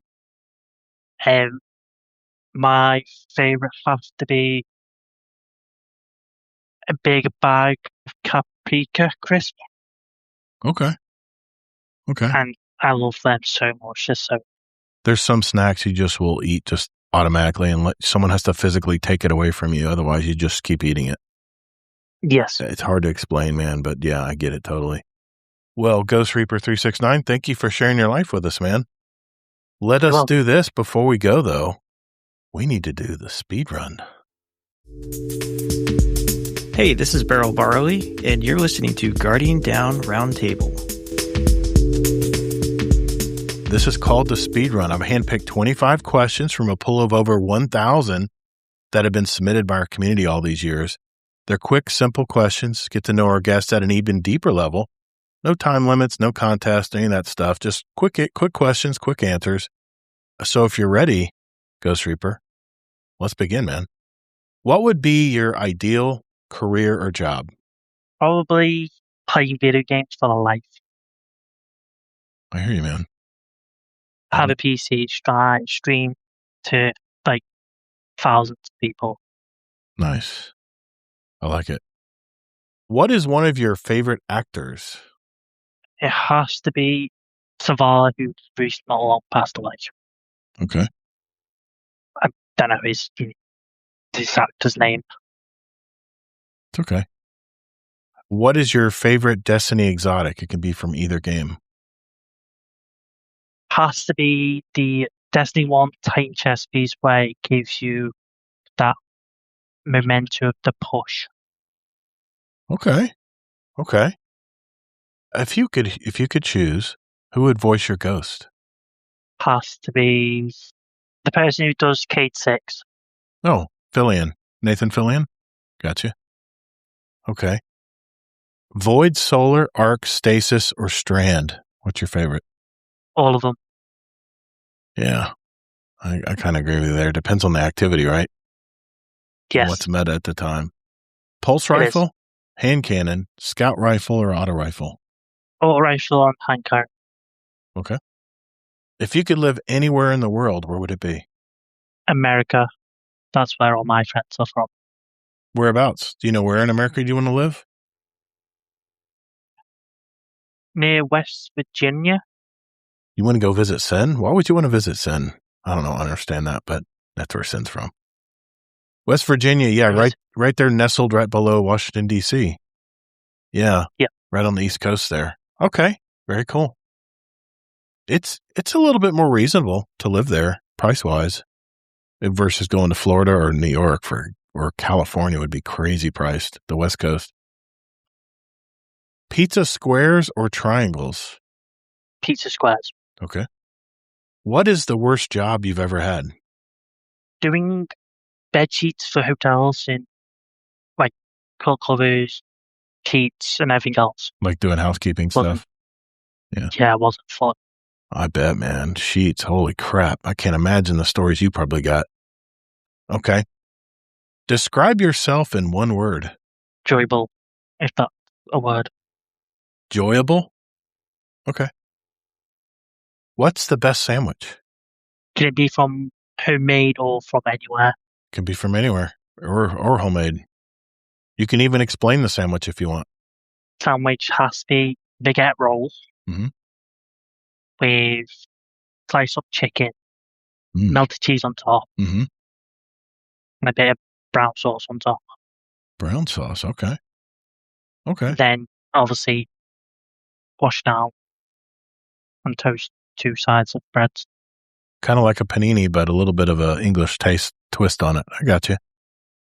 My favourite has to be a big bag of Caprica crisp, Okay. and I love them so much. There's some snacks you just will eat just automatically and someone has to physically take it away from you. Otherwise, you just keep eating it. Yes. It's hard to explain, man, but yeah, I get it totally. Well, Ghost Reaper 369, thank you for sharing your life with us, man. Let us do this before we go, though. We need to do the speed run. Hey, this is Beryl Barley, and you're listening to Guardian Down Roundtable. This is called the speed run. I've handpicked 25 questions from a pool of over 1,000 that have been submitted by our community all these years. They're quick, simple questions. Get to know our guests at an even deeper level. No time limits, no contest, any of that stuff. Just quick questions, quick answers. So if you're ready, Ghost Reaper, let's begin, man. What would be your ideal career or job? Probably playing video games for life. I hear you, man. Have a PC, stream to like thousands of people. Nice. I like it. What is one of your favorite actors? It has to be Zavala, who's recently not long passed away. Okay. I don't know his actor's name. It's okay. What is your favorite Destiny exotic? It can be from either game. Has to be the Destiny 1 Titan chess piece where it gives you that momentum of the push. Okay. If you could choose, who would voice your ghost? Has to be the person who does Cade 6. Oh, Fillion. Nathan Fillion? Gotcha. Okay. Void, Solar, Arc, Stasis, or Strand? What's your favorite? All of them. Yeah. I kind of agree with you there. Depends on the activity, right? Yes. What's meta at the time? Pulse rifle, hand cannon, scout rifle, or auto rifle? Auto rifle and hand cannon. Okay. If you could live anywhere in the world, where would it be? America. That's where all my friends are from. Whereabouts? Do you know where in America do you want to live? Near West Virginia. You want to go visit Sen? Why would you want to visit Sen? I don't know. I understand that, but that's where Sen's from. West Virginia, yeah, right there, nestled right below Washington, D.C. Yeah. Right on the East Coast there. Okay. Very cool. It's a little bit more reasonable to live there, price-wise, versus going to Florida or New York or California would be crazy priced, the West Coast. Pizza squares or triangles? Pizza squares. Okay. What is the worst job you've ever had? Doing bed sheets for hotels in like cold covers, sheets, and everything else. Like doing housekeeping stuff? Yeah, it wasn't fun. I bet, man. Sheets, holy crap. I can't imagine the stories you probably got. Okay. Describe yourself in one word. Enjoyable, if that's a word. Enjoyable? Okay. What's the best sandwich? Can it be from homemade or from anywhere? Can be from anywhere or homemade. You can even explain the sandwich if you want. Sandwich has to be baguette rolls with slice of chicken, melted cheese on top, and a bit of brown sauce on top. Brown sauce, okay. Then, obviously, wash down and toast 2 sides of bread. Kind of like a panini, but a little bit of an English taste twist on it. I got you.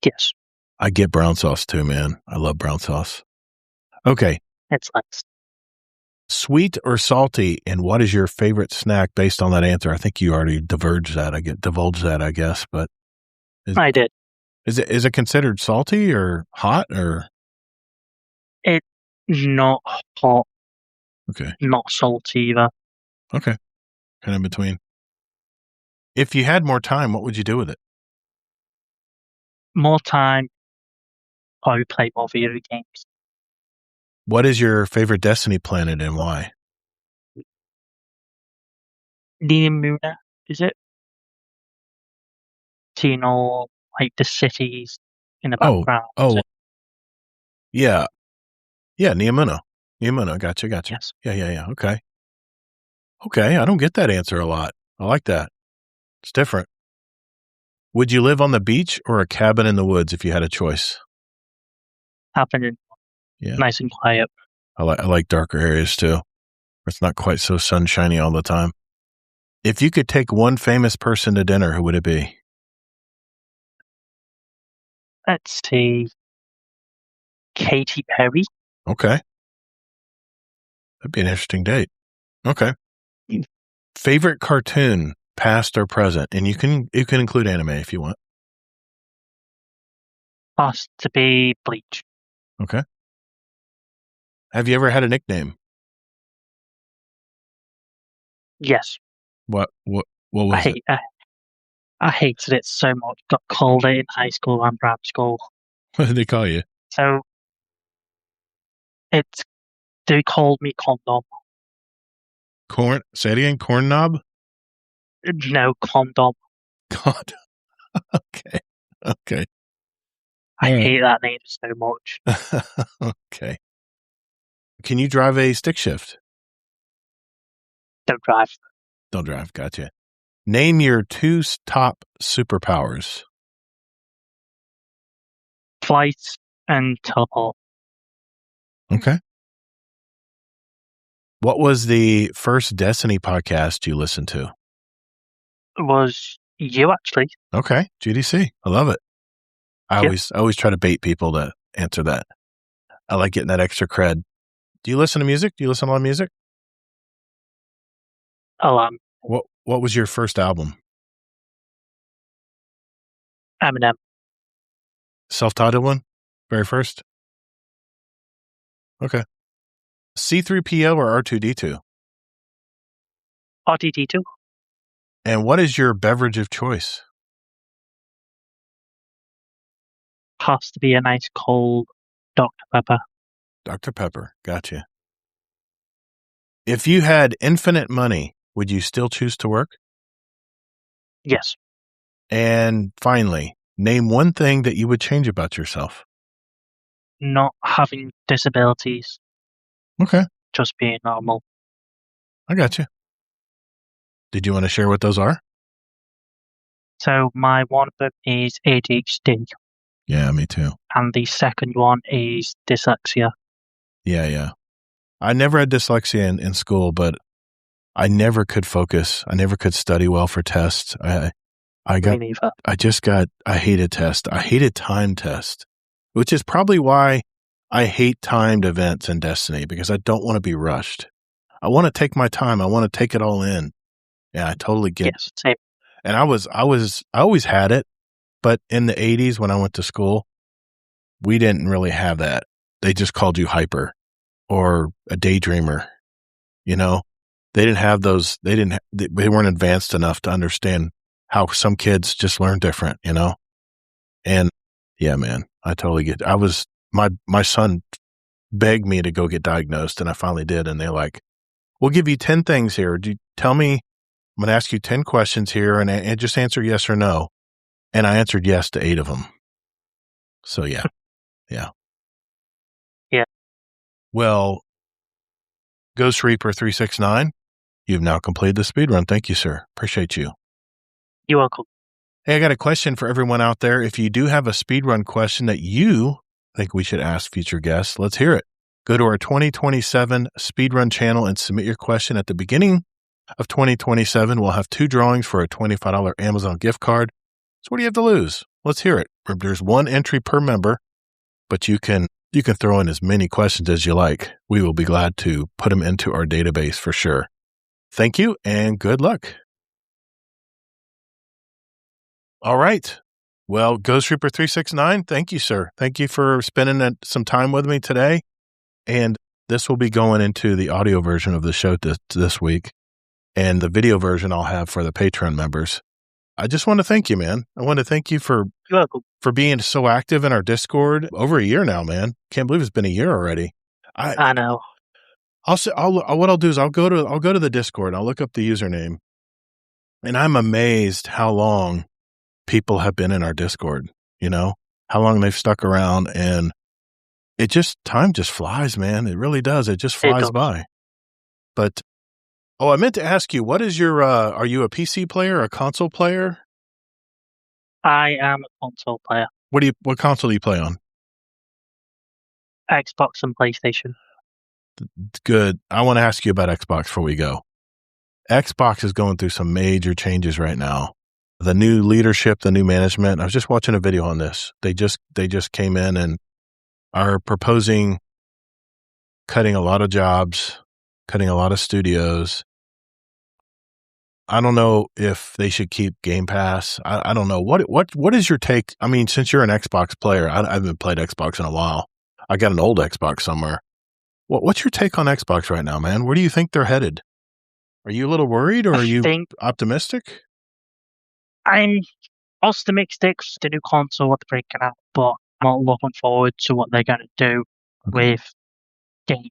Yes. I get brown sauce too, man. I love brown sauce. Okay. It's nice. Sweet or salty, and what is your favorite snack based on that answer? I think you already divulged that, I guess, but I did. Is it considered salty or hot or? It's not hot. Okay. not salty either. Okay. Kind of in between. If you had more time, what would you do with it? More time, I would play more video games. What is your favorite Destiny planet and why? Neomuna, is it? Seeing all like the cities in the background. Oh, yeah. Yeah, Neomuna. Gotcha. Yes. Yeah. Okay. I don't get that answer a lot. I like that. It's different. Would you live on the beach or a cabin in the woods if you had a choice? Happening. Yeah. Nice and quiet. I like darker areas too. Where it's not quite so sunshiny all the time. If you could take one famous person to dinner, who would it be? Let's see. Katy Perry. Okay. That'd be an interesting date. Okay. Favorite cartoon, past or present? And you can include anime if you want. Has to be Bleach. Okay. Have you ever had a nickname? Yes. What was it? I hated it so much. Got called it in high school and primary school. What did they call you? So they called me Condom. Say it again, Corn Knob? No, Condom. God. Okay. I hate that name so much. Okay. Can you drive a stick shift? Don't drive. Don't drive. Gotcha. Name your 2 top superpowers. Flight and teleport. Okay. What was the first Destiny podcast you listened to? It was you, actually. Okay. GDC. I love it. I always try to bait people to answer that. I like getting that extra cred. Do you listen to music? Do you listen to a lot of music? What was your first album? Eminem. Self-titled one? Very first? Okay. C-3PO or R2-D2? R2-D2. And what is your beverage of choice? Has to be a nice cold Dr. Pepper. Dr. Pepper. Gotcha. If you had infinite money, would you still choose to work? Yes. And finally, name one thing that you would change about yourself. Not having disabilities. Okay. Just being normal. I got you. Did you want to share what those are? So my one of them is ADHD. Yeah, me too. And the second one is dyslexia. Yeah. I never had dyslexia in school, but I never could focus. I never could study well for tests. I hated tests. I hated time tests, which is probably why I hate timed events in Destiny, because I don't want to be rushed. I want to take my time. I want to take it all in. Yeah, I totally get it. Yes, same. And I always had it, but in the 80s when I went to school, we didn't really have that. They just called you hyper or a daydreamer. You know, they didn't have those. They weren't advanced enough to understand how some kids just learn different, you know? And yeah, man, I totally get it. My son begged me to go get diagnosed, and I finally did. And they're like, we'll give you 10 things here. Tell me, I'm going to ask you 10 questions here and just answer yes or no. And I answered yes to 8 of them. So yeah. Yeah. Well, Ghost Reaper 369, you've now completed the speedrun. Thank you, sir. Appreciate you. You're welcome. Hey, I got a question for everyone out there. If you do have a speedrun question that you think we should ask future guests, let's hear it. Go to our 2027 speedrun channel and submit your question. At the beginning of 2027, we'll have 2 drawings for a $25 Amazon gift card. So what do you have to lose? Let's hear it. There's 1 entry per member, but you can throw in as many questions as you like. We will be glad to put them into our database for sure. Thank you and good luck. All right. Well, Ghost Reaper 369, thank you, sir. Thank you for spending some time with me today. And this will be going into the audio version of the show this week, and the video version I'll have for the Patreon members. I just want to thank you, man. I want to thank you for being so active in our Discord. Over a year now, man. Can't believe it's been a year already. I know. What I'll do is I'll go to the Discord. I'll look up the username, and I'm amazed how long people have been in our Discord. You know how long they've stuck around, and time just flies, man. It really does. It just flies by. But I meant to ask you, what is your? Are you a PC player or a console player? I am a console player. What console do you play on? Xbox and PlayStation. Good. I want to ask you about Xbox before we go. Xbox is going through some major changes right now. The new leadership, the new management. I was just watching a video on this. They just came in and are proposing cutting a lot of jobs, cutting a lot of studios. I don't know if they should keep Game Pass. I don't know. What is your take? I mean, since you're an Xbox player, I haven't played Xbox in a while. I got an old Xbox somewhere. What's your take on Xbox right now, man? Where do you think they're headed? Are you a little worried, or are you optimistic? I'm optimistic for the new console what they're bringing out, but I'm not looking forward to what they're going to do with game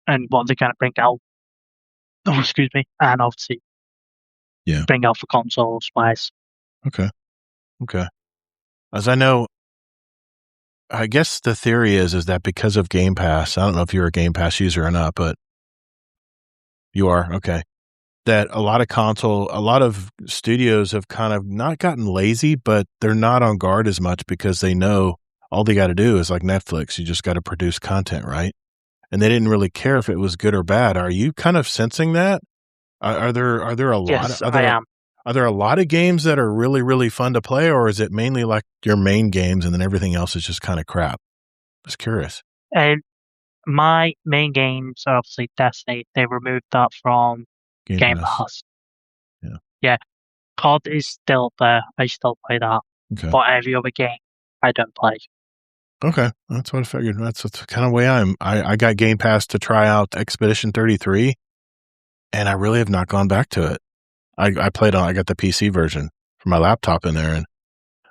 and what they're going to bring out. Oh, excuse me. And obviously, bring out for consoles wise. Okay. As I know, I guess the theory is that because of Game Pass, I don't know if you're a Game Pass user or not, but you are. Okay. That a lot of studios have kind of not gotten lazy, but they're not on guard as much because they know all they got to do is like Netflix. You just got to produce content, right? And they didn't really care if it was good or bad. Are you kind of sensing that? Are there a lot? Yes, I am. Are there a lot of games that are really, really fun to play, or is it mainly like your main games and then everything else is just kind of crap? Just curious. My main games are obviously Destiny. They removed that from Game Pass. Yeah. COD is still there. I still play that. Okay. But every other game, I don't play. Okay. That's what I figured. That's the kind of way I got Game Pass to try out Expedition 33, and I really have not gone back to it. I got the PC version for my laptop in there, and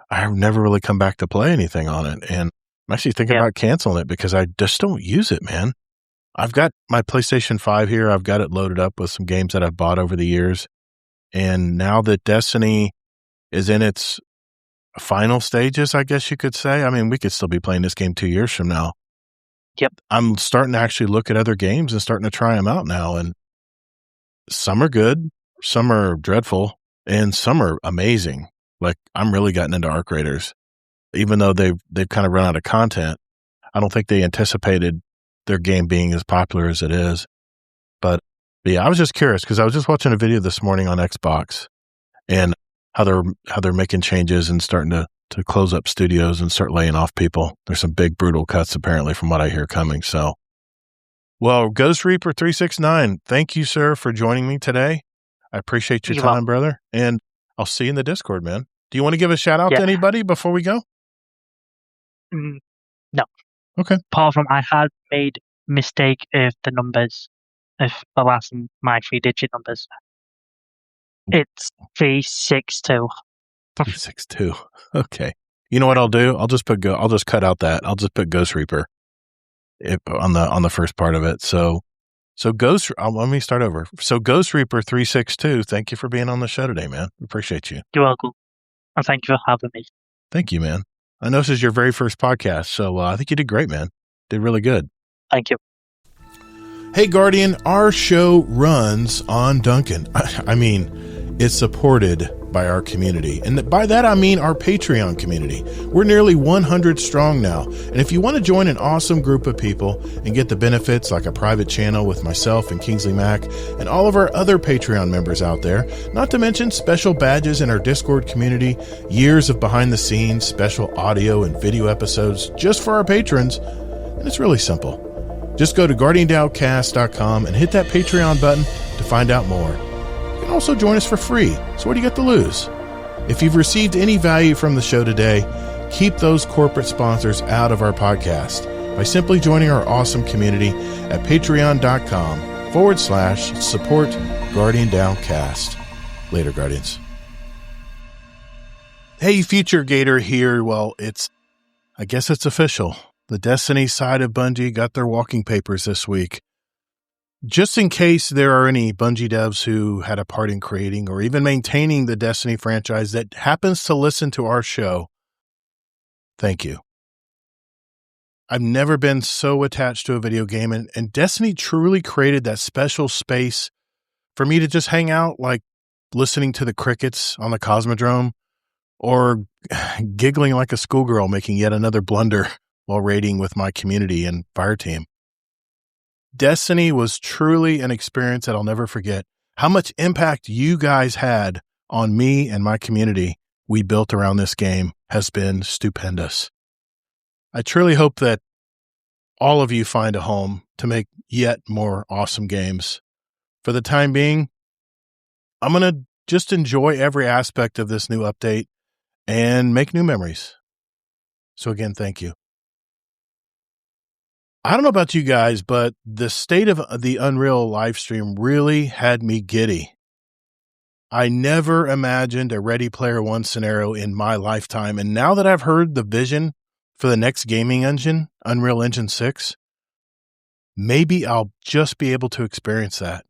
I've never really come back to play anything on it. And I'm actually thinking about canceling it because I just don't use it, man. I've got my PlayStation 5 here. I've got it loaded up with some games that I've bought over the years. And now that Destiny is in its final stages, I guess you could say. I mean, we could still be playing this game 2 years from now. Yep. I'm starting to actually look at other games and starting to try them out now. And some are good, some are dreadful, and some are amazing. Like, I'm really gotten into Arc Raiders. Even though they've kind of run out of content, I don't think they anticipated their game being as popular as it is. But yeah, I was just curious because I was just watching a video this morning on Xbox and how they're making changes and starting to close up studios and start laying off people. There's some big brutal cuts apparently from what I hear coming. So, well, Ghost Reaper 369, thank you, sir, for joining me today. I appreciate your time, brother, and I'll see you in the Discord, man. Do you want to give a shout out to anybody before we go? No. Okay. Apart from I had made mistake of the numbers of the last my 3-digit numbers. It's 362. 362. Okay. You know what I'll do? I'll just cut out that. I'll just put Ghost Reaper on the first part of it. So let me start over. So Ghost Reaper 362, thank you for being on the show today, man. Appreciate you. You're welcome. And thank you for having me. Thank you, man. I know this is your very first podcast, so I think you did great, man. Did really good. Thank you. Hey, Guardian, our show runs on Duncan. I mean, it's supported by our community. And by that, I mean our Patreon community. We're nearly 100 strong now. And if you want to join an awesome group of people and get the benefits like a private channel with myself and Kingsley Mack and all of our other Patreon members out there, not to mention special badges in our Discord community, years of behind the scenes, special audio and video episodes just for our patrons, and it's really simple. Just go to GuardianDownCast.com and hit that Patreon button to find out more. You can also join us for free, so what do you got to lose? If you've received any value from the show today, keep those corporate sponsors out of our podcast. by simply joining our awesome community at patreon.com/support Guardian Downcast. Later, Guardians. Hey, Future Gator here. Well, I guess it's official. The Destiny side of Bungie got their walking papers this week. Just in case there are any Bungie devs who had a part in creating or even maintaining the Destiny franchise that happens to listen to our show, thank you. I've never been so attached to a video game, and Destiny truly created that special space for me to just hang out, like listening to the crickets on the Cosmodrome or giggling like a schoolgirl making yet another blunder while raiding with my community and fire team. Destiny was truly an experience that I'll never forget. How much impact you guys had on me and my community we built around this game has been stupendous. I truly hope that all of you find a home to make yet more awesome games. For the time being, I'm going to just enjoy every aspect of this new update and make new memories. So again, thank you. I don't know about you guys, but the state of the Unreal live stream really had me giddy. I never imagined a Ready Player One scenario in my lifetime, and now that I've heard the vision for the next gaming engine, Unreal Engine 6, maybe I'll just be able to experience that.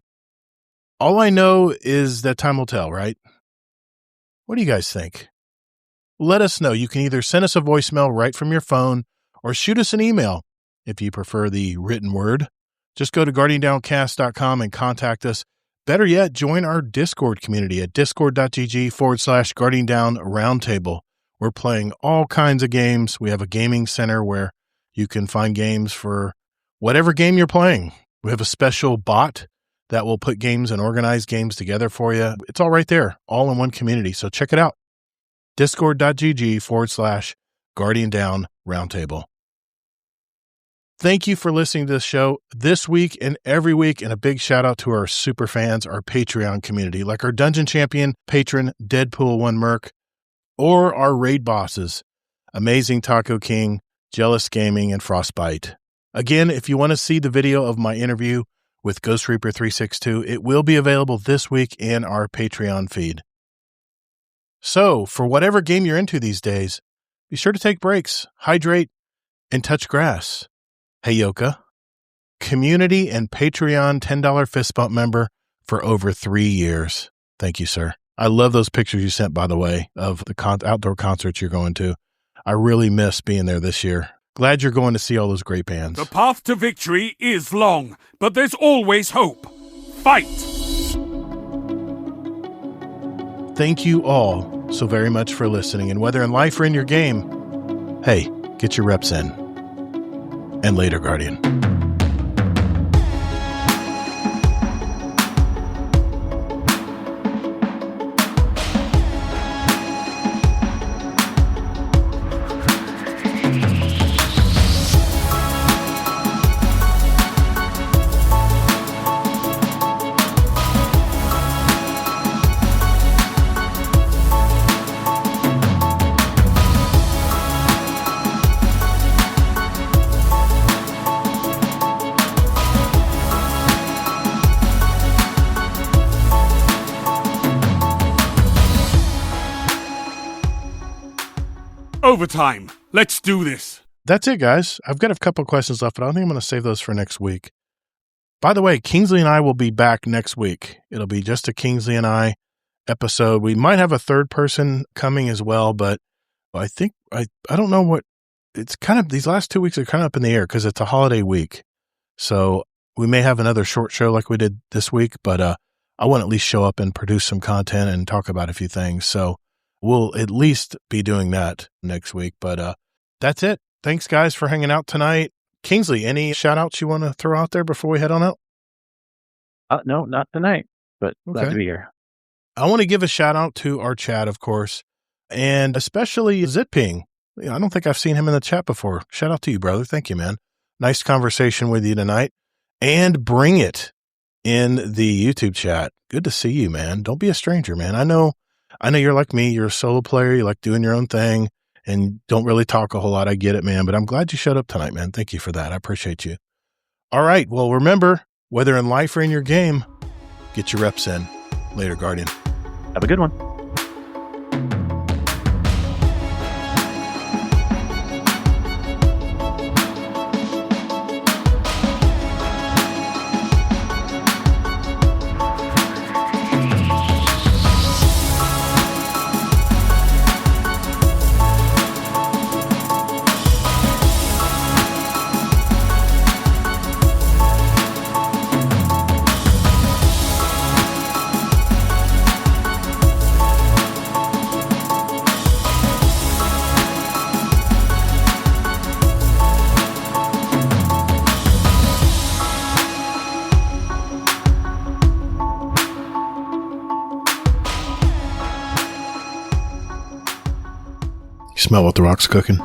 All I know is that time will tell, right? What do you guys think? Let us know. You can either send us a voicemail right from your phone or shoot us an email if you prefer the written word. Just go to guardiandowncast.com and contact us. Better yet, join our Discord community at discord.gg/guardiandown roundtable. We're playing all kinds of games. We have a gaming center where you can find games for whatever game you're playing. We have a special bot that will put games and organize games together for you. It's all right there, all in one community. So check it out. Discord.gg/guardiandown roundtable. Thank you for listening to this show this week and every week, and a big shout out to our super fans, our Patreon community, like our Dungeon Champion patron, Deadpool1 Merc, or our raid bosses, Amazing Taco King, Jealous Gaming, and Frostbite. Again, if you want to see the video of my interview with Ghost Reaper 362, it will be available this week in our Patreon feed. So, for whatever game you're into these days, be sure to take breaks, hydrate, and touch grass. Hey, Yoka, community and Patreon $10 fist bump member for over 3 years. Thank you, sir. I love those pictures you sent, by the way, of the outdoor concerts you're going to. I really miss being there this year. Glad you're going to see all those great bands. The path to victory is long, but there's always hope. Fight! Thank you all so very much for listening, and whether in life or in your game, hey, get your reps in. And later, Guardian. Overtime. Let's do this. That's it, guys. I've got a couple of questions left, but I think I'm going to save those for next week. By the way, Kingsley and I will be back next week. It'll be just a Kingsley and I episode. We might have a third person coming as well, but I think, I don't know what, it's kind of, these last 2 weeks are kind of up in the air because it's a holiday week. So we may have another short show like we did this week, but I want to at least show up and produce some content and talk about a few things. So we'll at least be doing that next week, but that's it. Thanks, guys, for hanging out tonight. Kingsley, any shout-outs you want to throw out there before we head on out? No, not tonight, but glad to be here. I want to give a shout-out to our chat, of course, and especially Zitping. I don't think I've seen him in the chat before. Shout out to you, brother. Thank you, man. Nice conversation with you tonight. And Bring It in the YouTube chat. Good to see you, man. Don't be a stranger, man. I know you're like me. You're a solo player. You like doing your own thing. and don't really talk a whole lot. I get it, man, but I'm glad you showed up tonight, man. Thank you for that. I appreciate you. All right. Well, remember, whether in life or in your game, get your reps in. Later, Guardian. Have a good one. You smell what the Rock's cooking?